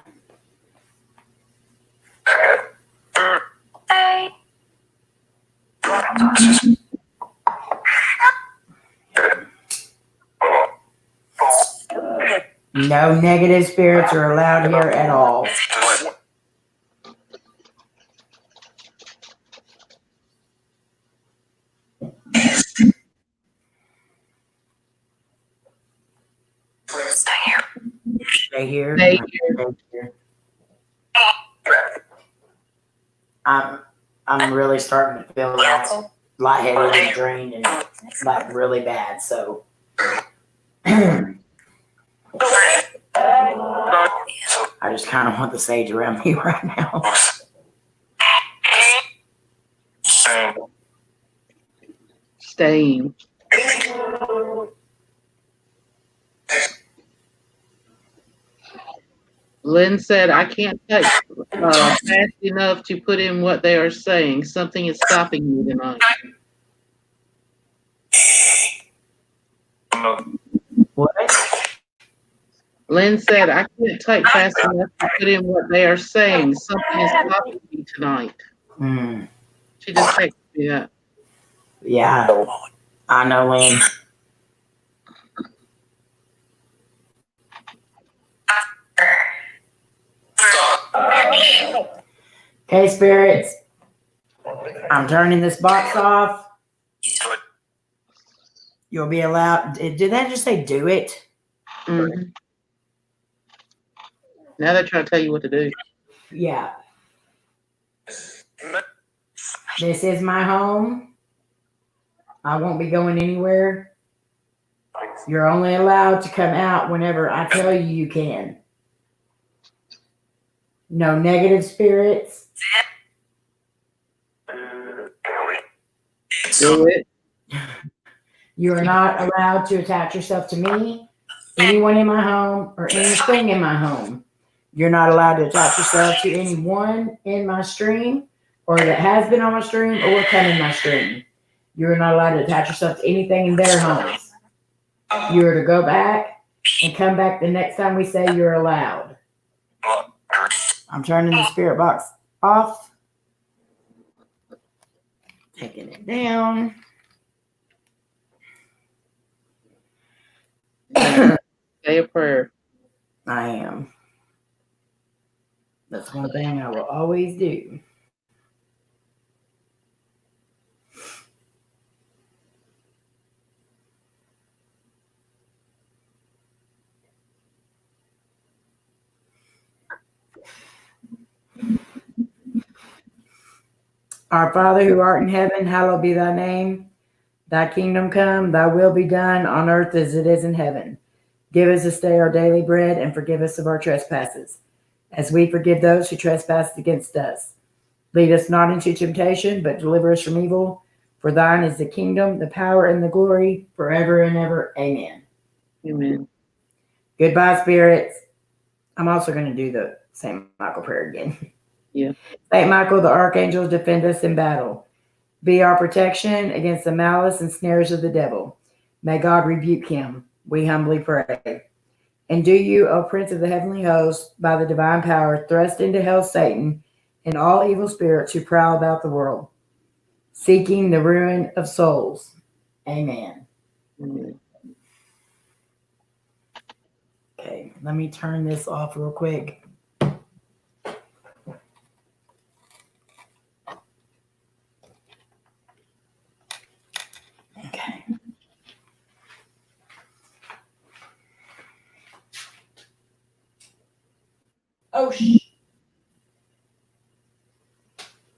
No negative spirits are allowed here at all. Stay here. Stay here. I'm really starting to feel lightheaded and drained and like really bad. So I just kind of want the sage around me right now. Staying. Lynn said, I can't type fast enough to put in what they are saying. Something is stopping me tonight. What? Lynn said, I can't type fast enough to put in what they are saying. Something is stopping me tonight. She just texted me that. Yeah, I know, Lynn. Okay, spirits. I'm turning this box off. You'll be allowed. Did that just say do it? Mhm. Now they're trying to tell you what to do. Yeah. This is my home. I won't be going anywhere. You're only allowed to come out whenever I tell you you can. No negative spirits. Do it. You are not allowed to attach yourself to me, anyone in my home, or anything in my home. You're not allowed to attach yourself to anyone in my stream, or that has been on my stream, or will come in my stream. You're not allowed to attach yourself to anything in their homes. You are to go back and come back the next time we say you're allowed. I'm turning the spirit box off. Taking it down. Say a prayer. I am. That's one thing I will always do. Our Father who art in heaven, hallowed be thy name. Thy kingdom come, thy will be done on earth as it is in heaven. Give us this day our daily bread, and forgive us of our trespasses, as we forgive those who trespass against us. Lead us not into temptation, but deliver us from evil. For thine is the kingdom, the power, and the glory, forever and ever. Amen. Amen. Goodbye, spirits. I'm also going to do the St. Michael prayer again. Yeah. St. Michael, the archangel, defend us in battle. Be our protection against the malice and snares of the devil. May God rebuke him, we humbly pray. And do you, O Prince of the heavenly host, by the divine power, thrust into hell Satan and all evil spirits who prowl about the world, seeking the ruin of souls. Amen. Amen. Okay, let me turn this off real quick. Okay. Oh,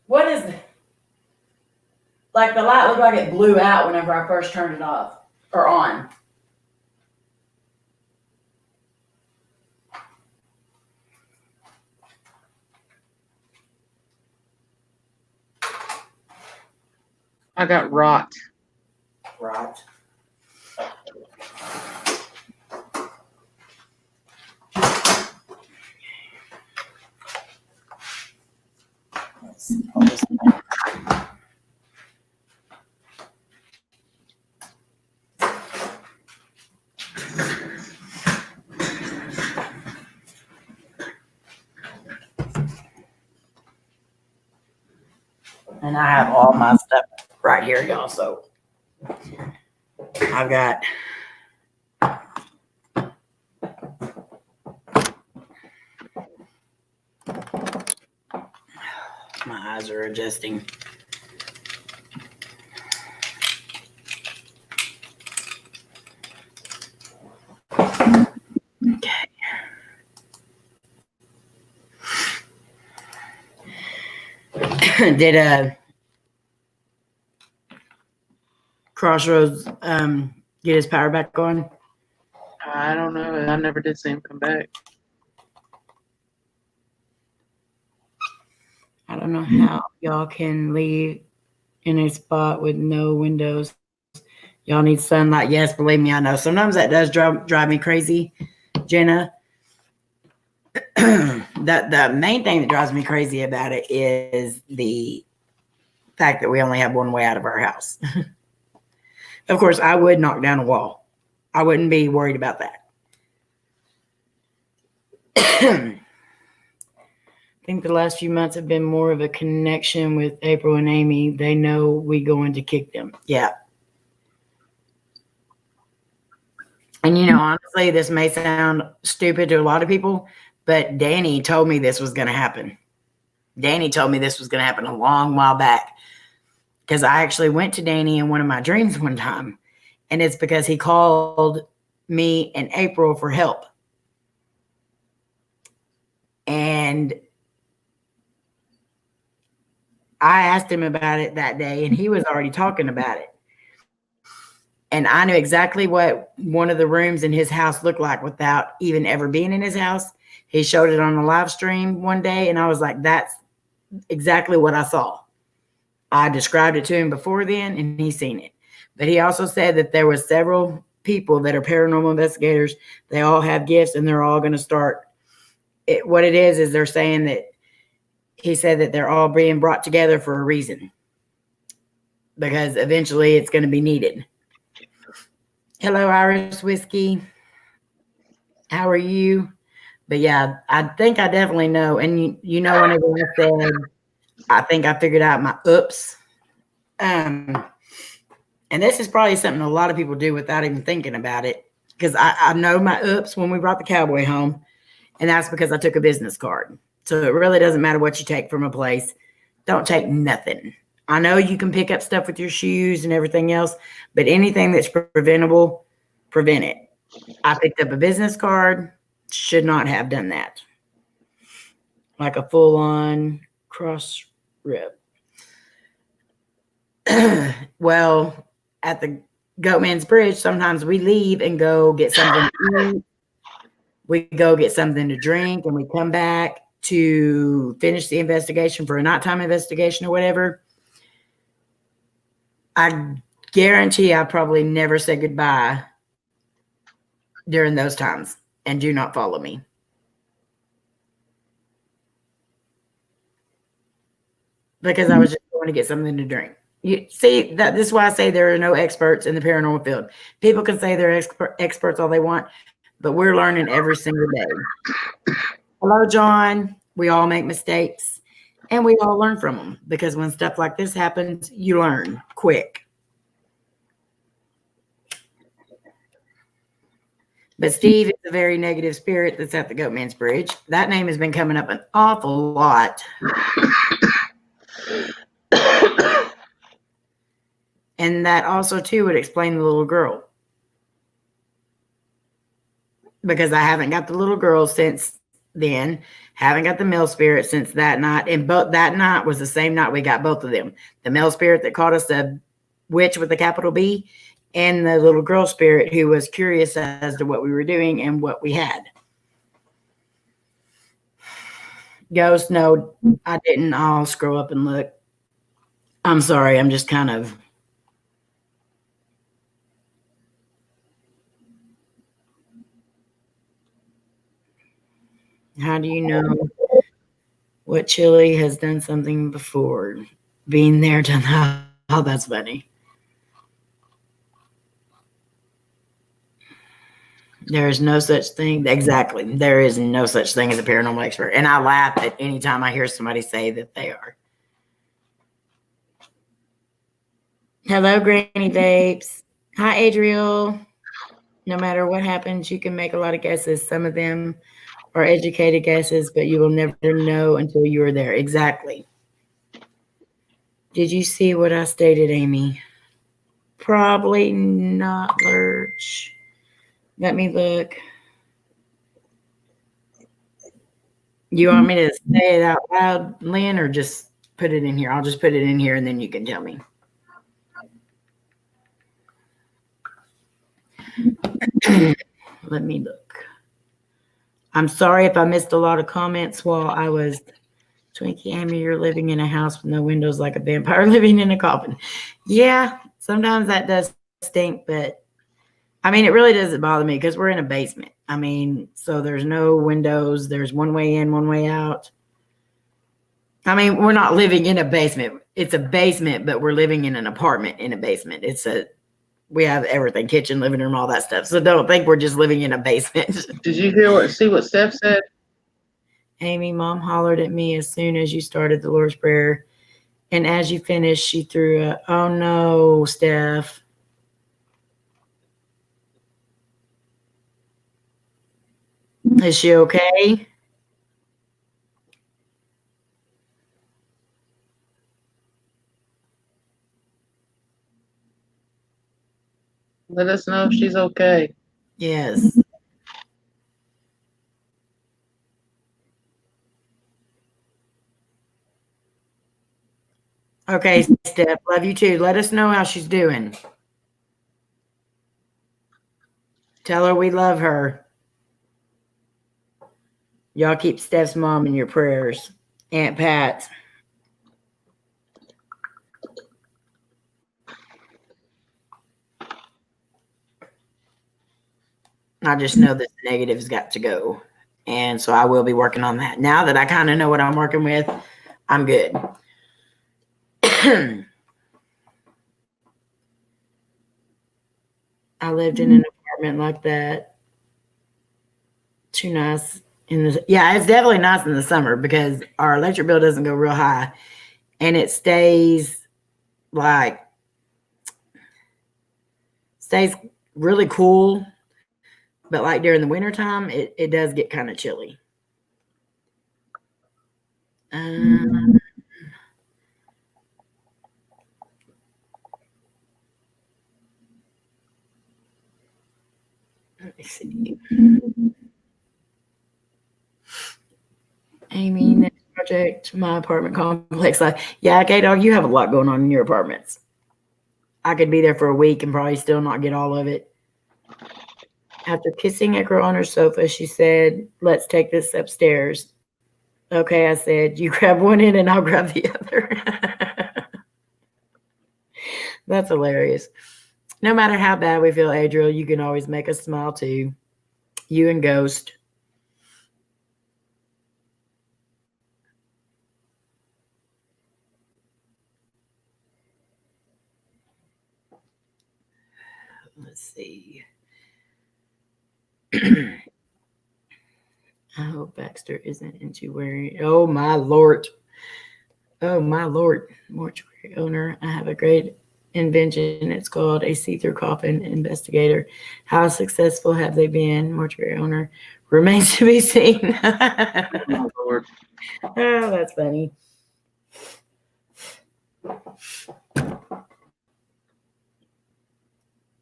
what is it? Like the light looked like it blew out whenever I first turned it off or on. I got rot. Right. Let's pull this back. And I have all my stuff right here, y'all. So I've got my eyes are adjusting. Okay. Did Crossroads get his power back on? I don't know. I never did see him come back. I don't know how y'all can leave in a spot with no windows. Y'all need sunlight. Yes, believe me, I know. Sometimes that does drive me crazy, Jenna. The main thing that drives me crazy about it is the fact that we only have one way out of our house. Of course, I would knock down a wall. I wouldn't be worried about that. I think the last few months have been more of a connection with April and Amy. They know we going to kick them. Yeah. And honestly, this may sound stupid to a lot of people, but Danny told me this was going to happen. Danny told me this was going to happen a long while back, because I actually went to Danny in one of my dreams one time, and it's because he called me and April for help. And I asked him about it that day, and he was already talking about it. And I knew exactly what one of the rooms in his house looked like without even ever being in his house. He showed it on a live stream one day, and I was like, that's exactly what I saw. I described it to him before then, and he's seen it. But he also said that there was several people that are paranormal investigators. They all have gifts, and they're all going to start. What it is they're saying that he said that they're all being brought together for a reason, because eventually it's going to be needed. Hello, Irish Whiskey. How are you? But yeah, I think I definitely know. And you know, whenever I said, I think I figured out my oops. And this is probably something a lot of people do without even thinking about it. Because I know my oops when we brought the cowboy home. And that's because I took a business card. So it really doesn't matter what you take from a place. Don't take nothing. I know you can pick up stuff with your shoes and everything else, but anything that's preventable, prevent it. I picked up a business card. Should not have done that. Like a full-on cross rip. Well, at the Goatman's Bridge, sometimes we leave and go get something to eat. We go get something to drink, and we come back to finish the investigation for a nighttime investigation or whatever. I guarantee I probably never said goodbye during those times, and do not follow me. Because I was just going to get something to drink. You see, this is why I say there are no experts in the paranormal field. People can say they're experts all they want, but we're learning every single day. Hello, John. We all make mistakes, and we all learn from them, because when stuff like this happens, you learn quick. But Steve is a very negative spirit that's at the Goatman's Bridge. That name has been coming up an awful lot. And that also, too, would explain the little girl. Because I haven't got the little girl since then. Haven't got the male spirit since that night. And that night was the same night we got both of them. The male spirit that called us a witch with a capital B, and the little girl spirit who was curious as to what we were doing and what we had. Ghost, no, I didn't. I'll scroll up and look. I'm sorry. I'm just kind of... How do you know what chili has done something before? Being there, done that. Oh, that's funny. There is no such thing. Exactly. There is no such thing as a paranormal expert. And I laugh at any time I hear somebody say that they are. Hello, Granny Vapes. Hi, Adriel. No matter what happens, you can make a lot of guesses. Some of them are educated guesses, but you will never know until you are there. Exactly. Did you see what I stated, Amy? Probably not, Lurch. Let me look. You want me to say it out loud, Lynn, or just put it in here? I'll just put it in here, and then you can tell me. Let me look. I'm sorry if I missed a lot of comments while I was... Twinkie Amy, you're living in a house with no windows like a vampire living in a coffin. Yeah, sometimes that does stink, but I mean, it really doesn't bother me because we're in a basement. I mean, so there's no windows. There's one way in, one way out. I mean, we're not living in a basement. It's a basement, but we're living in an apartment in a basement. We have everything, kitchen, living room, all that stuff. So don't think we're just living in a basement. Did you see what Steph said? Amy, Mom hollered at me as soon as you started the Lord's Prayer. And as you finished, she threw a, oh no, Steph. Is she okay? Let us know if she's okay. Yes. Okay, Steph. Love you too. Let us know how she's doing. Tell her we love her. Y'all keep Steph's mom in your prayers. Aunt Pat. I just know that the negative's got to go. And so I will be working on that. Now that I kind of know what I'm working with, I'm good. I lived in an apartment like that. Too nice in the yeah, it's definitely nice in the summer because our electric bill doesn't go real high and it stays really cool. But like during the wintertime, it does get kind of chilly. Let me see. Amy, next project, my apartment complex. Yeah, K-Dog, you have a lot going on in your apartments. I could be there for a week and probably still not get all of it. After kissing a girl on her sofa, she said, "Let's take this upstairs." Okay, I said, "You grab one end and I'll grab the other." That's hilarious. No matter how bad we feel, Adriel, you can always make us smile too. You and Ghost. Let's see. I hope Baxter isn't into wearing. Oh my lord. Oh my lord. Mortuary owner. I have a great invention. It's called a see-through coffin investigator. How successful have they been? Mortuary owner remains to be seen. Oh, Lord. Oh, that's funny.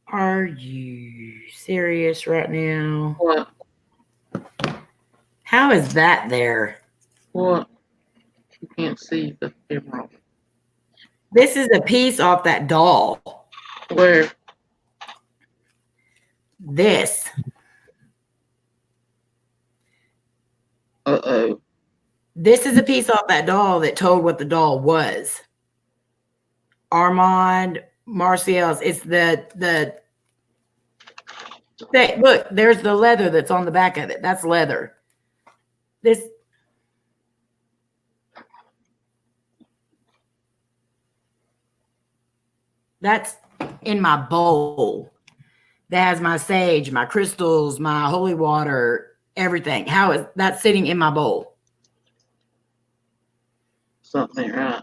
Are you serious right now? What? How is that there? What? You can't see the camera. This is a piece off that doll. Where? This. Uh-oh. This is a piece off that doll that told what the doll was. Armand Marcial's. It's the look, there's the leather that's on the back of it. That's leather. That's in my bowl. That has my sage, my crystals, my holy water, everything. How is that sitting in my bowl? Something ain't right.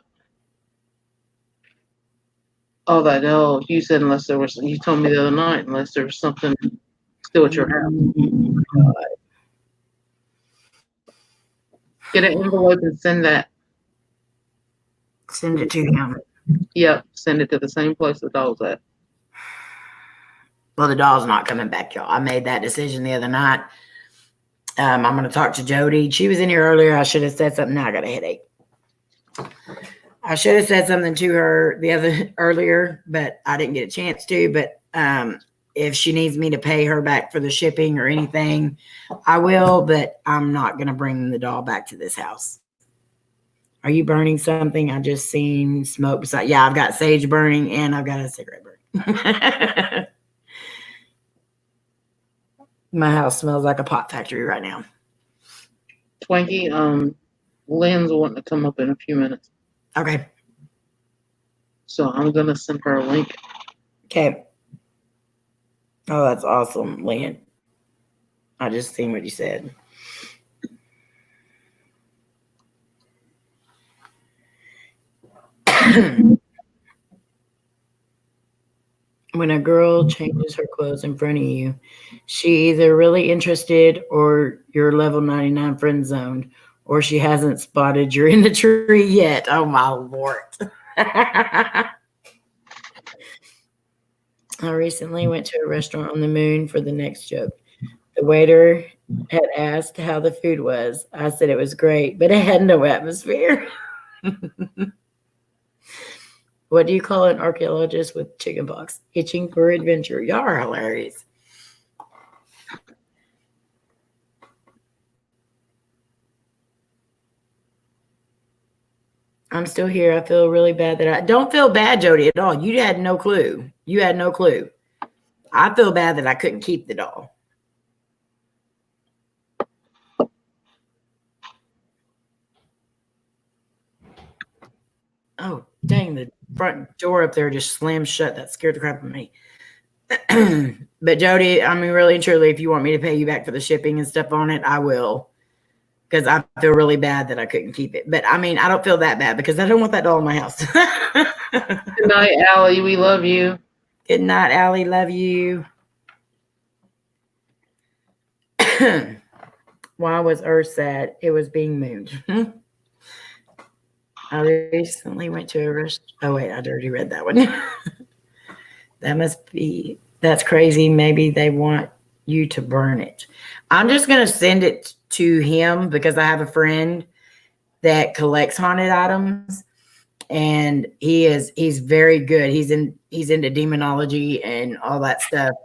Oh, that doll. You said unless there was, you told me the other night, unless there was something still at your house. Get an envelope and send that. Send it to him. Yep, send it to the same place the doll's at. Well, the doll's not coming back, y'all. I made that decision the other night. I'm going to talk to Jody. She was in here earlier. I should have said something. Now I got a headache. I should have said something to her earlier, but I didn't get a chance to. But if she needs me to pay her back for the shipping or anything, I will. But I'm not going to bring the doll back to this house. Are you burning something? I just seen smoke beside. Yeah, I've got sage burning and I've got a cigarette burning. My house smells like a pot factory right now. Twinkie, Lynn's wanting to come up in a few minutes. Okay. So I'm going to send her a link. Okay. Oh, that's awesome, Lynn. I just seen what you said. When a girl changes her clothes in front of you, she either really interested or you're level 99 friend zoned, or she hasn't spotted you're in the tree yet. Oh my Lord. I recently went to a restaurant on the moon for the next joke. The waiter had asked how the food was. I said it was great, but it had no atmosphere. What do you call an archaeologist with chickenpox? Itching for adventure. Y'all are hilarious. I'm still here. I feel really bad that I don't feel bad, Jody, at all. You had no clue. You had no clue. I feel bad that I couldn't keep the doll. Oh, dang, the front door up there just slammed shut. That scared the crap out of me. But Jody, I mean, really and truly, if you want me to pay you back for the shipping and stuff on it, I will. Because I feel really bad that I couldn't keep it. But I mean, I don't feel that bad because I don't want that doll in my house. Good night, Allie. We love you. Good night, Allie. Love you. Why was Earth sad? It was being mooned. I recently went to a restaurant. Oh, wait, I'd already read that one. That's crazy. Maybe they want you to burn it. I'm just going to send it to him because I have a friend that collects haunted items, and he's very good. He's into demonology and all that stuff,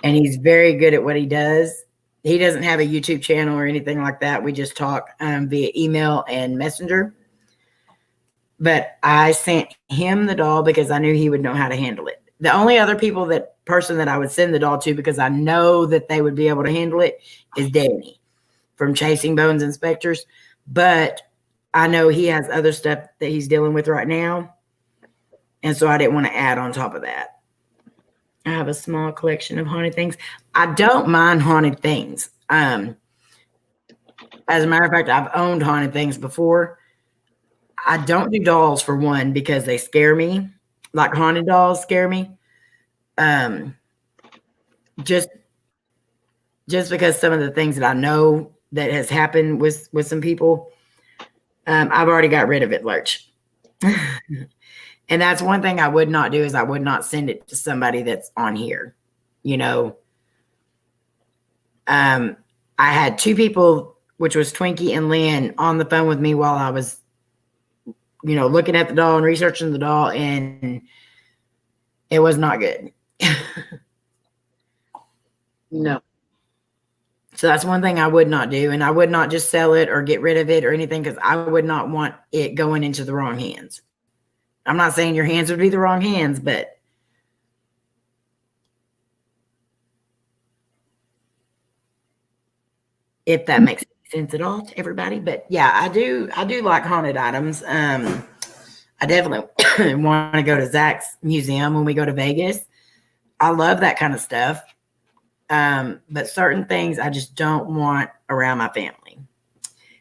and he's very good at what he does. He doesn't have a YouTube channel or anything like that. We just talk via email and messenger. But I sent him the doll because I knew he would know how to handle it. The only other person that I would send the doll to, because I know that they would be able to handle it, is Danny from Chasing Bones Inspectors. But I know he has other stuff that he's dealing with right now. And so I didn't want to add on top of that. I have a small collection of haunted things. I don't mind haunted things. As a matter of fact, I've owned haunted things before. I don't do dolls for one because they scare me. Like haunted dolls scare me. Just because some of the things that I know that has happened with some people, I've already got rid of it, Lurch. And that's one thing I would not do is I would not send it to somebody that's on here. You know, I had two people, which was Twinkie and Lynn, on the phone with me while I was, looking at the doll and researching the doll, and it was not good. No. So that's one thing I would not do. And I would not just sell it or get rid of it or anything because I would not want it going into the wrong hands. I'm not saying your hands would be the wrong hands, but if that makes sense at all to everybody. But yeah, I do like haunted items. I definitely want to go to Zach's museum when we go to Vegas. I love that kind of stuff. But certain things I just don't want around my family.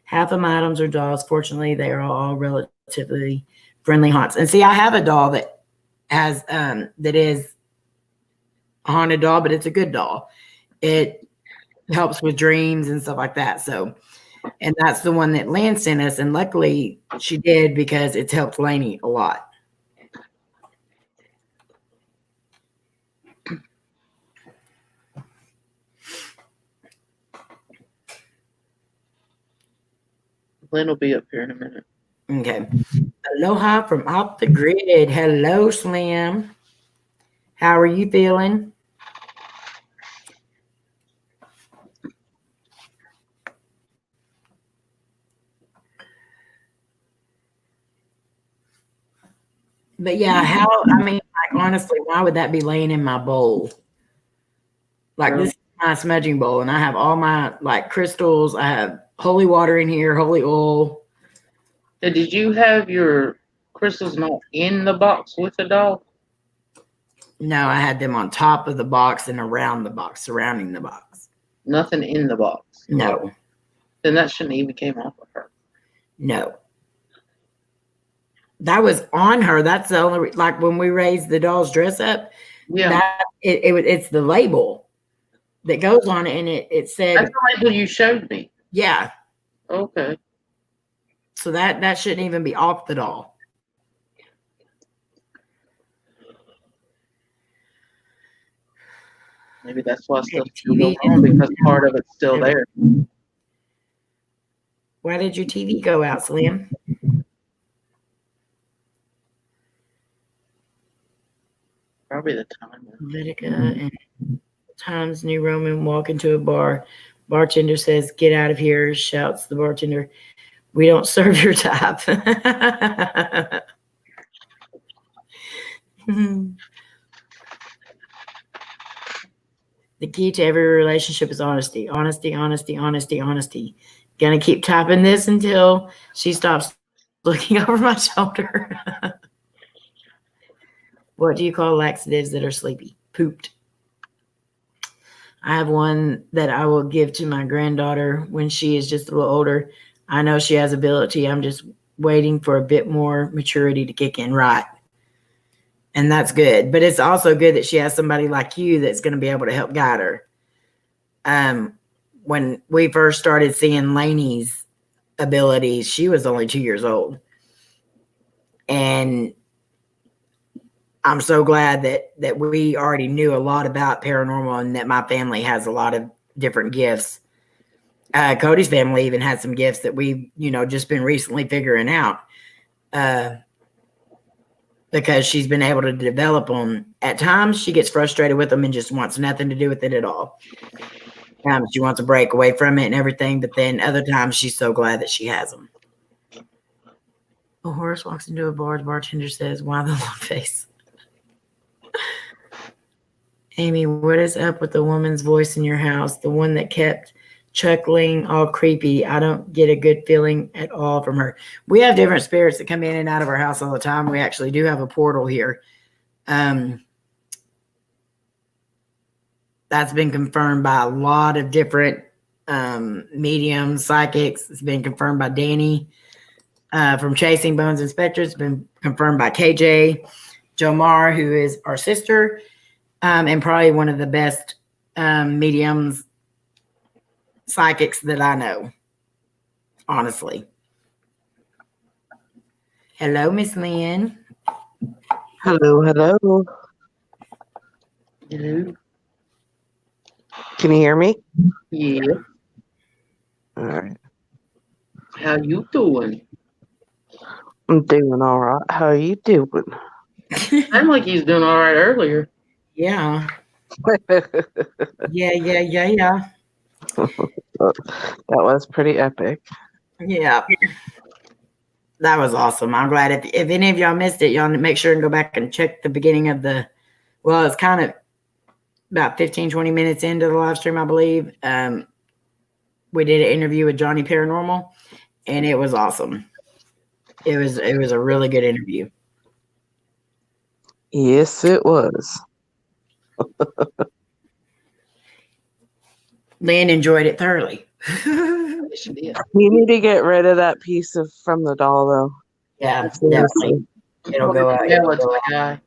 Half of my items are dolls. Fortunately, they are all relatively friendly haunts. And see, I have a doll that has that is a haunted doll, but it's a good doll. It helps with dreams and stuff like that. So, and that's the one that Lynn sent us, and luckily she did because it's helped Lainey a lot. Lynn will be up here in a minute. Okay. Aloha from off the grid. Hello, Slim. How are you feeling? But yeah, honestly, why would that be laying in my bowl? Like this is my smudging bowl, and I have all my crystals. I have holy water in here, holy oil. So did you have your crystals not in the box with the doll? No, I had them on top of the box and around the box, surrounding the box. Nothing in the box. No. Then that shouldn't even came off of her. No. That was on her. That's the only like when we raised the doll's dress up. Yeah. It's the label that goes on it, and it said That's the label you showed me. Yeah. Okay. So that shouldn't even be off the doll. Maybe that's why stuff's still going on, because part of it's still there. Why did your TV go out, Slim? Probably the timer. Levitica and Times New Roman walk into a bar. Bartender says, "Get out of here," shouts the bartender. "We don't serve your type." The key to every relationship is honesty. Honesty, honesty, honesty, honesty. Gonna keep typing this until she stops looking over my shoulder. What do you call laxatives that are sleepy? Pooped. I have one that I will give to my granddaughter when she is just a little older. I know she has ability. I'm just waiting for a bit more maturity to kick in, right? And that's good. But it's also good that she has somebody like you that's going to be able to help guide her. When we first started seeing Lainey's abilities, she was only 2 years old. And I'm so glad that we already knew a lot about paranormal and that my family has a lot of different gifts. Cody's family even had some gifts that we've, just been recently figuring out because she's been able to develop them. At times, she gets frustrated with them and just wants nothing to do with it at all. She wants to break away from it and everything, but then other times she's so glad that she has them. A horse walks into a bar. The bartender says, "Why the long face?" Amy, what is up with the woman's voice in your house? The one that kept chuckling all creepy. I don't get a good feeling at all from her. We have different spirits that come in and out of our house all the time. We actually do have a portal here. That's been confirmed by a lot of different mediums, psychics. It's been confirmed by Danny from Chasing Bones Inspectors. It's been confirmed by KJ, Jomar, who is our sister, and probably one of the best mediums, psychics that I know, honestly. Hello, Miss Lynn. Hello, hello. Hello. Can you hear me? Yeah. All right. How you doing? I'm doing all right. How are you doing? Sounded like he's doing all right earlier. Yeah. Yeah. That was pretty epic. Yeah. That was awesome. I'm glad if any of y'all missed it, y'all make sure and go back and check the beginning of it's kind of about 15, 20 minutes into the live stream, I believe. We did an interview with Johny Paranormal, and it was awesome. It was a really good interview. Yes, it was. Lynn enjoyed it thoroughly. She did. You need to get rid of that piece from the doll, though. Yeah, Seriously. definitely. It'll go out. Yeah, it's the guy.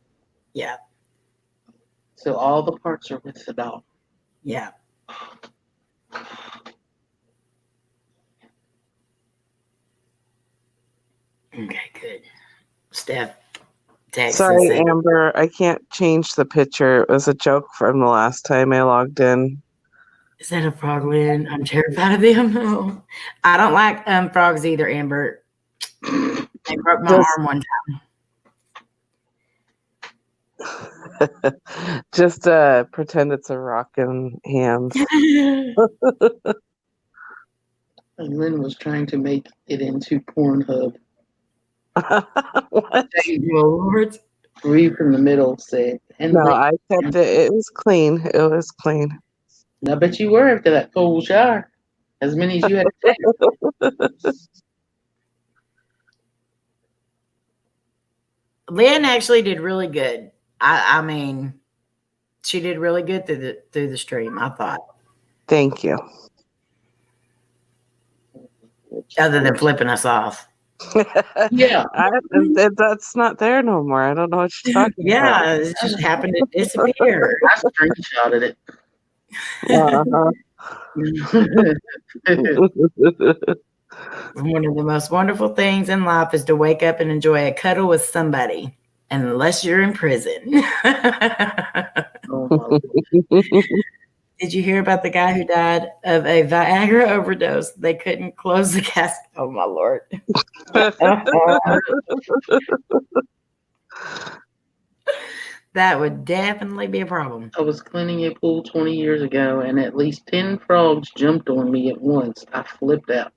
Yeah. So all the parts are with the doll. Yeah. Okay, good. Steph, text. Sorry, Amber. I can't change the picture. It was a joke from the last time I logged in. Is that a frog, Lynn? I'm terrified of them. No. I don't like frogs either, Amber. They broke my arm one time. Just pretend it's a rock and hands. And Lynn was trying to make it into Pornhub. What? Lord. Read from the middle said. No, I kept it. It was clean. It was clean. I bet you were after that cold shower. As many as you had to take. Lynn actually did really good. I mean, she did really good through the stream, I thought. Thank you. Other than flipping us off. Yeah. That's not there no more. I don't know what you're talking about. Yeah, it just happened to disappear. I screenshotted it. Uh-huh. One of the most wonderful things in life is to wake up and enjoy a cuddle with somebody, unless you're in prison. Oh, Did you hear about the guy who died of a Viagra overdose? They couldn't close the casket. Oh, my Lord. That would definitely be a problem. I was cleaning a pool 20 years ago, and at least 10 frogs jumped on me at once. I flipped out.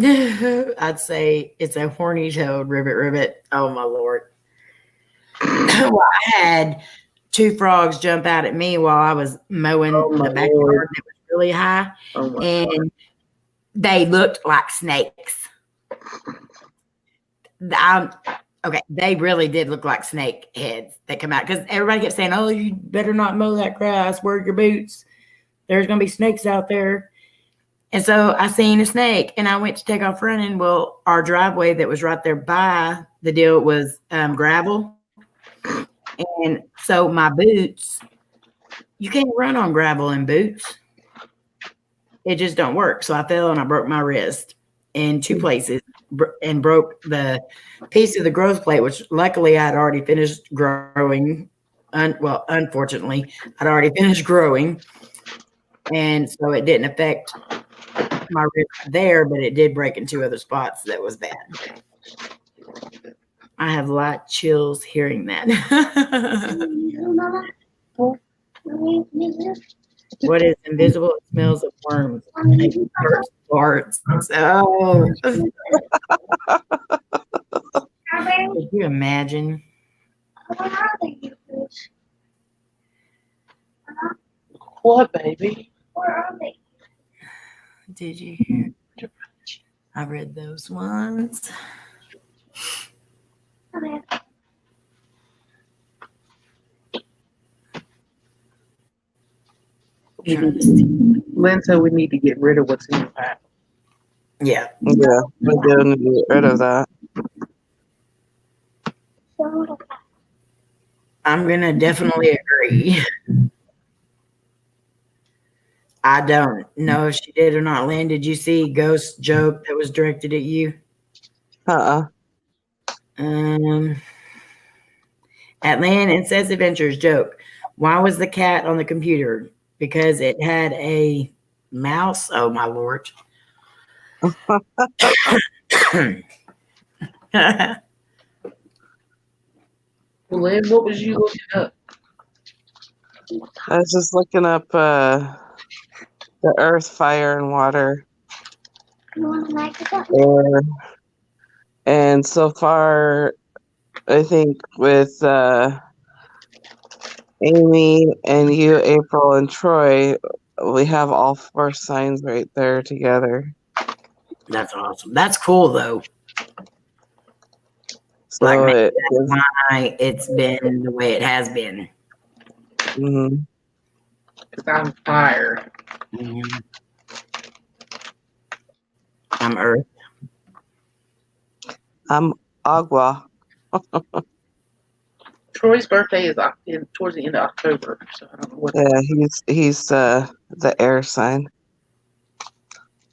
I'd say it's a horny toad, ribbit. Oh my lord. Well, I had 2 frogs jump out at me while I was mowing Oh my the backyard Lord. that was really high, Oh my and God. they looked like snakes. Okay, they really did look like snake heads that come out because everybody kept saying, "Oh, you better not mow that grass. Wear your boots. There's gonna be snakes out there." And so I seen a snake, and I went to take off running. Well, our driveway that was right there by the deal was gravel, and so my boots, you can't run on gravel in boots. It just don't work. So I fell and I broke my wrist in 2 places and broke the piece of the growth plate, which luckily I'd already finished growing. Well, unfortunately, I'd already finished growing. And so it didn't affect my wrist there, but it did break in 2 other spots. That was bad. I have light chills hearing that. What is invisible? It smells of worms. It hurts farts. Oh. Could you imagine? What, baby? Where are they? Did you hear? I read those ones. Lynn said we need to get rid of what's in the pack. Yeah. Yeah, we do need to get rid of that. I'm going to definitely agree. I don't know if she did or not. Lynn, did you see Ghost joke that was directed at you? At Lynn and Seth's Adventures joke. Why was the cat on the computer? Because it had a mouse. Oh my lord. Well, Lynn, what was you looking up? I was just looking up the earth, fire, and water. Air. And so far, I think with Amy and you, April, and Troy, we have all 4 signs right there together. That's awesome. That's cool though. So Like, it that's why it's been the way it has been. Mhm. Because I'm fire. I'm Earth. I'm Agua. Troy's birthday is towards the end of October, so I don't know what. Yeah, he's the air sign.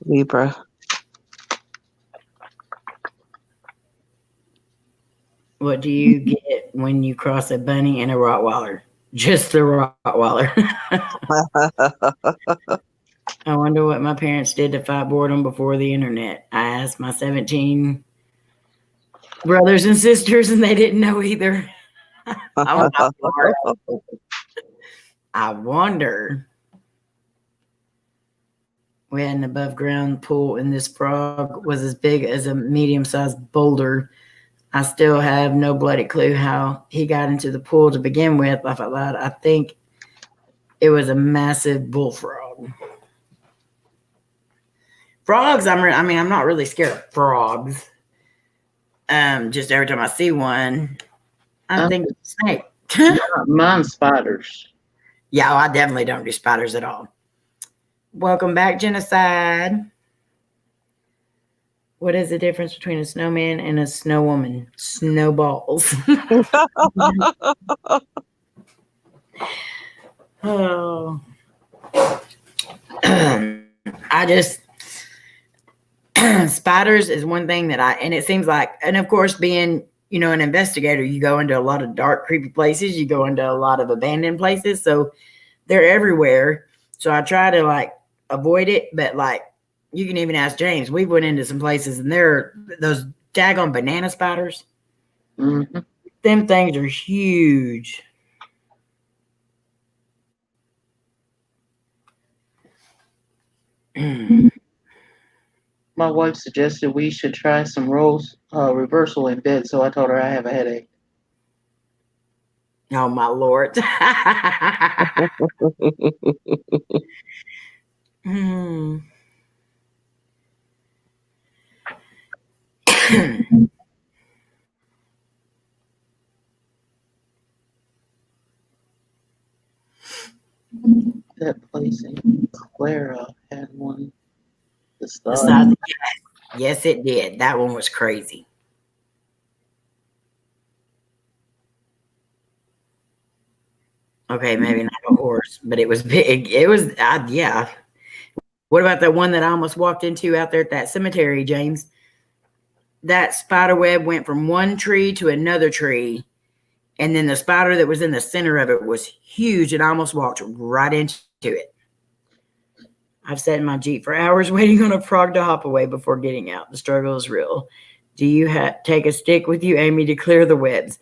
Libra. What do you get when you cross a bunny and a Rottweiler? Just the Rottweiler. I wonder what my parents did to fight boredom before the internet. I asked my 17 brothers and sisters, and they didn't know either. I wonder. We had an above ground pool, and this frog was as big as a medium sized boulder. I still have no bloody clue how he got into the pool to begin with. Laugh out loud. I think it was a massive bullfrog. Frogs, I'm not really scared of frogs. Just every time I see one, I think it's a snake. Mine's spiders. Yeah, I definitely don't do spiders at all. Welcome back, Genocide. What is the difference between a snowman and a snow woman? Snowballs. Oh. I just spiders is one thing that and it seems like, and of course being, an investigator, you go into a lot of dark, creepy places, you go into a lot of abandoned places, so they're everywhere. So I try to avoid it, but you can even ask James. We went into some places and there are those daggone banana spiders. Mm-hmm. Them things are huge. My wife suggested we should try some roles reversal in bed, so I told her I have a headache. Oh my Lord. Hmm. That place in Clara had one. The The size. size, yes, it did. That one was crazy. Okay, maybe not a horse, but it was big. It was, yeah. What about the one that I almost walked into out there at that cemetery, James? That spider web went from one tree to another tree, and then the spider that was in the center of it was huge, and I almost walked right into it. I've sat in my Jeep for hours waiting on a frog to hop away before getting out. The struggle is real. Do you take a stick with you, Amy, to clear the webs?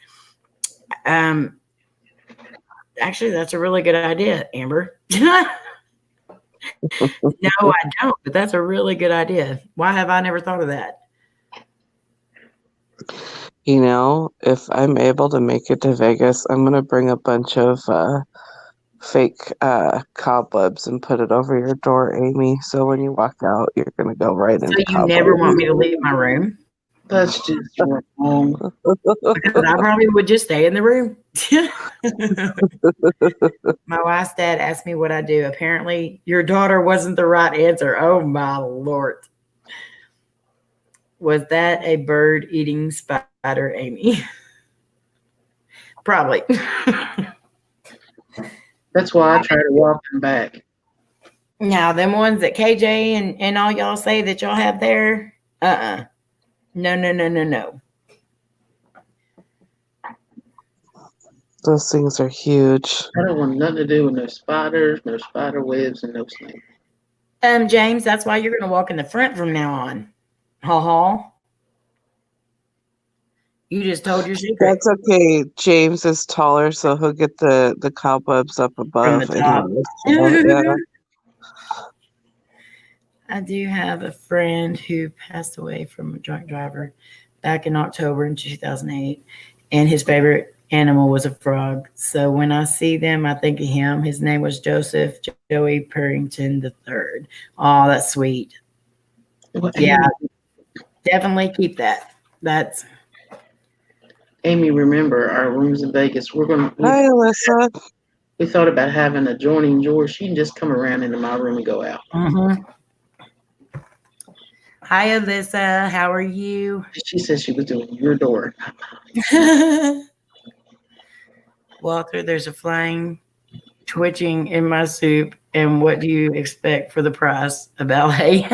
Actually, that's a really good idea, Amber. No, I don't, but that's a really good idea. Why have I never thought of that? You know, if I'm able to make it to Vegas, I'm gonna bring a bunch of fake cobwebs and put it over your door, Amy. So when you walk out, you're gonna go right So into you never cobwebs. want me to leave my room? That's just wrong. Because I probably would just stay in the room. My wife's dad asked me what I do. Apparently, your daughter wasn't the right answer. Oh my Lord. Was that a bird eating spider, Amy? Probably. That's why I try to walk them back. Now, them ones that KJ and all y'all say that y'all have there, No. Those things are huge. I don't want nothing to do with no spiders, no spider webs, and no snakes. James, that's why you're going to walk in the front from now on. Ha. You just told your secret. That's okay. James is taller, so he'll get the cobwebs up above. From the top. Yeah. I do have a friend who passed away from a drunk driver back in October in 2008, and his favorite animal was a frog. So when I see them, I think of him. His name was Joseph Joey Purrington III. Oh, that's sweet. Well, Yeah, definitely keep that. That's Amy, remember our rooms in Vegas. Hi, Alyssa. We thought about having adjoining doors. She can just come around into my room and go out. Hi, Alyssa. How are you? She said she was doing your door. Walter, there's a flying twitching in my soup. And what do you expect for the price of ballet?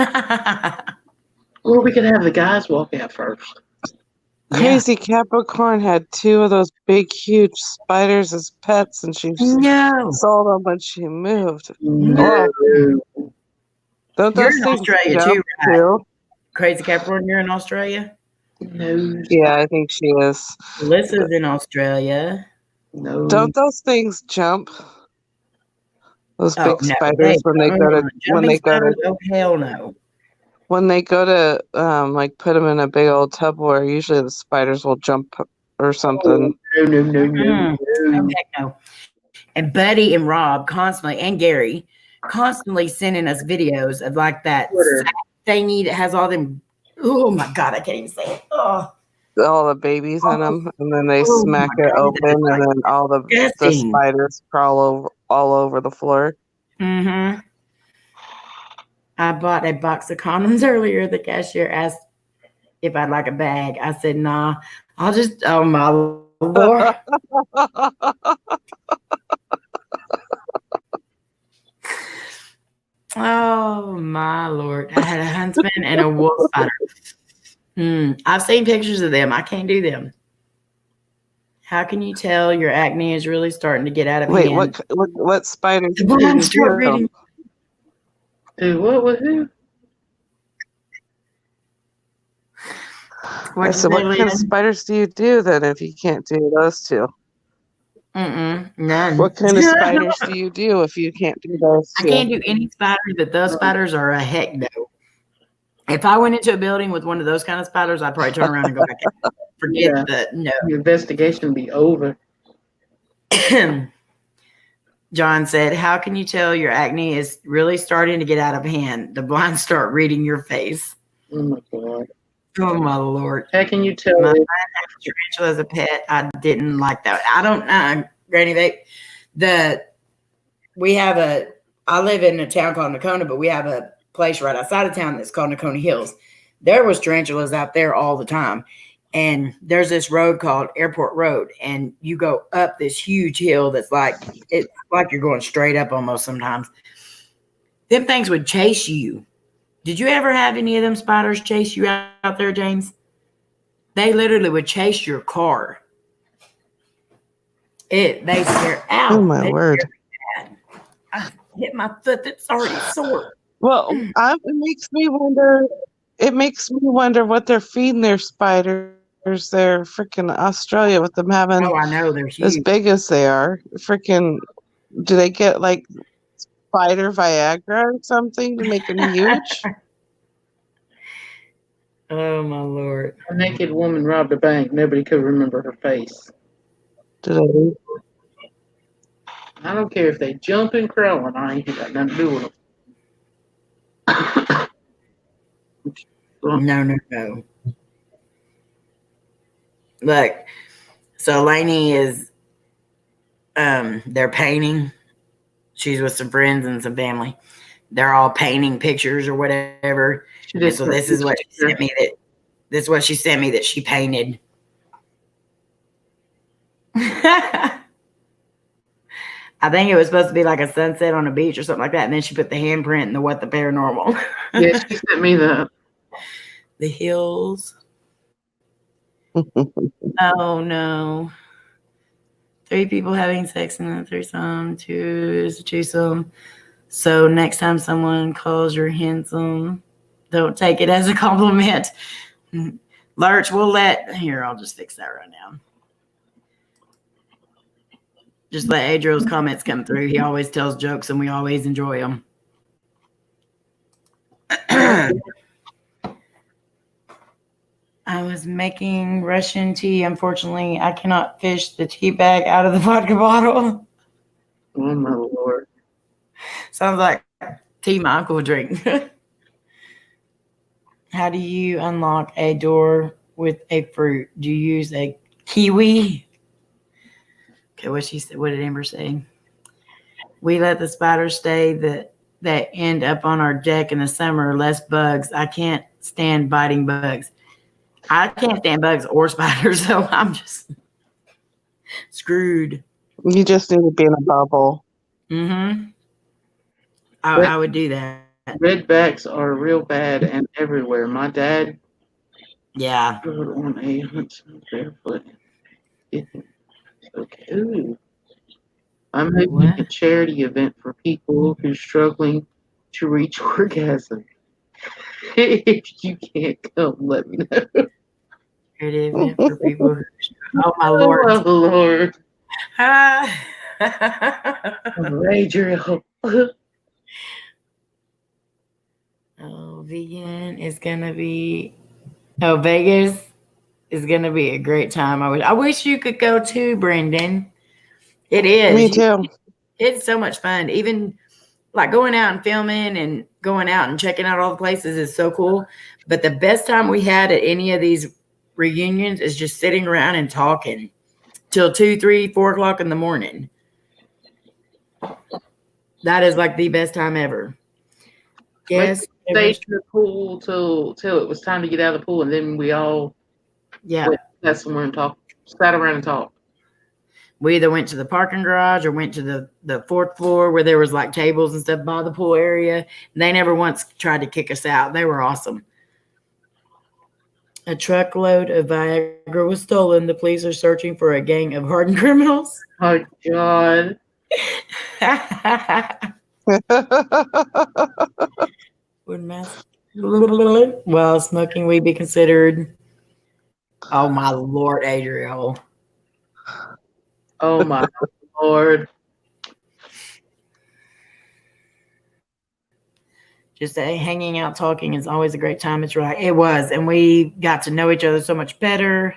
Or we could have the guys walk out first. Crazy Capricorn had 2 of those big, huge spiders as pets, and she No. saw them when she moved. No. Oh. Don't You're those in things Australia jump too, right? too? Crazy Capricorn, you're in Australia? No. Yeah, I think she is. Alyssa's in Australia. No. Don't those things jump? Those Oh, big no, spiders when they go to oh, hell no. when they go to like put them in a big old Tupperware, usually the spiders will jump or something. No. Oh, heck no. And Buddy and Rob constantly, and Gary, constantly sending us videos of like that sack thingy that has all them. Oh my God, I can't even say it. Oh, All the babies in them, and then they Oh smack my it God, open, and like then all the disgusting. spiders crawl all over the floor. Mm-hmm. I bought a box of condoms earlier. The cashier asked if I'd like a bag. I said, nah, I'll just, oh my Lord. Oh my Lord. I had a huntsman and a wolf spider. I've seen pictures of them. I can't do them. How can you tell your acne is really starting to get out of Wait, hand? what spiders The did you bones start do? reading. Dude, what was who? I What'd you said, say, what kind of Leanne? spiders do you do then if you can't do those two? None. What kind of spiders do you do if you can't do those I two? can't do any spiders, but those spiders are a heck no. If I went into a building with one of those kind of spiders, I'd probably turn around and go back out. Forget Yeah. the no. The investigation be over. John said, "How can you tell your acne is really starting to get out of hand? The blinds start reading your face." Oh my god. Oh my lord. How can you tell? My if- tarantula as a pet. I didn't like that. I don't know, Granny Vape. I live in a town called Nocona, but we have a place right outside of town that's called Nocona Hills. There was tarantulas out there all the time. And there's this road called Airport Road, and you go up this huge hill that's it's like you're going straight up almost sometimes. Them things would chase you. Did you ever have any of them spiders chase you out there, James? They literally would chase your car. They scare out. Oh my word. I hit my foot that's already sore. Well, it makes me wonder. It makes me wonder what they're feeding their spiders. They're freaking Australia with them having Oh, I know they're as huge. big as they are. Freaking, do they get like spider Viagra or something to make them huge? Oh my lord. A naked woman robbed a bank. Nobody could remember her face. Do they? I don't care if they jump and crawling. I ain't got nothing to do with them. No. Look, so Lainey is they're painting. She's with some friends and some family. They're all painting pictures or whatever. And so this is what she sent me that she painted. I think it was supposed to be like a sunset on a beach or something like that. And then she put the handprint in the What the Paranormal. Yeah, she sent me that. The hills. Oh no. 3 people having sex in a threesome, 2 is a twosome. So next time someone calls you handsome, don't take it as a compliment. Lurch, I'll just fix that right now. Just let Adriel's comments come through. He always tells jokes and we always enjoy them. I was making Russian tea. Unfortunately, I cannot fish the tea bag out of the vodka bottle. Oh my lord. Sounds like tea my uncle would drink. How do you unlock a door with a fruit? Do you use a kiwi? Okay, what did Amber say? We let the spiders stay that end up on our deck in the summer, less bugs. I can't stand biting bugs. I can't stand bugs or spiders, so I'm just screwed. You just need to be in a bubble. Mm-hmm. I would do that. Redbacks are real bad and everywhere. My dad Yeah. rode on a hunt barefoot. Okay. Ooh. I'm making a charity event for people who are struggling to reach orgasm. If you can't come, let me know. Charity event for people who. Oh my lord. Oh my lord. Adriel. Oh, vegan is gonna be. Oh, Vegas is gonna be a great time. I wish you could go too, Brendan. It is. Me too. It's so much fun. Even like going out and filming and going out and checking out all the places is so cool. But the best time we had at any of these reunions is just sitting around and talking till 2, 3, 4 o'clock in the morning. That is like the best time ever. Yes. Stayed in the pool till it was time to get out of the pool, and then we all sat somewhere and sat around and talked. We either went to the parking garage or went to the 4th floor where there was like tables and stuff by the pool area. They never once tried to kick us out. They were awesome. A truckload of Viagra was stolen. The police are searching for a gang of hardened criminals. Oh, God. Would mask. Well, smoking weed be considered Oh my Lord, Adriel. Oh my Lord. Just hanging out, talking is always a great time. It's right. It was. And we got to know each other so much better.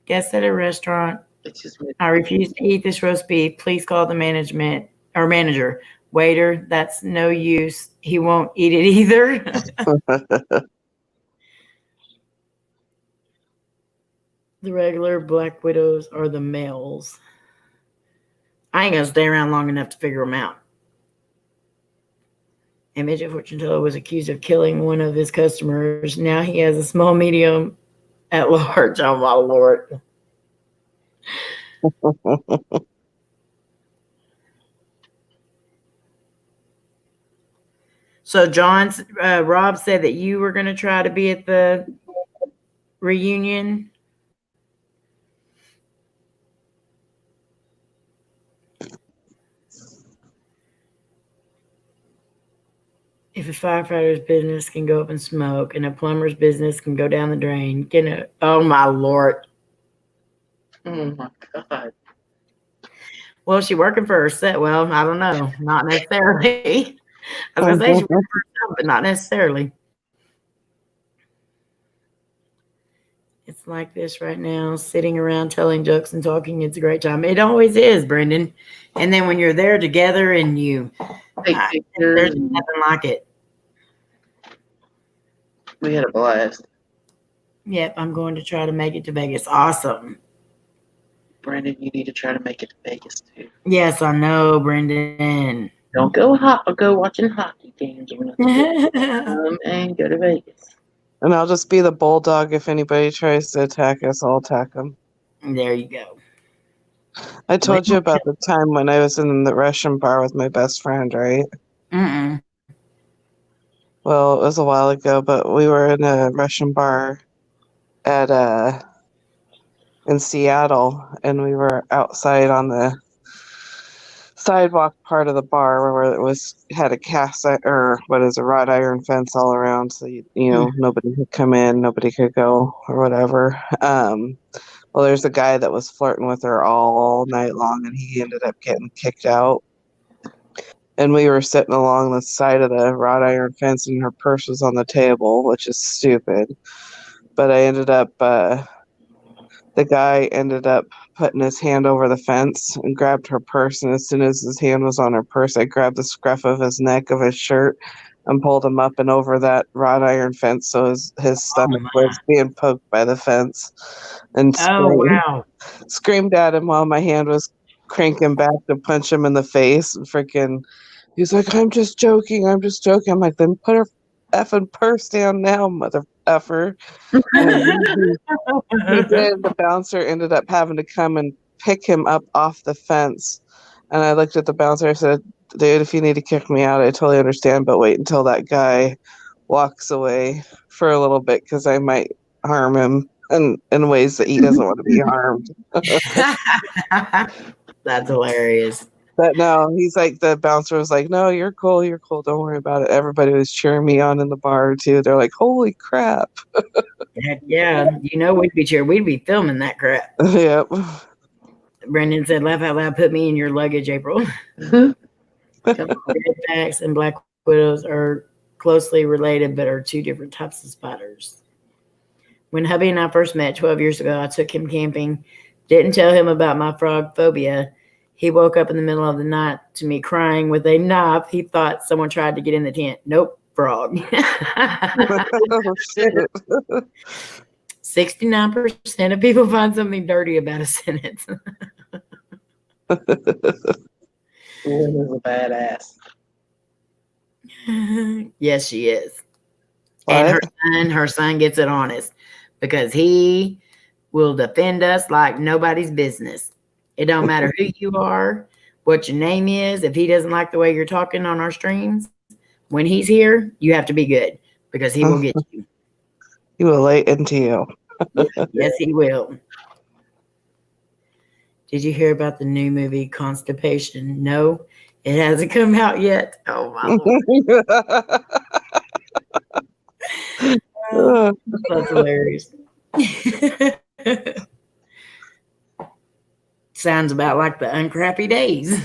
Guests at a restaurant. It's just I refuse to eat this roast beef. Please call the management or manager. Waiter, that's no use. He won't eat it either. The regular black widows are the males. I ain't going to stay around long enough to figure them out. And Midget Fortune Teller was accused of killing one of his customers. Now he has a small medium at large. Oh, my Lord. So Rob said that you were going to try to be at the reunion. If a firefighter's business can go up in smoke and a plumber's business can go down the drain, oh my Lord. Oh my God. Well, is she working for herself? Well, I don't know. Not necessarily. I was going to say she worked for herself, but not necessarily. It's like this right now, sitting around telling jokes and talking. It's a great time. It always is, Brendan. And then when you're there together and there's nothing like it. We had a blast. Yep, I'm going to try to make it to Vegas. Awesome. Brandon, you need to try to make it to Vegas too. Yes, I know, Brendan. Don't go watching hockey games or nothing. And go to Vegas. And I'll just be the bulldog. If anybody tries to attack us, I'll attack them. There you go. I told you about the time when I was in the Russian bar with my best friend, right? Mm-mm. Well, it was a while ago, but we were in a Russian bar at in Seattle, and we were outside on the sidewalk part of the bar where it had a wrought iron fence all around, so nobody could come in, nobody could go, or whatever. Well, there's a guy that was flirting with her all night long, and he ended up getting kicked out. And we were sitting along the side of the wrought iron fence, and her purse was on the table, which is stupid. But the guy ended up putting his hand over the fence and grabbed her purse. And as soon as his hand was on her purse, I grabbed the scruff of his neck of his shirt and pulled him up and over that wrought iron fence. So his stomach was being poked by the fence. And screamed at him while my hand was cranking back to punch him in the face. And he's like, I'm just joking. I'm like, then put her effing purse down now, mother effer. He did. The bouncer ended up having to come and pick him up off the fence. And I looked at the bouncer. I said, dude, if you need to kick me out, I totally understand. But wait until that guy walks away for a little bit, because I might harm him in ways that he doesn't want to be harmed. That's hilarious. But no, he's like, the bouncer was like, no, you're cool, don't worry about it. Everybody was cheering me on in the bar too. They're like, holy crap. Heck yeah, we'd be cheering. We'd be filming that crap. Yep. Brendan said, laugh out loud, put me in your luggage, April. Redbacks and black widows are closely related, but are two different types of spiders. When hubby and I first met 12 years ago, I took him camping. Didn't tell him about my frog phobia. He woke up in the middle of the night to me crying with a knife. He thought someone tried to get in the tent. Nope, frog. Oh, shit. 69% of people find something dirty about a sentence. Lynn is a badass. Yes, she is. What? And her son gets it honest, because he will defend us like nobody's business. It don't matter who you are, what your name is. If he doesn't like the way you're talking on our streams, when he's here, you have to be good, because he will get you. He will lay into you. Yes, he will. Did you hear about the new movie Constipation? No, it hasn't come out yet. Oh my Lord. That's hilarious. Sounds about like the uncrappy days.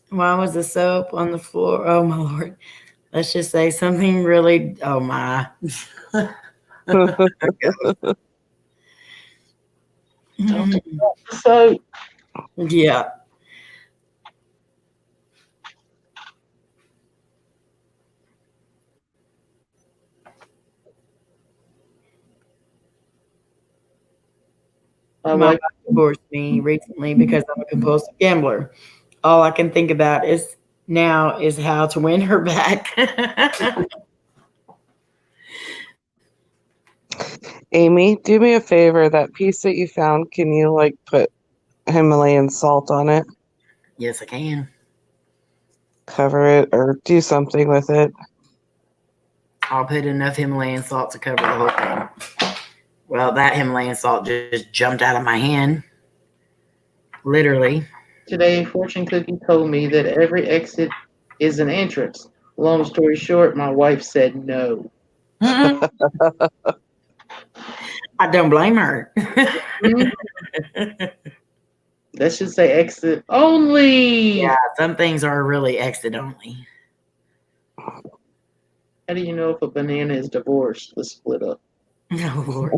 Why was the soap on the floor? Oh my Lord. Let's just say something really, oh my. So Yeah. my My wife, wife divorced me recently because I'm a compulsive gambler. All I can think about is now is how to win her back. Amy, do me a favor. That piece that you found, can you like put Himalayan salt on it, Yes, I can. cover it, or do something with it? I'll put enough Himalayan salt to cover the whole thing. Well, that Himalayan salt just jumped out of my hand. Literally. today, Fortune Cookie told me that every exit is an entrance. Long story short, my wife said no. I don't blame her. Let's just say exit only. Yeah, some things are really exit only. How do you know if a banana is divorced? Let's split up. Oh, Lord.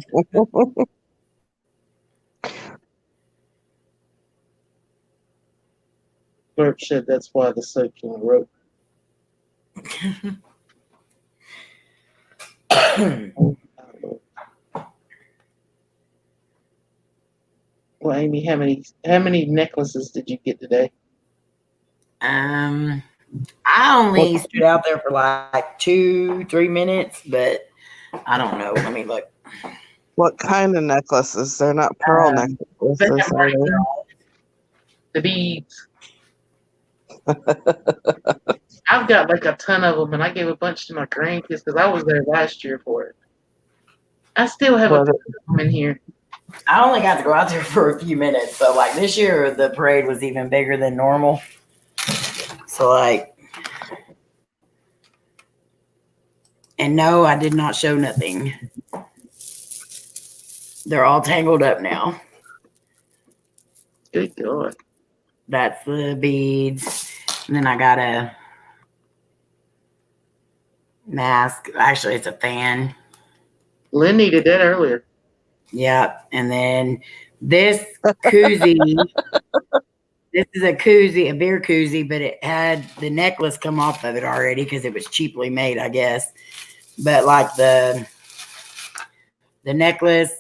Burp said that's why the soap's on the rope. Well, Amy, how many necklaces did you get today? I only stood out there for like 2-3 minutes, but I don't know. Let me look. What kind of necklaces? They're not pearl necklaces, are they? The beads. I've got like a ton of them, and I gave a bunch to my grandkids because I was there last year for it. I still have a What- ton of them in here. I only got to go out there for a few minutes. So, like, this year, the parade was even bigger than normal. So, like, and no, I did not show nothing. They're all tangled up now. Good God. That's the beads. And then I got a mask. Actually, it's a fan. Lynn needed that earlier. Yeah. And then this koozie. This is a koozie, a beer koozie, but it had the necklace come off of it already because it was cheaply made, I guess. But like the necklace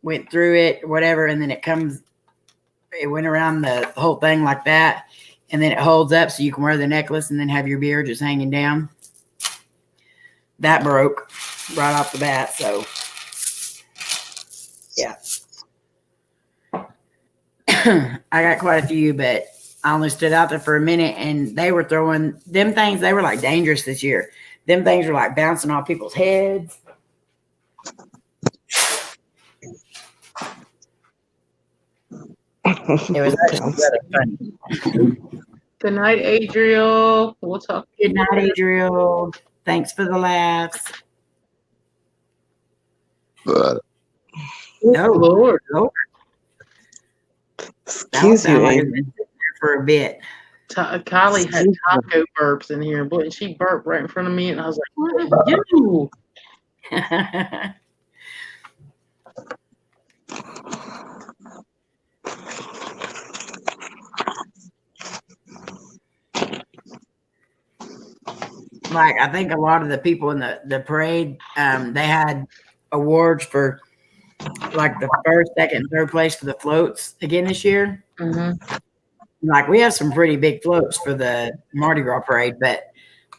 went through it, whatever, and then it went around the whole thing like that, and then it holds up so you can wear the necklace and then have your beer just hanging down. That broke right off the bat, so yeah. I got quite a few, but I only stood out there for a minute, and they were throwing them things. They were like dangerous this year. Them things were like bouncing off people's heads. It was actually rather funny. Good night, Adriel. We'll talk. Good night, Adriel. Thanks for the laughs. Oh, Lord. Lord. Excuse you, Like Amy. it's been sitting there for a bit. Kylie had taco burps in here, and she burped right in front of me, and I was like, "What did you do?" Like, I think a lot of the people in the parade, they had awards for like the first, second, and third place for the floats again this year. Mm-hmm. Like, we have some pretty big floats for the Mardi Gras parade, but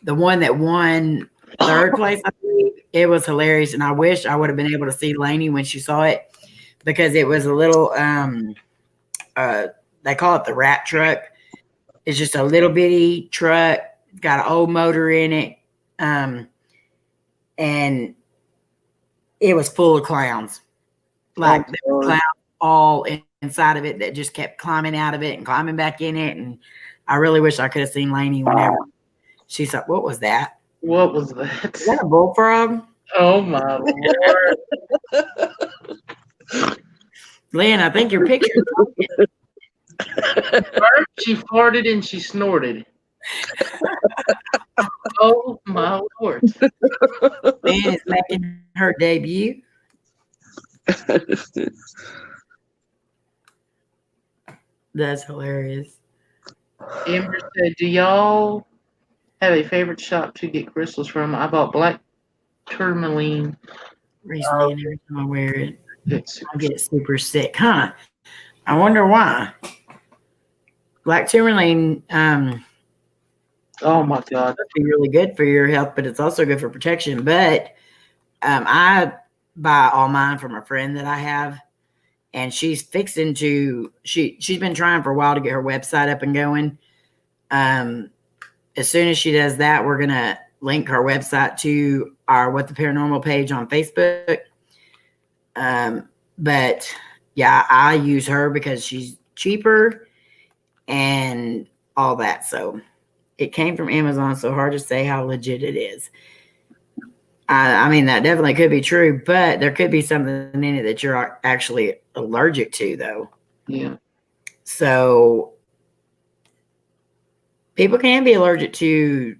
the one that won third place, I believe, it was hilarious. And I wish I would have been able to see Lainey when she saw it, because it was a little, they call it the rat truck. It's just a little bitty truck, got an old motor in it. And it was full of clowns. Like, there were clowns all inside of it that just kept climbing out of it and climbing back in it. And I really wish I could have seen Lainey whenever she said, "What was that?" What was that? Is that a bullfrog? Oh my lord. Lynn, I think your picture. First, she farted and she snorted. Oh my lord. Lynn is making her debut. That's hilarious. Amber said, "Do y'all have a favorite shop to get crystals from? I bought black tourmaline. Recently, and every time I wear it, It's I get super sick. Huh? I wonder why. Black tourmaline oh my god. be really good for your health, but it's also good for protection. But I buy all mine from a friend that I have, and she's fixing to she's been trying for a while to get her website up and going. As soon as she does that, we're gonna link her website to our What the Paranormal page on Facebook. But yeah, I use her because she's cheaper and all that. So it came from Amazon, so hard to say how legit it is. I mean, that definitely could be true, but there could be something in it that you're actually allergic to, though. Yeah. So people can be allergic to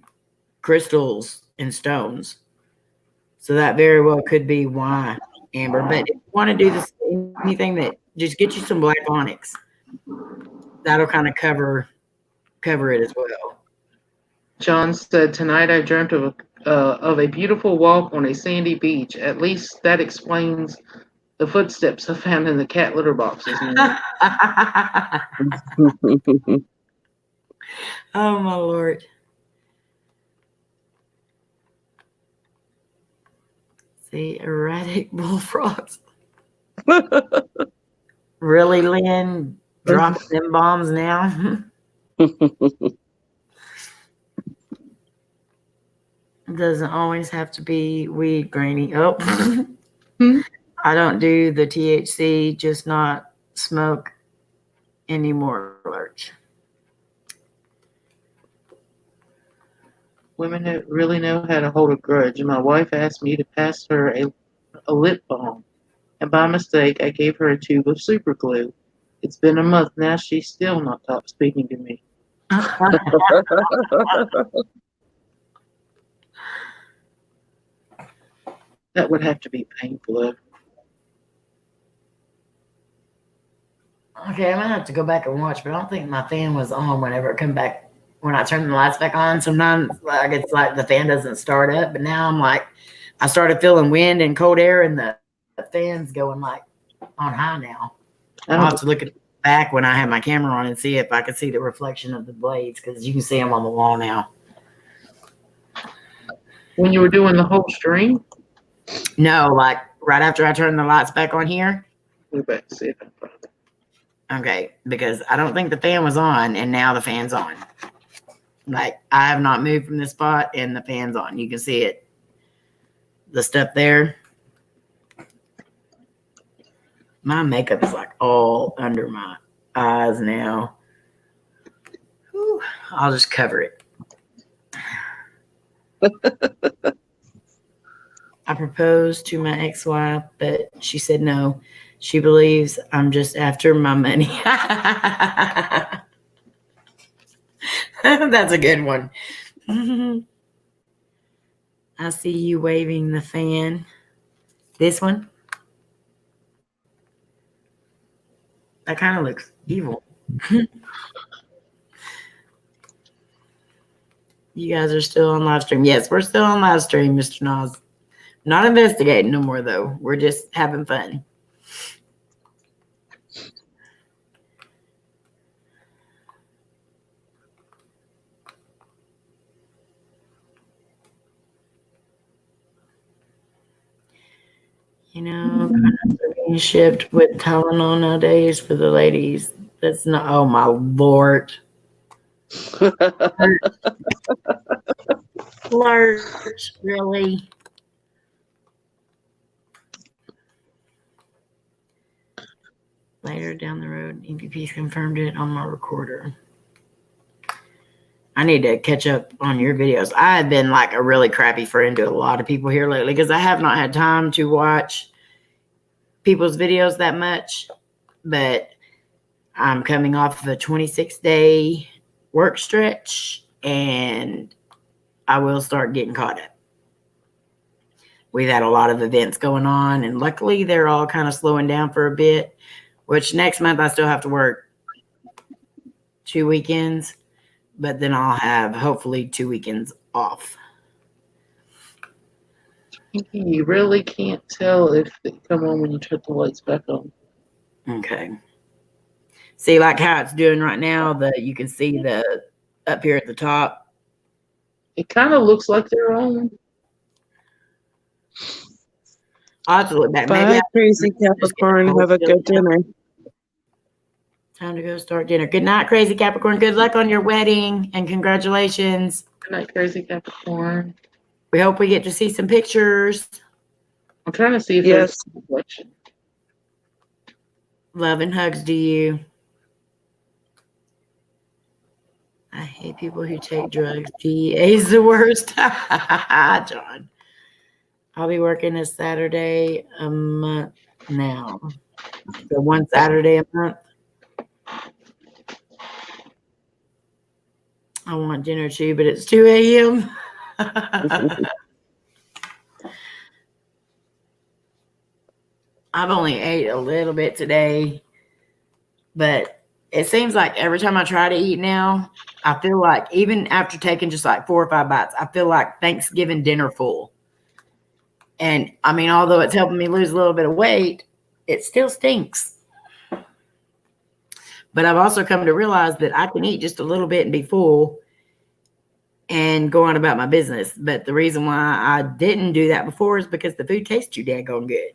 crystals and stones. So that very well could be why, Amber. But if you want to do this, anything that just get you some black onyx, that'll kind of cover it as well. John said, "Tonight I dreamt of a beautiful walk on a sandy beach. At least that explains the footsteps I found in the cat litter boxes." Oh my Lord. See, erratic bullfrogs. Really, Lynn? Dropping them bombs now? It doesn't always have to be weed, Granny. Oh, I don't do the THC, just not smoke anymore, Lurch. Women really know how to hold a grudge. My wife asked me to pass her a lip balm, and by mistake, I gave her a tube of super glue. It's been a month now. She's still not speaking to me. That would have to be painful. Okay, I'm gonna have to go back and watch, but I don't think my fan was on whenever it come back when I turn the lights back on. Sometimes like it's like the fan doesn't start up, but now I'm like I started feeling wind and cold air and the fan's going like on high now. I'll have to look at back when I have my camera on and see if I can see the reflection of the blades because you can see them on the wall now. When you were doing the whole stream? No, like right after I turn the lights back on here. Go back to see if I find it. Okay, because I don't think the fan was on and now the fan's on. Like I have not moved from this spot and the fan's on. You can see it. The stuff there. My makeup is like all under my eyes now. Whew, I'll just cover it. I proposed to my ex-wife, but she said no. She believes I'm just after my money. That's a good one. I see you waving the fan. This one? That kind of looks evil. You guys are still on live stream. Yes, we're still on live stream, Mr. Nas. Not investigating no more, though. We're just having fun. You know, condoms are being shipped with Tylenol nowadays for the ladies. That's not, oh my Lord. Lurch, really? Later down the road, EVPs confirmed it on my recorder. I need to catch up on your videos. I have been like a really crappy friend to a lot of people here lately because I have not had time to watch people's videos that much. But I'm coming off of a 26-day work stretch and I will start getting caught up. We've had a lot of events going on, and luckily they're all kind of slowing down for a bit, which next month I still have to work 2 weekends, but then I'll have hopefully 2 weekends off. You really can't tell if they come on when you turn the lights back on. Okay. See, like how it's doing right now, you can see the up here at the top. It kind of looks like they're on. I'll have to look back. Bye, Crazy Capricorn. Have a good dinner. Time to go start dinner. Good night, Crazy Capricorn. Good luck on your wedding and congratulations. Good night, Crazy Capricorn. We hope we get to see some pictures. I'm trying to see if Yes. there's a reflection. Love and hugs to you. I hate people who take drugs. DEA is the worst. John. I'll be working this Saturday a month now. So one Saturday a month. I want dinner too, but it's 2 a.m. I've only ate a little bit today, but it seems like every time I try to eat now, I feel like even after taking just like 4 or 5 bites, I feel like Thanksgiving dinner full. And I mean, although it's helping me lose a little bit of weight, it still stinks. But I've also come to realize that I can eat just a little bit and be full and go on about my business. But the reason why I didn't do that before is because the food tastes too daggone good.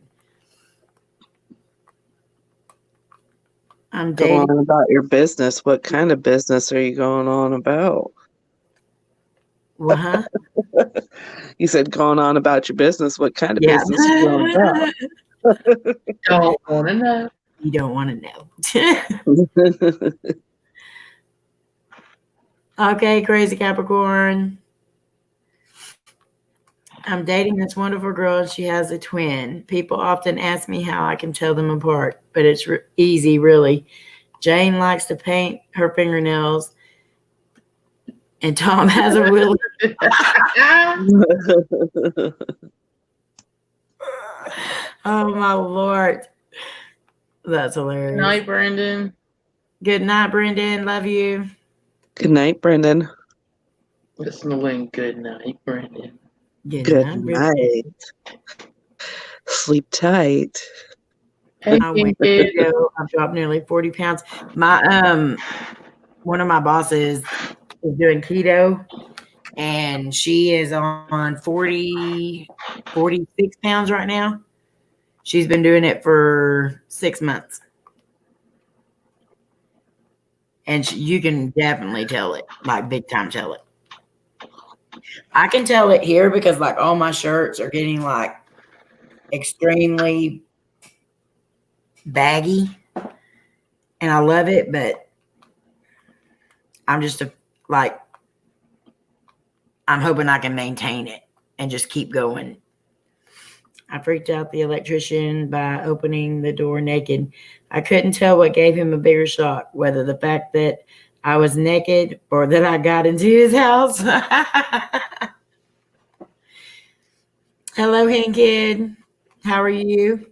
I'm Go dating. on about your business. What kind of business are you going on about? Well, huh? You said going on about your business. What kind of Yeah. business are you going about? Don't want to know. You don't want to know. Okay, Crazy Capricorn. I'm dating this wonderful girl and she has a twin. People often ask me how I can tell them apart, but it's easy, really. Jane likes to paint her fingernails and Tom has a really... Oh, my Lord. That's hilarious. Good night, Brandon. Good night, Brendan. Love you. Good night, Brendan. Listen to Lynn. Good night, Brandon. Good Brendan. night. Sleep tight. Hey, I went kid. I've dropped nearly 40 pounds. My one of my bosses is doing keto and she is on 46 pounds right now. She's been doing it for 6 months. And you can definitely tell it, like big time tell it. I can tell it here because like all my shirts are getting like extremely baggy and I love it, but I'm just I'm hoping I can maintain it and just keep going. I freaked out the electrician by opening the door naked. I couldn't tell what gave him a bigger shock, whether the fact that I was naked or that I got into his house. Hello, Hen Kid. How are you?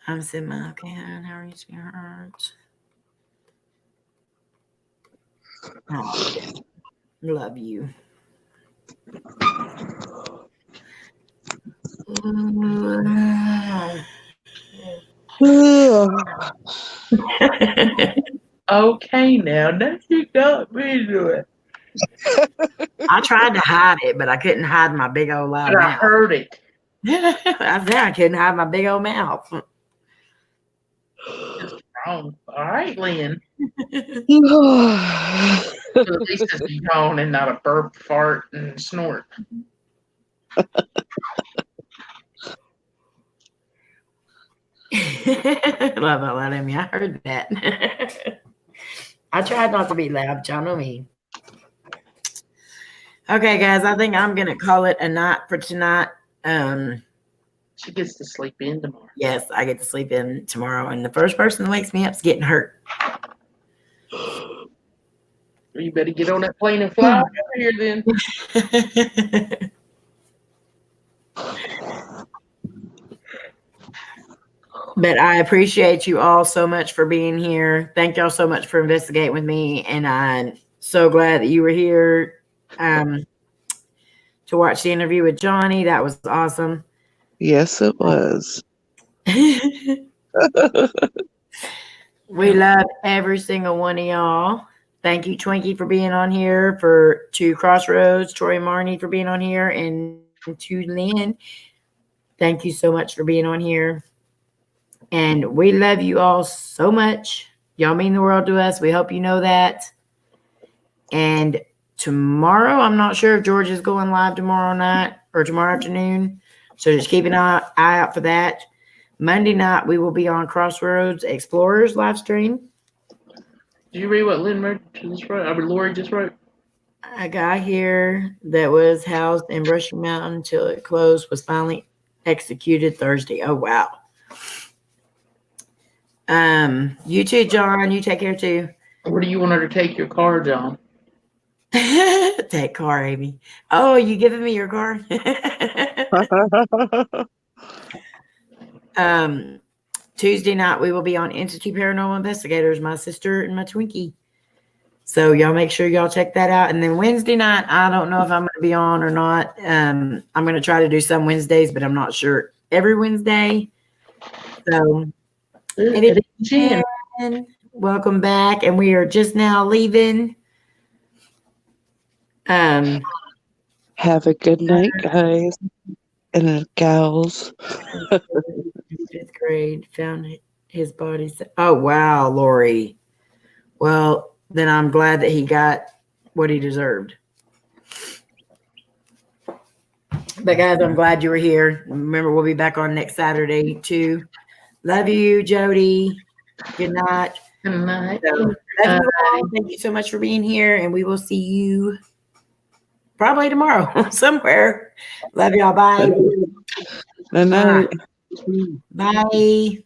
I'm Sima. Okay, hon. How are you, sweetheart? Oh, love you. Okay, now you got me to it. I tried to hide it, but I couldn't hide my big old loud But I mouth. heard it. I said I couldn't hide my big old mouth. Just wrong. All right, Lynn. Oh, At least it's a yawn and not a burp, fart, and snort. Love out loud at me. I heard that. I tried not to be loud, but y'all know me. Okay, guys, I think I'm gonna call it a night for tonight. She gets to sleep in tomorrow. Yes, I get to sleep in tomorrow, and the first person that wakes me up is getting hurt. You better get on that plane and fly over here then. But I appreciate you all so much for being here. Thank y'all so much for investigating with me, and I'm so glad that you were here to watch the interview with Johny. That was awesome. Yes, it was. We love every single one of y'all. Thank you, Twinkie, for being on here, to Crossroads, Troy and Marnie for being on here, and to Lynn. Thank you so much for being on here. And we love you all so much. Y'all mean the world to us. We hope you know that. And tomorrow, I'm not sure if George is going live tomorrow night or tomorrow afternoon. So just keep an eye out for that. Monday night, we will be on Crossroads Explorers live stream. Did you read what Lynn wrote just wrote? I mean, Lori just wrote. A guy here that was housed in Brushy Mountain until it closed was finally executed Thursday. Oh, wow. You too, John. You take care too. Where do you want her to take your car, John? Take car, Amy. Oh, you giving me your car? Tuesday night we will be on Institute Paranormal Investigators, my sister and my Twinkie. So y'all make sure y'all check that out. And then Wednesday night, I don't know if I'm going to be on or not. I'm going to try to do some Wednesdays, but I'm not sure every Wednesday. So welcome back, and we are just now leaving. Have a good night, guys and gals. Fifth grade, found his body. Oh wow, Lori. Well, then I'm glad that he got what he deserved. But guys, I'm glad you were here. Remember, we'll be back on next Saturday too. Love you, Jody. Good night. Good night. So, love you all. Thank you so much for being here, and we will see you probably tomorrow somewhere. Love y'all. Bye. Good night. Bye.